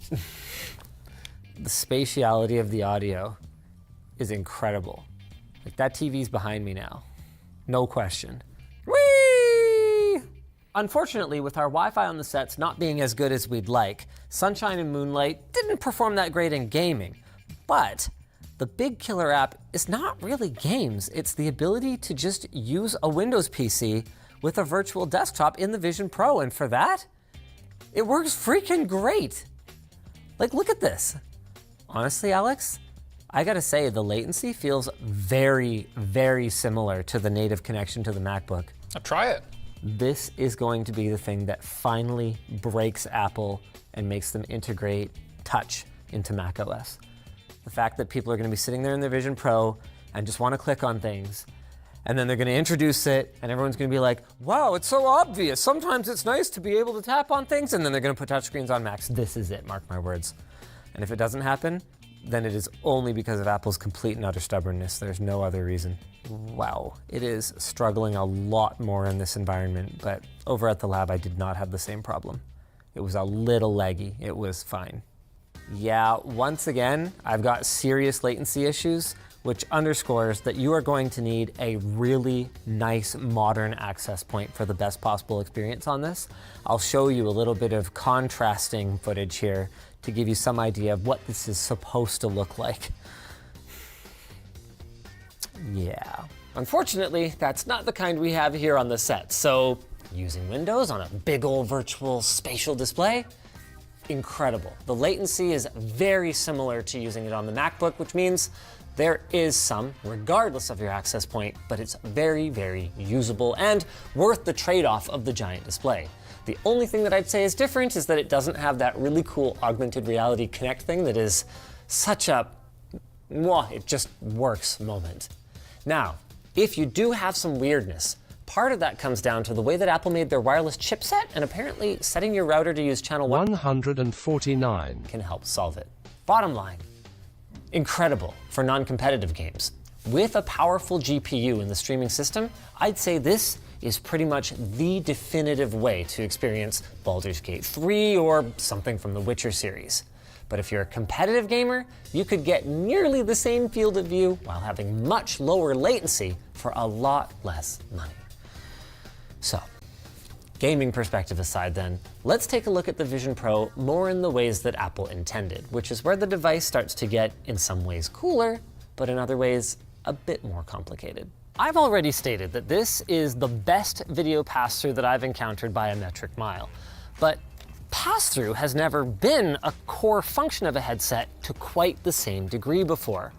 The spatiality of the audio is incredible. Like, that TV's behind me now. No question. Whee! Unfortunately, with our Wi-Fi on the sets not being as good as we'd like, Sunshine and Moonlight didn't perform that great in gaming. But the big killer app is not really games. It's the ability to just use a Windows PC with a virtual desktop in the Vision Pro, and for that, it works freaking great. Like, look at this. Honestly, Alex, I gotta say, the latency feels very, very similar to the native connection to the MacBook. Try it. This is going to be the thing that finally breaks Apple and makes them integrate touch into macOS. The fact that people are gonna be sitting there in their Vision Pro and just wanna click on things, and then they're gonna introduce it, and everyone's gonna be like, wow, it's so obvious. Sometimes it's nice to be able to tap on things, and then they're gonna put touchscreens on Macs. This is it, mark my words. And if it doesn't happen, then it is only because of Apple's complete and utter stubbornness. There's no other reason. Wow, it is struggling a lot more in this environment, but over at the lab, I did not have the same problem. It was a little laggy, it was fine. Yeah, once again, I've got serious latency issues, which underscores that you are going to need a really nice modern access point for the best possible experience on this. I'll show you a little bit of contrasting footage here to give you some idea of what this is supposed to look like. Yeah. Unfortunately, that's not the kind we have here on the set. So using Windows on a big old virtual spatial display, incredible. The latency is very similar to using it on the MacBook, which means there is some, regardless of your access point, but it's very, very usable and worth the trade-off of the giant display. The only thing that I'd say is different is that it doesn't have that really cool augmented reality Kinect thing that is such a, it just works moment. Now, if you do have some weirdness, part of that comes down to the way that Apple made their wireless chipset, and apparently setting your router to use channel 149 can help solve it. Bottom line, incredible for non-competitive games. With a powerful GPU in the streaming system, I'd say this is pretty much the definitive way to experience Baldur's Gate 3 or something from the Witcher series. But if you're a competitive gamer, you could get nearly the same field of view while having much lower latency for a lot less money. So, gaming perspective aside then, let's take a look at the Vision Pro more in the ways that Apple intended, which is where the device starts to get, in some ways, cooler, but in other ways, a bit more complicated. I've already stated that this is the best video pass-through that I've encountered by a metric mile, but pass-through has never been a core function of a headset to quite the same degree before.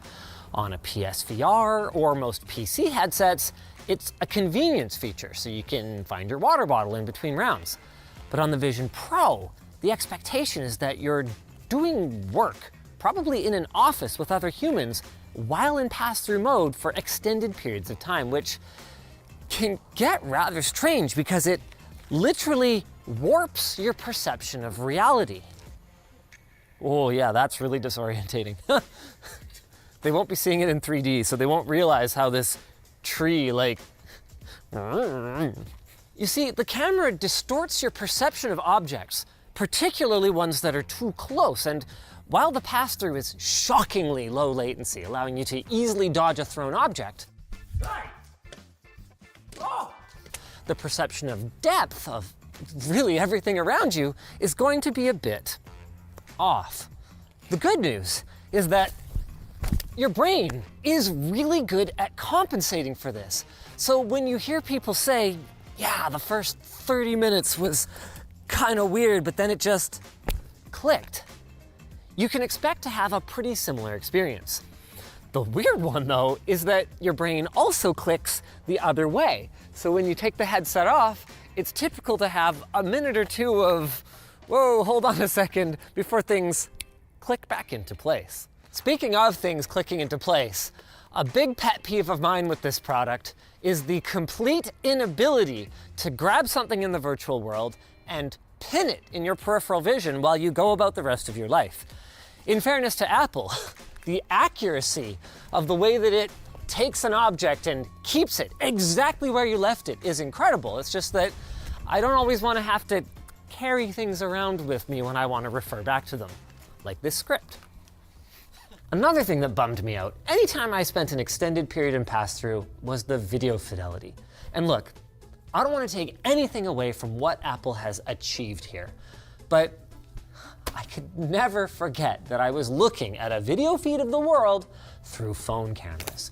On a PSVR or most PC headsets, it's a convenience feature, so you can find your water bottle in between rounds. But on the Vision Pro, the expectation is that you're doing work, probably in an office with other humans, while in pass-through mode for extended periods of time, which can get rather strange because it literally warps your perception of reality. Oh yeah, that's really disorientating. They won't be seeing it in 3D, so they won't realize how this tree, like... You see, the camera distorts your perception of objects, particularly ones that are too close, and while the pass-through is shockingly low latency, allowing you to easily dodge a thrown object, the perception of depth of really everything around you is going to be a bit off. The good news is that your brain is really good at compensating for this. So when you hear people say, yeah, the first 30 minutes was kind of weird, but then it just clicked, you can expect to have a pretty similar experience. The weird one, though, is that your brain also clicks the other way. So when you take the headset off, it's typical to have a minute or two of, whoa, hold on a second, before things click back into place. Speaking of things clicking into place, a big pet peeve of mine with this product is the complete inability to grab something in the virtual world and pin it in your peripheral vision while you go about the rest of your life. In fairness to Apple, the accuracy of the way that it takes an object and keeps it exactly where you left it is incredible. It's just that I don't always want to have to carry things around with me when I want to refer back to them, like this script. Another thing that bummed me out anytime I spent an extended period in pass-through was the video fidelity. And look, I don't want to take anything away from what Apple has achieved here, but I could never forget that I was looking at a video feed of the world through phone cameras.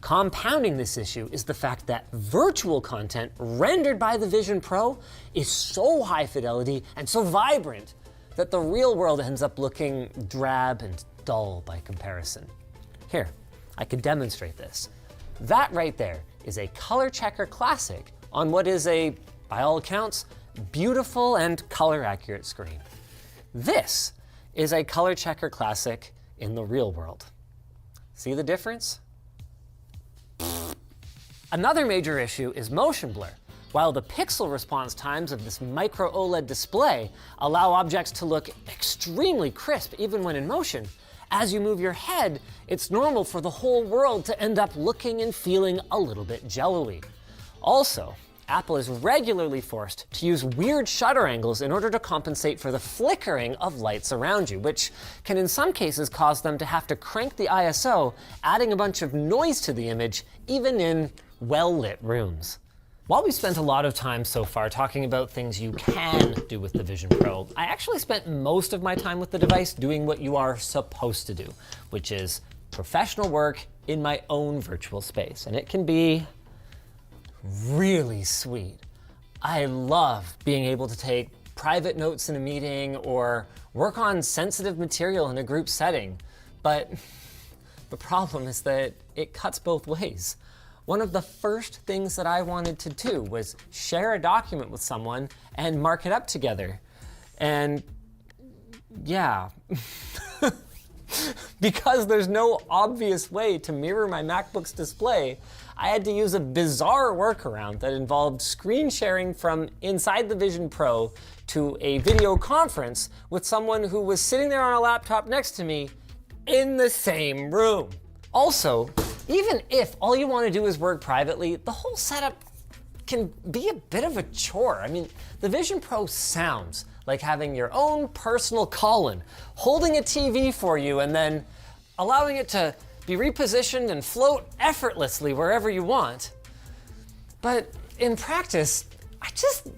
Compounding this issue is the fact that virtual content rendered by the Vision Pro is so high fidelity and so vibrant that the real world ends up looking drab and dull by comparison. Here, I could demonstrate this. That right there is a color checker classic on what is a, by all accounts, beautiful and color accurate screen. This is a color checker classic in the real world. See the difference? Another major issue is motion blur. While the pixel response times of this micro OLED display allow objects to look extremely crisp even when in motion, as you move your head, it's normal for the whole world to end up looking and feeling a little bit jello-y. Also, Apple is regularly forced to use weird shutter angles in order to compensate for the flickering of lights around you, which can in some cases cause them to have to crank the ISO, adding a bunch of noise to the image, even in well-lit rooms. While we spent a lot of time so far talking about things you can do with the Vision Pro, I actually spent most of my time with the device doing what you are supposed to do, which is professional work in my own virtual space. And it can be really sweet. I love being able to take private notes in a meeting or work on sensitive material in a group setting. But the problem is that it cuts both ways. One of the first things that I wanted to do was share a document with someone and mark it up together. And yeah, because there's no obvious way to mirror my MacBook's display, I had to use a bizarre workaround that involved screen sharing from inside the Vision Pro to a video conference with someone who was sitting there on a laptop next to me in the same room. Also, even if all you want to do is work privately, the whole setup can be a bit of a chore. I mean, the Vision Pro sounds like having your own personal Colin holding a TV for you and then allowing it to be repositioned and float effortlessly wherever you want. But in practice, I just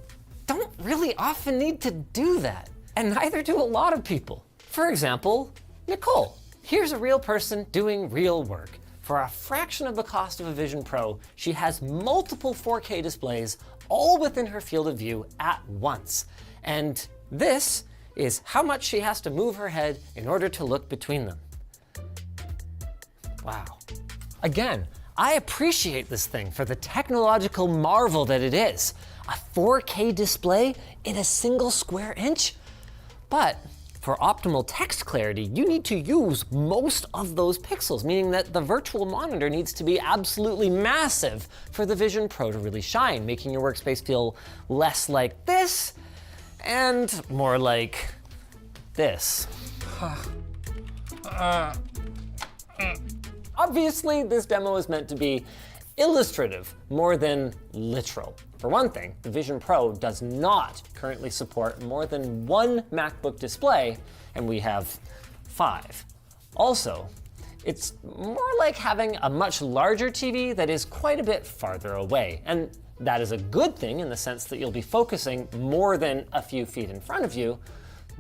don't really often need to do that. And neither do a lot of people. For example, Nicole. Here's a real person doing real work. For a fraction of the cost of a Vision Pro, she has multiple 4K displays all within her field of view at once. And this is how much she has to move her head in order to look between them. Wow. Again, I appreciate this thing for the technological marvel that it is. A 4K display in a single square inch? But for optimal text clarity, you need to use most of those pixels, meaning that the virtual monitor needs to be absolutely massive for the Vision Pro to really shine, making your workspace feel less like this and more like this. Obviously, this demo is meant to be illustrative more than literal. For one thing, the Vision Pro does not currently support more than one MacBook display, and we have 5. Also, it's more like having a much larger TV that is quite a bit farther away. And that is a good thing in the sense that you'll be focusing more than a few feet in front of you,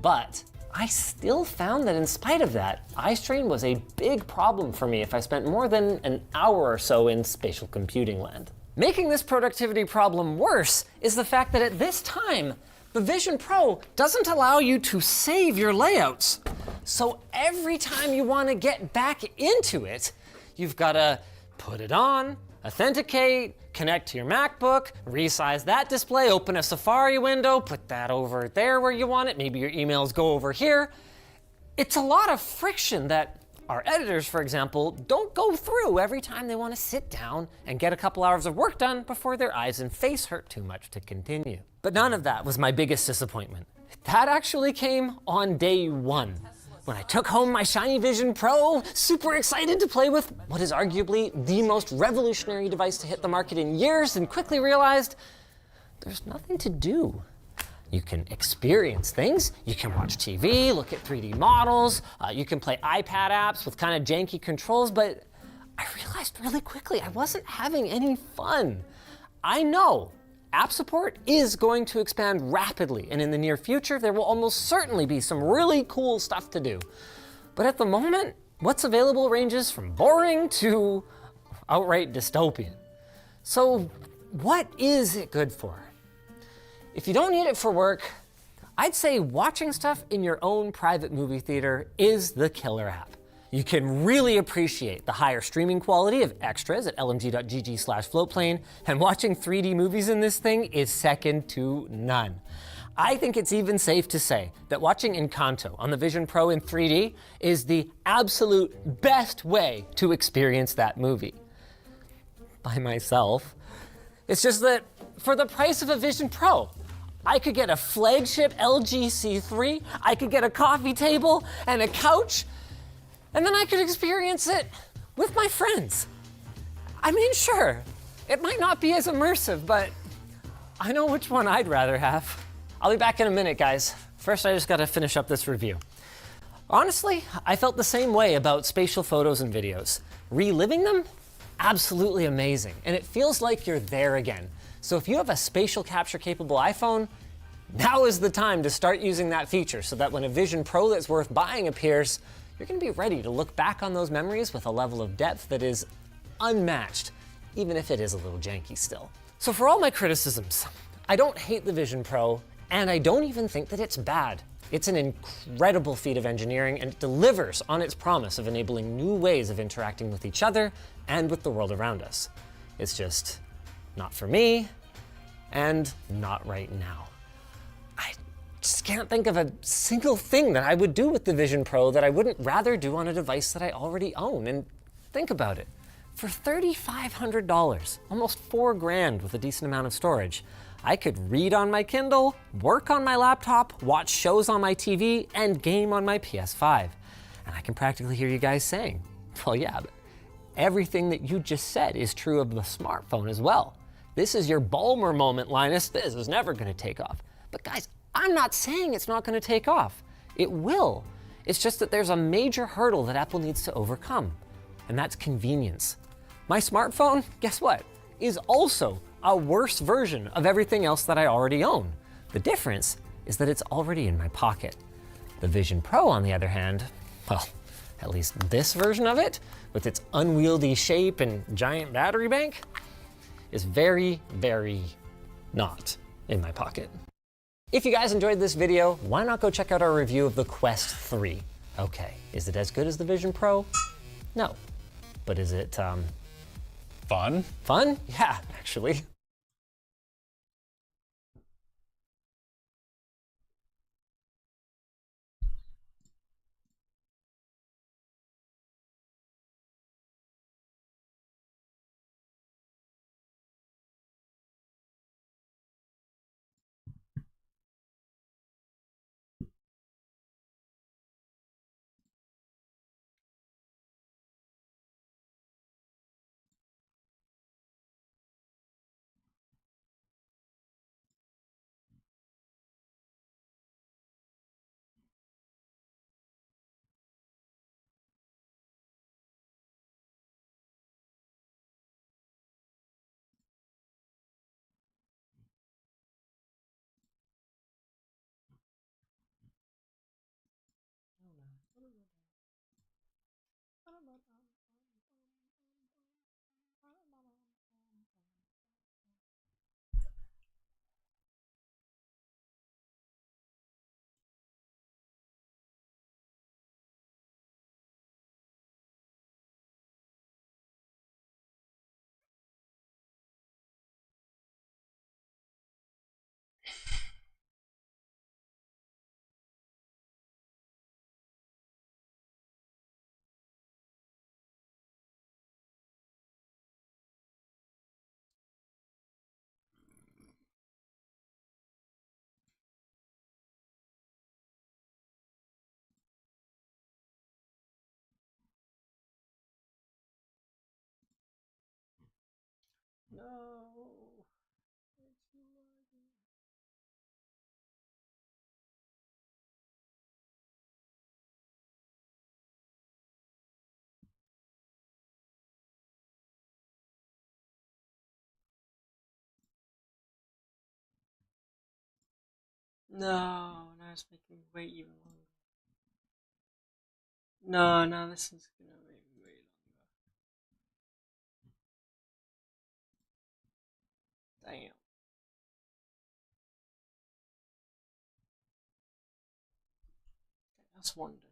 but I still found that in spite of that, eye strain was a big problem for me if I spent more than an hour or so in spatial computing land. Making this productivity problem worse is the fact that at this time, the Vision Pro doesn't allow you to save your layouts. So every time you want to get back into it, you've got to put it on, authenticate, connect to your MacBook, resize that display, open a Safari window, put that over there where you want it, maybe your emails go over here. It's a lot of friction that our editors, for example, don't go through every time they want to sit down and get a couple hours of work done before their eyes and face hurt too much to continue. But none of that was my biggest disappointment. That actually came on day 1. When I took home my shiny Vision Pro, super excited to play with what is arguably the most revolutionary device to hit the market in years, and quickly realized there's nothing to do. You can experience things, you can watch TV, look at 3D models, you can play iPad apps with kind of janky controls, but I realized really quickly I wasn't having any fun. I know app support is going to expand rapidly, and in the near future, there will almost certainly be some really cool stuff to do. But at the moment, what's available ranges from boring to outright dystopian. So what is it good for? If you don't need it for work, I'd say watching stuff in your own private movie theater is the killer app. You can really appreciate the higher streaming quality of extras at lmg.gg/floatplane, and watching 3D movies in this thing is second to none. I think it's even safe to say that watching Encanto on the Vision Pro in 3D is the absolute best way to experience that movie. By myself. It's just that for the price of a Vision Pro, I could get a flagship LG C3, I could get a coffee table and a couch, and then I could experience it with my friends. I mean, sure, it might not be as immersive, but I know which one I'd rather have. I'll be back in a minute, guys. First, I just gotta finish up this review. Honestly, I felt the same way about spatial photos and videos. Reliving them? Absolutely amazing, and it feels like you're there again. So if you have a spatial capture capable iPhone, now is the time to start using that feature so that when a Vision Pro that's worth buying appears, you're gonna be ready to look back on those memories with a level of depth that is unmatched, even if it is a little janky still. So for all my criticisms, I don't hate the Vision Pro, and I don't even think that it's bad. It's an incredible feat of engineering, and it delivers on its promise of enabling new ways of interacting with each other and with the world around us. It's just not for me, and not right now. I just can't think of a single thing that I would do with the Vision Pro that I wouldn't rather do on a device that I already own. And think about it. For $3,500, almost $4,000 with a decent amount of storage, I could read on my Kindle, work on my laptop, watch shows on my TV, and game on my PS5. And I can practically hear you guys saying, well, yeah, but everything that you just said is true of the smartphone as well. This is your Ballmer moment, Linus. This is never gonna take off. But guys, I'm not saying it's not gonna take off. It will. It's just that there's a major hurdle that Apple needs to overcome, and that's convenience. My smartphone, guess what, is also a worse version of everything else that I already own. The difference is that it's already in my pocket. The Vision Pro, on the other hand, well, at least this version of it, with its unwieldy shape and giant battery bank, is very, very not in my pocket. If you guys enjoyed this video, why not go check out our review of the Quest 3? Okay, is it as good as the Vision Pro? No. But is it, fun? Fun? Yeah, actually. No. No, now it's making me wait even longer. No, this is gonna make me wait longer. Wonder.